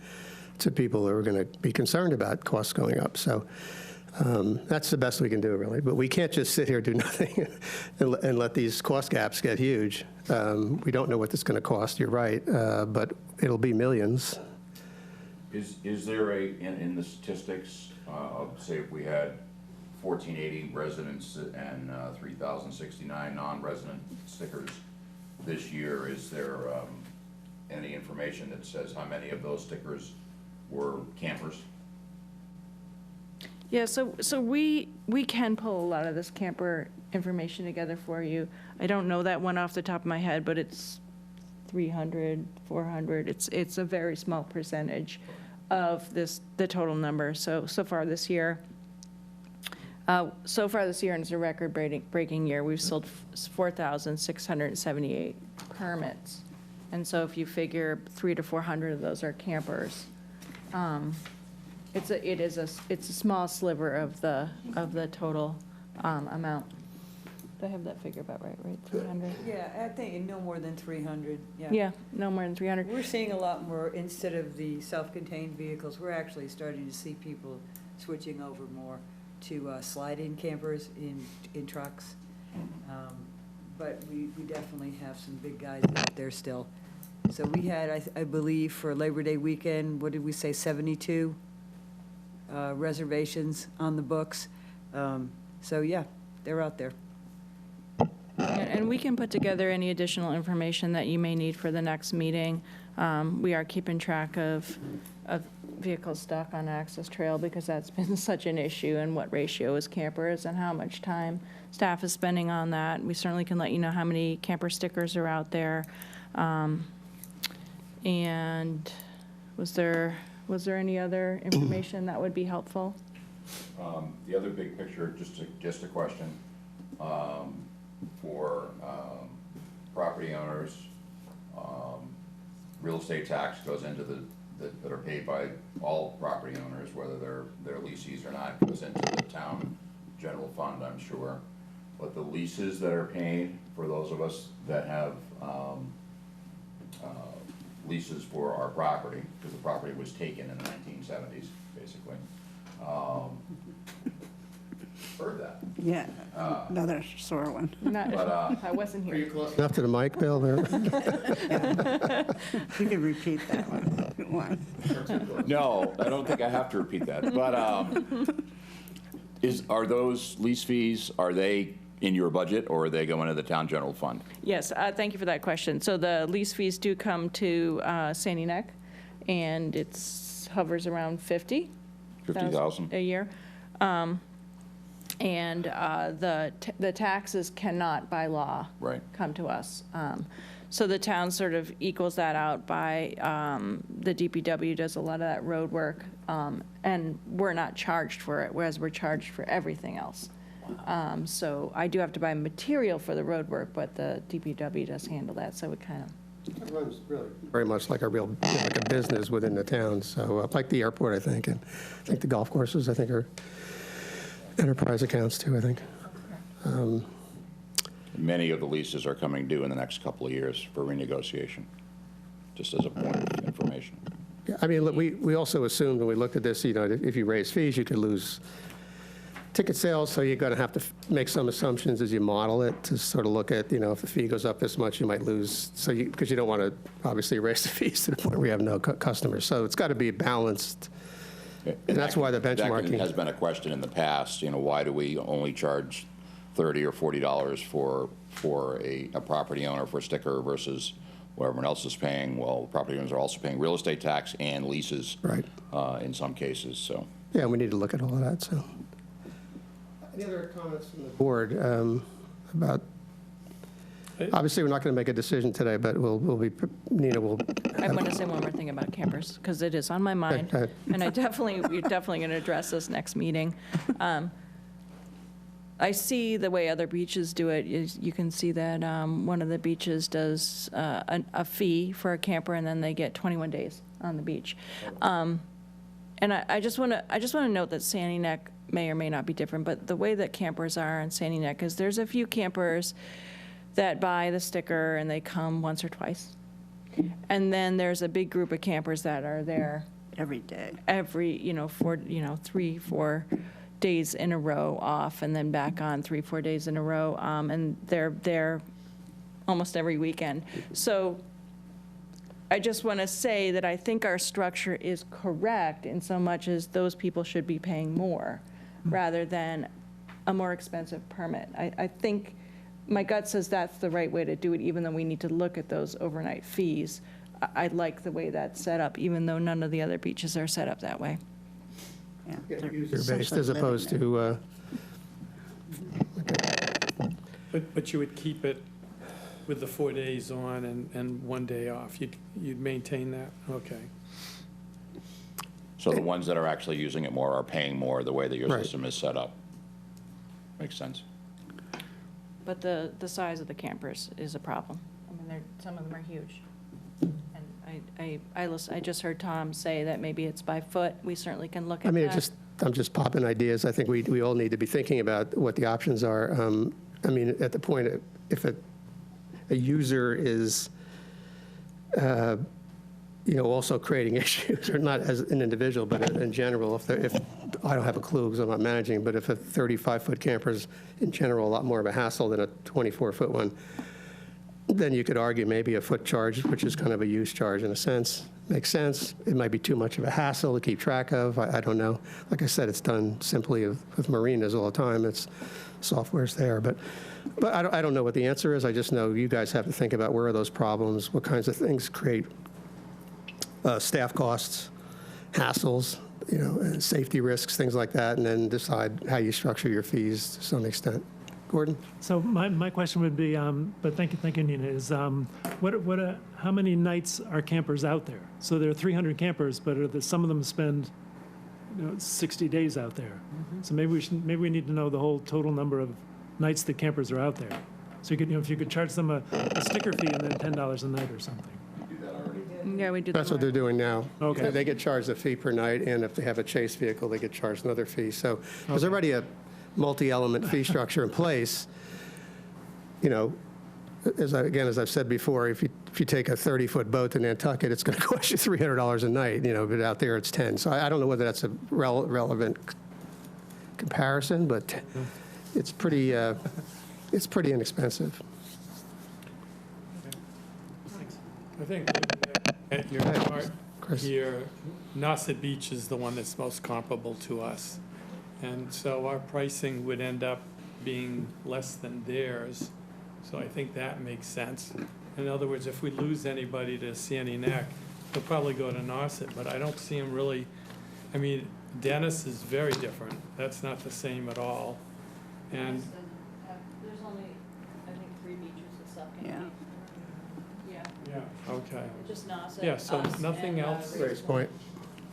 to people who are going to be concerned about costs going up. So that's the best we can do, really. But we can't just sit here and do nothing and let these cost gaps get huge. We don't know what this is going to cost, you're right, but it'll be millions. Is there in the statistics, say if we had 1,480 residents and 3,069 non-resident stickers this year, is there any information that says how many of those stickers were campers? Yeah, so we can pull a lot of this camper information together for you. I don't know that one off the top of my head, but it's 300, 400. It's a very small percentage of the total number. So far this year, So far this year, and it's a record-breaking year, we've sold 4,678 permits. And so if you figure 300 to 400 of those are campers, it's a small sliver of the total amount. Do I have that figure about right, 300? Yeah, I think no more than 300, Yeah, no more than 300. We're seeing a lot more, instead of the self-contained vehicles, we're actually starting to see people switching over more to slide-in campers in trucks. But we definitely have some big guys out there still. So we had, I believe, for Labor Day weekend, what did we say, 72 reservations on the books. So yeah, they're out there. And we can put together any additional information that you may need for the next meeting. We are keeping track of vehicles stuck on access trail because that's been such an issue, and what ratio is campers and how much time staff is spending on that. We certainly can let you know how many camper stickers are out there. And was there any other information that would be helpful? The other big picture, just a question, for property owners, real estate tax goes into that are paid by all property owners, whether they're leases or not, goes into the town general fund, I'm sure. But the leases that are paid for those of us that have leases for our property, because the property was taken in the 1970s, basically. Heard that. Yeah, another sore one. I wasn't here. Enough to the mic, Bill, there? You can repeat that one. No, I don't think I have to repeat that, but are those lease fees, are they in your budget, or are they going to the town general fund? Yes, thank you for that question. So the lease fees do come to Sandy Neck, and hovers around 50,000 a year. And the taxes cannot, by law, come to us. So the town sort of equals that out by, the DPW does a lot of that road work, and we're not charged for it, whereas we're charged for everything else. So I do have to buy material for the road work, but the DPW does handle that, so it kind of. It runs really very much like a real, like a business within the town, so like the airport, I think, and I think the golf courses, I think, are enterprise accounts too, I think. Many of the leases are coming due in the next couple of years for renegotiation, just as a point of information. Yeah, I mean, look, we also assumed when we looked at this, if you raise fees, you could lose ticket sales, so you're going to have to make some assumptions as you model it to sort of look at, if the fee goes up this much, you might lose, because you don't want to obviously raise the fees to the point where you have no customers. So it's got to be balanced. And that's why the benchmarking. That has been a question in the past, why do we only charge $30 or $40 for a property owner for a sticker versus what everyone else is paying? Well, property owners are also paying real estate tax and leases in some cases, so. Yeah, we need to look at all of that, so. Any other comments from the board about, obviously, we're not going to make a decision today, but Nina will. I'm going to say one more thing about campers, because it is on my mind, and we're definitely going to address this next meeting. I see the way other beaches do it. You can see that one of the beaches does a fee for a camper, and then they get 21 days on the beach. And I just want to note that Sandy Neck may or may not be different, but the way that campers are in Sandy Neck is there's a few campers that buy the sticker and they come once or twice. And then there's a big group of campers that are there every day. 3-4 days in a row off, and then back on 3-4 days in a row. And they're there almost every weekend. So I just want to say that I think our structure is correct in so much as those people should be paying more rather than a more expensive permit. I think my gut says that's the right way to do it, even though we need to look at those overnight fees. I like the way that's set up, even though none of the other beaches are set up that way. Yeah, User-based as opposed to. But you would keep it with the 4 days on and 1 day off. You'd maintain that? Okay. So the ones that are actually using it more are paying more the way that your system is set up. Makes sense. But the size of the campers is a problem. I mean, some of them are huge. And I just heard Tom say that maybe it's by foot. We certainly can look at that. I mean, I'm just popping ideas. I think we all need to be thinking about what the options are. I mean, at the point, if a user is, also creating issues, or not as an individual, but in general, if I don't have a clue because I'm not managing, but if a 35-foot camper is in general a lot more of a hassle than a 24-foot one, then you could argue maybe a foot charge, which is kind of a use charge in a sense, makes sense. It might be too much of a hassle to keep track of. I don't know. Like I said, it's done simply with marinas all the time. It's software's there, but I don't know what the answer is. I just know you guys have to think about where are those problems, what kinds of things create staff costs, hassles, and safety risks, things like that, and then decide how you structure your fees to some extent. Gordon? So my question would be, but thank you, Nina, is how many nights are campers out there? So there are 300 campers, but some of them spend 60 days out there. So maybe we need to know the whole total number of nights that campers are out there. So you could, if you could charge them a sticker fee and then $10 a night or something. Yeah, we do. That's what they're doing now. Okay. They get charged a fee per night, and if they have a chase vehicle, they get charged another fee. So there's already a multi-element fee structure in place. As I've said before, if you take a 30-foot boat to Nantucket, it's going to cost you $300 a night, but out there it's 10. So I don't know whether that's a relevant comparison, but it's pretty inexpensive. I think at your chart here, Nauset Beach is the one that's most comparable to us. And so our pricing would end up being less than theirs. So I think that makes sense. In other words, if we lose anybody to Sandy Neck, they'll probably go to Nauset, but I don't see them really. I mean, Dennis is very different. That's not the same at all. And There's only, I think, 3 beaches with self-contained. yeah, okay. Just Nauset. Yeah, so us, nothing and, else. Grace Point.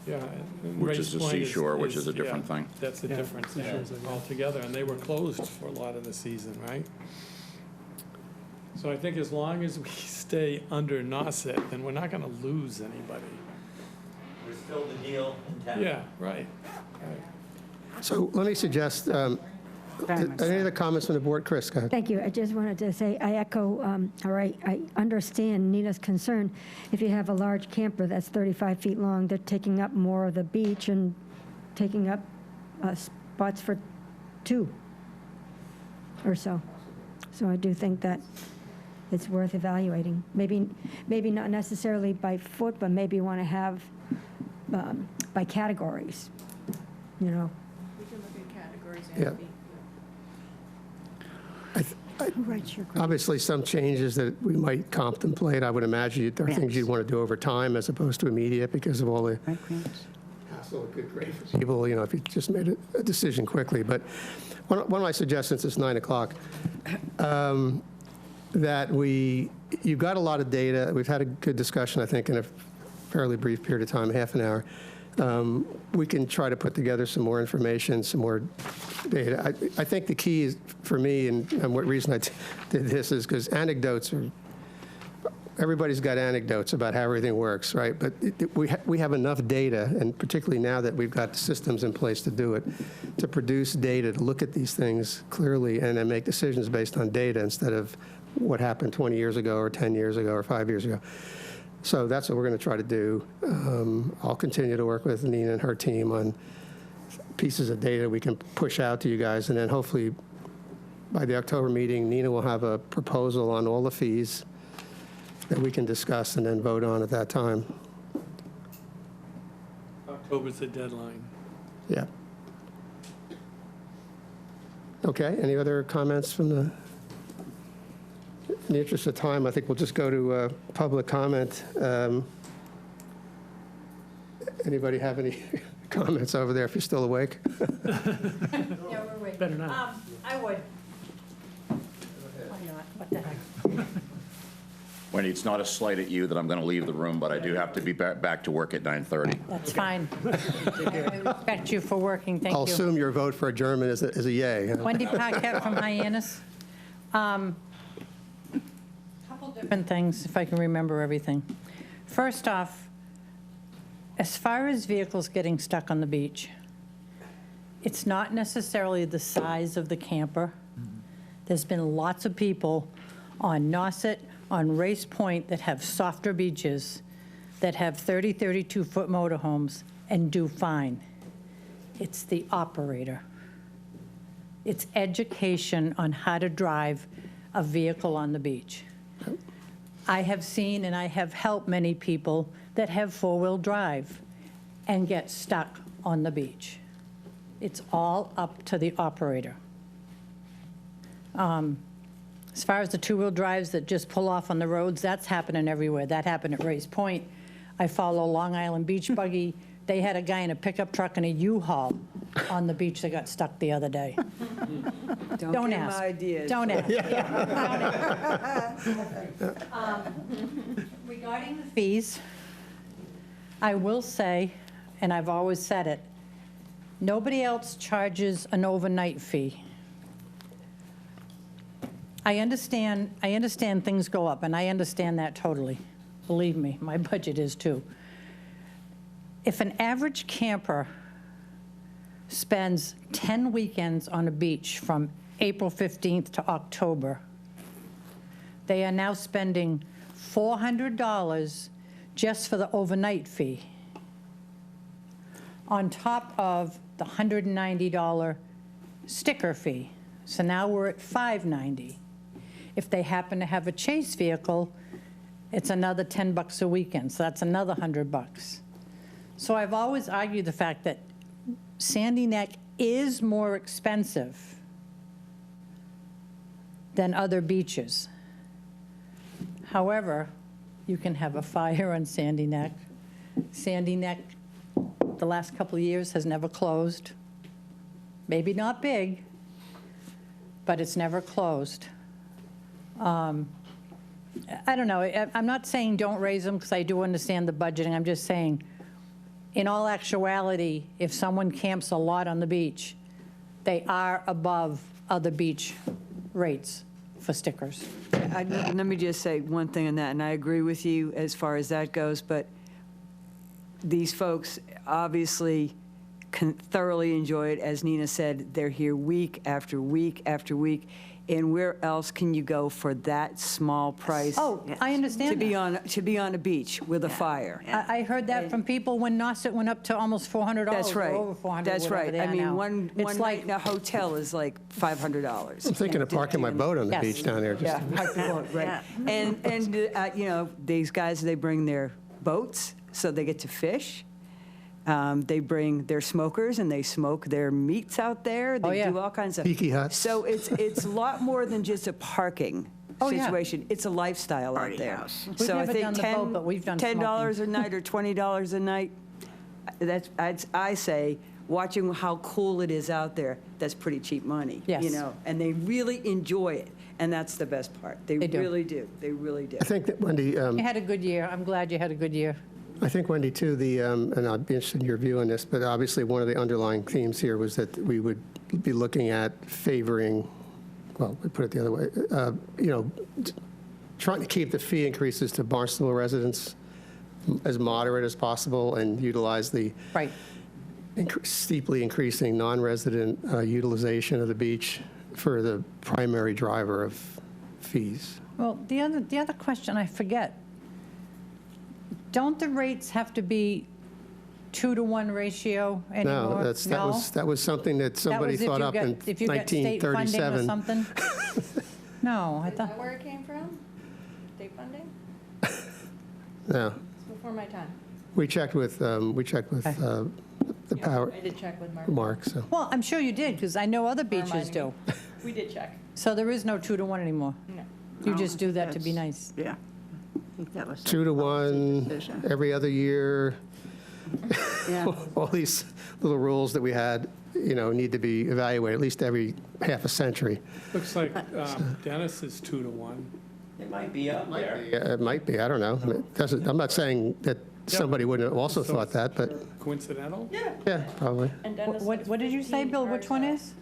Yeah. and Which Race is the Point seashore, which is a yeah, different thing. That's a different thing altogether, and they were closed for a lot of the season, right? So I think as long as we stay under Nauset, then we're not gonna lose anybody. We're still the deal in town. Yeah, right. So let me suggest, any other comments from the board? Chris, go ahead. Thank you. I just wanted to say, I echo, I understand Nina's concern. If you have a large camper that's 35 feet long, they're taking up more of the beach and taking up spots for 2 or so. So I do think that it's worth evaluating. Maybe not necessarily by foot, but maybe you want to have by categories, We can look at categories and Yeah. fee. Who writes your grant? Obviously, some changes that we might contemplate, I would imagine there are things you'd want to do over time as opposed to immediate because of all the Right, grants. hassle it could create for people, if you just made a decision quickly. But one of my suggestions is 9 o'clock, that you've got a lot of data. We've had a good discussion, I think, in a fairly brief period of time, half an hour. We can try to put together some more information, some more data. I think the key is, for me, and what reason I did this is because everybody's got anecdotes about how everything works, right? But we have enough data, and particularly now that we've got systems in place to do it, to produce data, to look at these things clearly and then make decisions based on data instead of what happened 20 years ago or 10 years ago or 5 years ago. So that's what we're going to try to do. I'll continue to work with Nina and her team on pieces of data we can push out to you guys, and then hopefully by the October meeting, Nina will have a proposal on all the fees that we can discuss and then vote on at that time. October's the deadline. Yeah. Okay, any other comments from the, in the interest of time, I think we'll just go to public comment. Anybody have any comments over there if you're still awake? Yeah, we're waiting. Better not. I would. Why not? What the heck? Wendy, it's not a slight at you that I'm going to leave the room, but I do have to be back to work at 9:30. That's fine. I respect you for working, thank I'll you. assume your vote for adjournment is a yay. huh? Wendy Paquette from Hyannis. Couple different things, if I can remember everything. First off, as far as vehicles getting stuck on the beach, it's not necessarily the size of the camper. There's been lots of people on Nauset, on Race Point that have softer beaches, that have 30, 32-foot motorhomes and do fine. It's the operator. It's education on how to drive a vehicle on the beach. I have seen and I have helped many people that have four-wheel drive and get stuck on the beach. It's all up to the operator. As far as the two-wheel drives that just pull off on the roads, that's happening everywhere. That happened at Race Point. I follow Long Island Beach Buggy. They had a guy in a pickup truck and a U-Haul on the beach that got stuck the other day. Don't give 'em ask. ideas. Don't ask. Yeah, don't ask. Regarding the fees, I will say, and I've always said it, nobody else charges an overnight fee. I understand things go up, and I understand that totally. Believe me, my budget is too. If an average camper spends 10 weekends on a beach from April 15th to October, they are now spending $400 just for the overnight fee, on top of the $190 sticker fee. So now we're at $590. If they happen to have a chase vehicle, it's another $10 a weekend, so that's another $100. So I've always argued the fact that Sandy Neck is more expensive than other beaches. However, you can have a fire on Sandy Neck. Sandy Neck, the last couple of years, has never closed. Maybe not big, but it's never closed. I don't know. I'm not saying don't raise them because I do understand the budgeting. I'm just saying, in all actuality, if someone camps a lot on the beach, they are above other beach rates for stickers. Let me just say one thing on that, and I agree with you as far as that goes, but these folks obviously can thoroughly enjoy it. As Nina said, they're here week after week after week. And where else can you go for that small price? Oh, I understand that. To be on a beach with a fire. I heard that from people when Nauset went up to almost $400 That's right. or over $400. That's whatever right. they I are mean, now. one It's night like, in a hotel is like $500. I'm thinking of parking my boat on the Yes. beach down there. Yeah, park the boat, right. And you know, these guys, they bring their boats, so they get to fish. They bring their smokers, and they smoke their meats out there. They do all kinds of... Tiki huts. So it's a lot more than just a parking situation. It's a lifestyle out there. We've So never I think done the boat, but we've done smoking. $10 a night or $20 a night, I say, watching how cool it is out there, that's pretty cheap money. Yes. You know, and they really enjoy it, and that's the best part. They do. really do. They really do. I think that, Wendy, you had a good year. I'm glad you had a good year. I think, Wendy, too, and I'd be interested in your view on this, but obviously one of the underlying themes here was that we would be looking at favoring, well, we put it the other way, trying to keep the fee increases to Barnstable residents as moderate as possible and utilize the Right. steeply increasing non-resident utilization of the beach for the primary driver of fees. Well, the other question I forget, don't the rates have to be 2-to-1 ratio anymore? No, that was something that somebody thought up in if you get state funding or 1937. something? No, I Is thought, that where it came from? State funding? No, It's before my time. we checked with the power, I did check with Mark. Mark, so. well, I'm sure you did, because I know other beaches do. We did check. So there is no 2-to-1 anymore? No. You just do that to be nice? Yeah. I think that was. 2-to-1, decision. every other year. Yeah. All these little rules that we had, need to be evaluated at least every half a century. Looks like Dennis is 2-to-1. It might be up there. Yeah, it might be, I don't know. It doesn't, I'm not saying that somebody wouldn't have also So thought that, but, Coincidental? yeah, probably. And Dennis, What did you say, Bill? Which one is?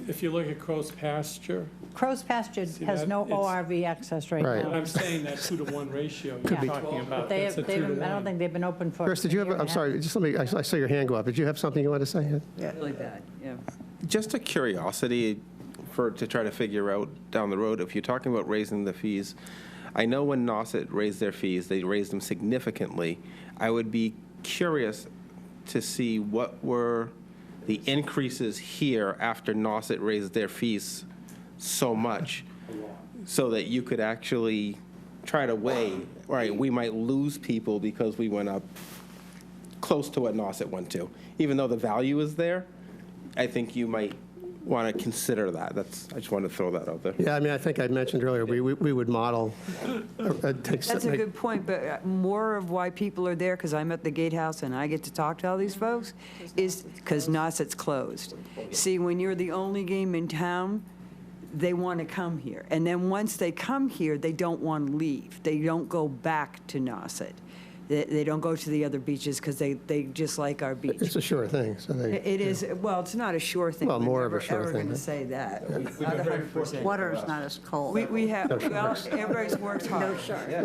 If you look at Crow's Pasture, Crow's Pasture See, has that no it's- ORV access right Right. now. I'm saying that 2-to-1 ratio you're Yeah. talking about, They that's a have, I 2-to-1. don't think they've been open for. Chris, did you a have, year I'm and a half. sorry, just let me, I saw your hand go up. Did you have something you wanted to say? Really bad, yeah. Just a curiosity to try to figure out down the road, if you're talking about raising the fees, I know when Nauset raised their fees, they raised them significantly. I would be curious to see what were the increases here after Nauset raised their fees so much, so that you could actually try to weigh, right, we might lose people because we went up close to what Nauset went to. Even though the value is there, I think you might want to consider that. I just wanted to throw that out there. Yeah, I mean, I think I mentioned earlier, we would model. That's a good point, but more of why people are there, because I'm at the gatehouse and I get to talk to all these folks, is because Nauset's closed. See, when you're the only game in town, they want to come here. And then once they come here, they don't want to leave. They don't go back to Nauset. They don't go to the other beaches because they just like our beach. It's a sure thing, so they. It is, well, it's not a sure thing. Well, more of a We're sure never thing, going to huh? say that. Not 100%. Water is not as cold. We have, well, everybody's worked hard.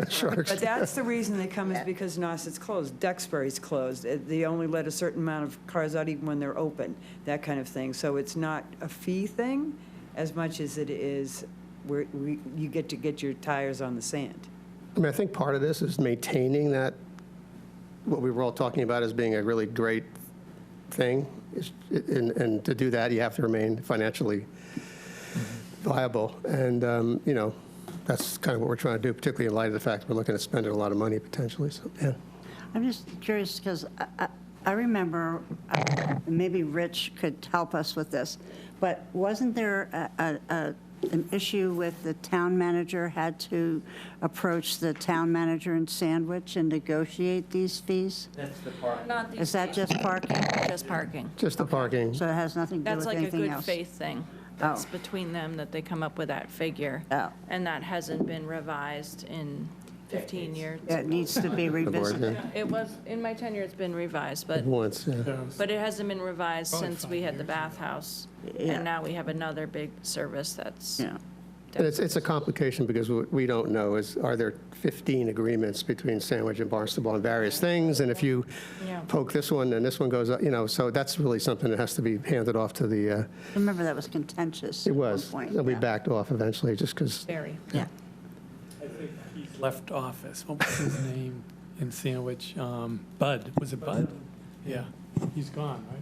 Sharks. But that's the reason they come, is because Nauset's closed, Duxbury's closed. They only let a certain amount of cars out even when they're open, that kind of thing. So it's not a fee thing as much as it is you get to get your tires on the sand. I mean, I think part of this is maintaining that, what we were all talking about as being a really great thing. And to do that, you have to remain financially viable. And, that's kind of what we're trying to do, particularly in light of the fact we're looking at spending a lot of money potentially, so, yeah. I'm just curious, because I remember, maybe Rich could help us with this, but wasn't there an issue with the town manager had to approach the town manager in Sandwich and negotiate these fees? That's the part. not these Is that just parking? just parking. Just the parking. So it has nothing to do That's with like a anything good else? faith thing. That's between them that they come up with that figure. Oh. And that hasn't been revised in 15 years. It needs to be The board, revisited. yeah. It was, in my tenure, it's been revised, but Once, yeah. it hasn't been revised Probably since 5 we had the years. bathhouse. Yeah. And now we have another big service that's. Yeah. And it's a complication because what we don't know is, are there 15 agreements between Sandwich and Barnstable on various things? And if you Yeah. poke this one and this one goes up, so that's really something that has to be handed off to the, I remember that was contentious it at one was. point. It'll be yeah. backed off eventually, just because. Very. Yeah. I think he's left office. What was his name in Sandwich? Bud, was it Bud? Yeah, he's gone, right?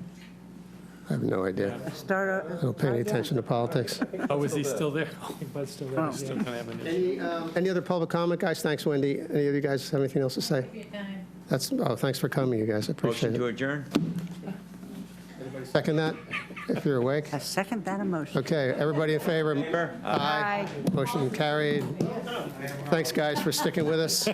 I have no idea. Start I don't pay any attention to politics. Oh, is he still there? I think Bud's still there. Still gonna have an issue. Any other public comment, guys? Thanks, Wendy. Any of you guys have anything else to say? Thanks for coming, you guys. I appreciate Motion to it. adjourn? Second that, if you're awake. I second that emotion. Okay, everybody in favor? Aye. Motion carried. Thanks, guys, for sticking with us.